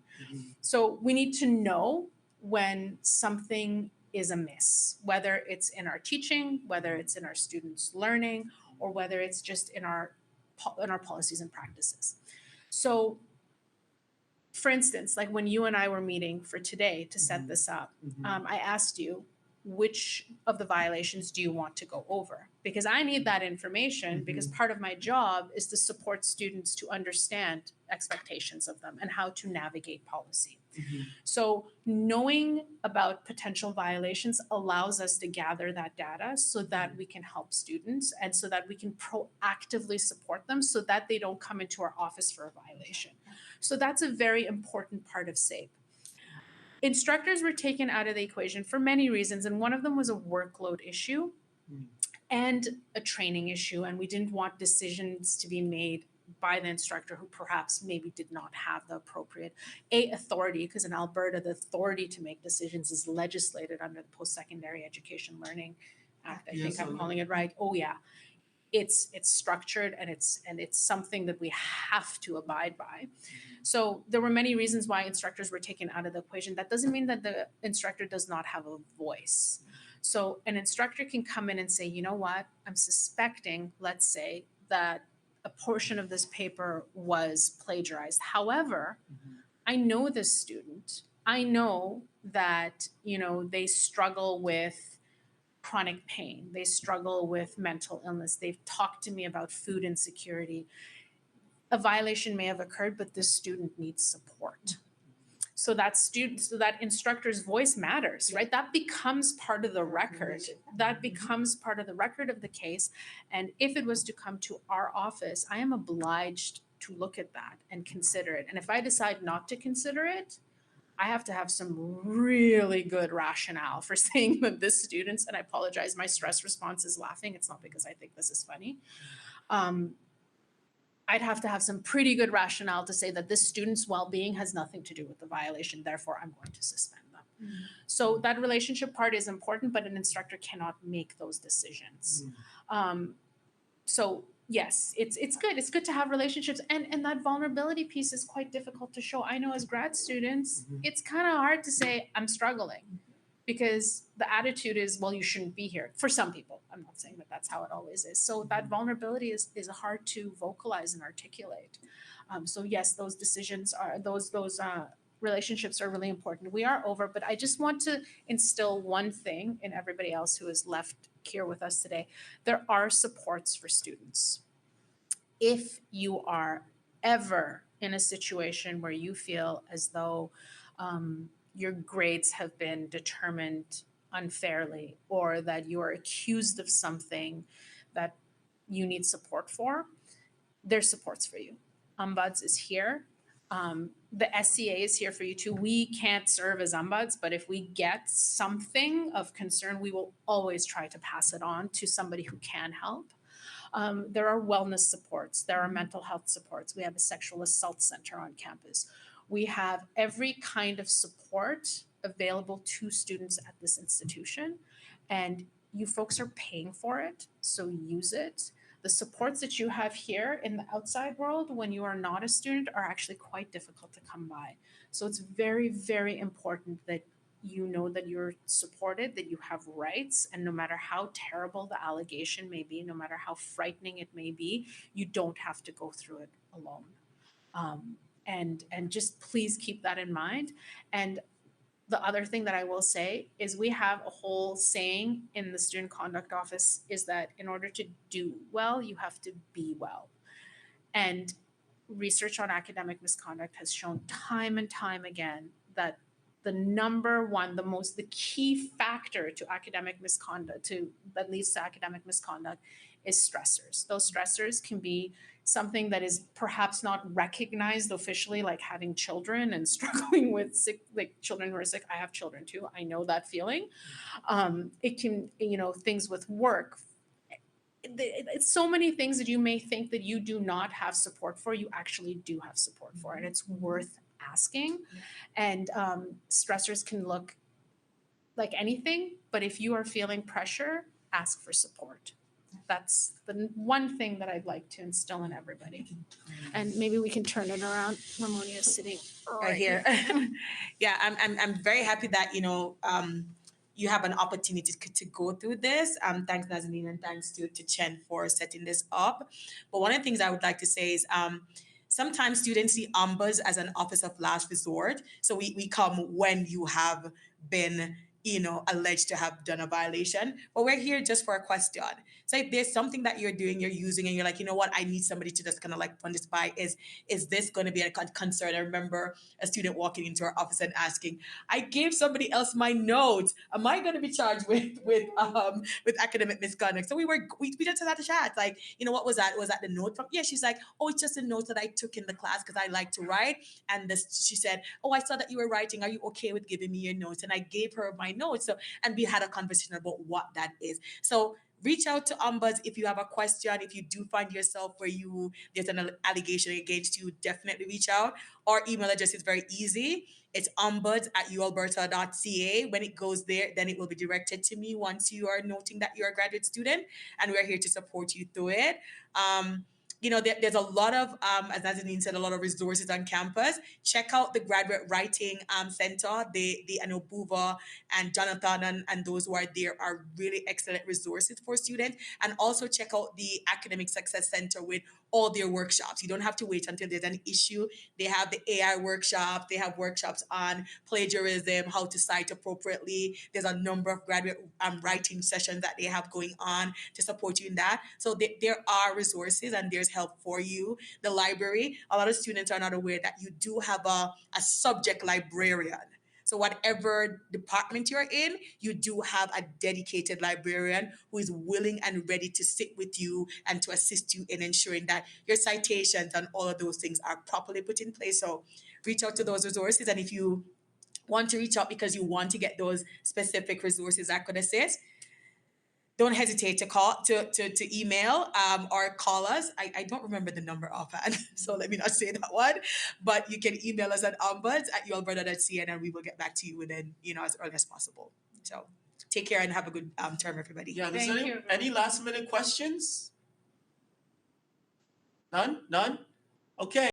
[SPEAKER 1] So we need to know when something is amiss, whether it's in our teaching, whether it's in our students' learning, or whether it's just in our policies and practices. So, for instance, like when you and I were meeting for today to set this up, I asked you, which of the violations do you want to go over? Because I need that information because part of my job is to support students to understand expectations of them and how to navigate policy. So knowing about potential violations allows us to gather that data so that we can help students and so that we can proactively support them so that they don't come into our office for a violation. So that's a very important part of SAPE. Instructors were taken out of the equation for many reasons, and one of them was a workload issue and a training issue, and we didn't want decisions to be made by the instructor who perhaps maybe did not have the appropriate authority, because in Alberta the authority to make decisions is legislated under the Post-Secondary Education Learning Act. I think I'm calling it right. Oh yeah. It's structured and it's something that we have to abide by. So there were many reasons why instructors were taken out of the equation. That doesn't mean that the instructor does not have a voice. So an instructor can come in and say, you know what, I'm suspecting, let's say, that a portion of this paper was plagiarized. However, I know this student. I know that, they struggle with chronic pain. They struggle with mental illness. They've talked to me about food insecurity. A violation may have occurred, but this student needs support. So that instructor's voice matters, right? That becomes part of the record. That becomes part of the record of the case. And if it was to come to our office, I am obliged to look at that and consider it. And if I decide not to consider it, I have to have some really good rationale for saying that this student's, and I apologize, my stress response is laughing. It's not because I think this is funny. I'd have to have some pretty good rationale to say that this student's well-being has nothing to do with the violation, therefore I'm going to suspend them. So that relationship part is important, but an instructor cannot make those decisions. So yes, it's good. It's good to have relationships, and that vulnerability piece is quite difficult to show. I know as grad students, it's kind of hard to say I'm struggling. because the attitude is, well, you shouldn't be here for some people. I'm not saying that that's how it always is. So that vulnerability is hard to vocalize and articulate. So yes, those decisions are those relationships are really important. We are over, but I just want to instill one thing in everybody else who is left here with us today. There are supports for students. If you are ever in a situation where you feel as though your grades have been determined unfairly, or that you are accused of something that you need support for, there's supports for you. Ombuds is here. The SCA is here for you too. We can't serve as ombuds, but if we get something of concern, we will always try to pass it on to somebody who can help. There are wellness supports. There are mental health supports. We have a sexual assault center on campus. We have every kind of support available to students at this institution. And you folks are paying for it, so use it. The supports that you have here in the outside world when you are not a student are actually quite difficult to come by. So it's very, very important that you know that you're supported, that you have rights, and no matter how terrible the allegation may be, no matter how frightening it may be, you don't have to go through it alone. And just please keep that in mind. And the other thing that I will say is we have a whole saying in the student conduct office is that in order to do well, you have to be well. And research on academic misconduct has shown time and time again that the number one, the key factor to academic misconduct, that leads to academic misconduct, is stressors. Those stressors can be something that is perhaps not recognized officially, like having children and struggling with sick, like children who are sick. I have children too. I know that feeling. It can, things with work. It's so many things that you may think that you do not have support for, you actually do have support for, and it's worth asking. And stressors can look like anything, but if you are feeling pressure, ask for support. That's the one thing that I'd like to instill in everybody. And maybe we can turn it around. Ramonia is sitting
[SPEAKER 5] Right here. Yeah, I'm very happy that you have an opportunity to go through this. Thanks, Nazanin, and thanks to Chen for setting this up. But one of the things I would like to say is sometimes students see ombuds as an office of last resort. So we come when you have been alleged to have done a violation, but we're here just for a question. So if there's something that you're doing, you're using, and you're like, you know what, I need somebody to just kind of like run this by. Is this going to be a concern? I remember a student walking into our office and asking, I gave somebody else my notes. Am I going to be charged with academic misconduct? So we just had a chat. Like, what was that? Was that the note from? Yeah, she's like, oh, it's just a note that I took in the class because I like to write. And she said, oh, I saw that you were writing. Are you okay with giving me your notes? And I gave her my notes. So, and we had a conversation about what that is. So reach out to ombuds if you have a question. If you do find yourself where there's an allegation against you, definitely reach out. Our email address is very easy. It's ombuds@ualberta.ca. When it goes there, then it will be directed to me once you are noting that you're a graduate student, and we're here to support you through it. There's a lot of, as Nazanin said, a lot of resources on campus. Check out the Graduate Writing Center. I know Buva and Jonathan and those who are there are really excellent resources for students. And also check out the Academic Success Center with all their workshops. You don't have to wait until there's an issue. They have the AI workshop. They have workshops on plagiarism, how to cite appropriately. There's a number of graduate writing sessions that they have going on to support you in that. So there are resources and there's help for you. The library, a lot of students are not aware that you do have a subject librarian. So whatever department you're in, you do have a dedicated librarian who is willing and ready to sit with you and to assist you in ensuring that your citations and all of those things are properly put in place. So reach out to those resources. And if you want to reach out because you want to get those specific resources that could assist, don't hesitate to email or call us. I don't remember the number offhand, so let me not say that one. But you can email us at ombuds@ualberta.ca, and we will get back to you within as early as possible. So take care and have a good term, everybody.
[SPEAKER 7] Yeah,
[SPEAKER 1] Thank you.
[SPEAKER 7] any last minute questions? None? Okay.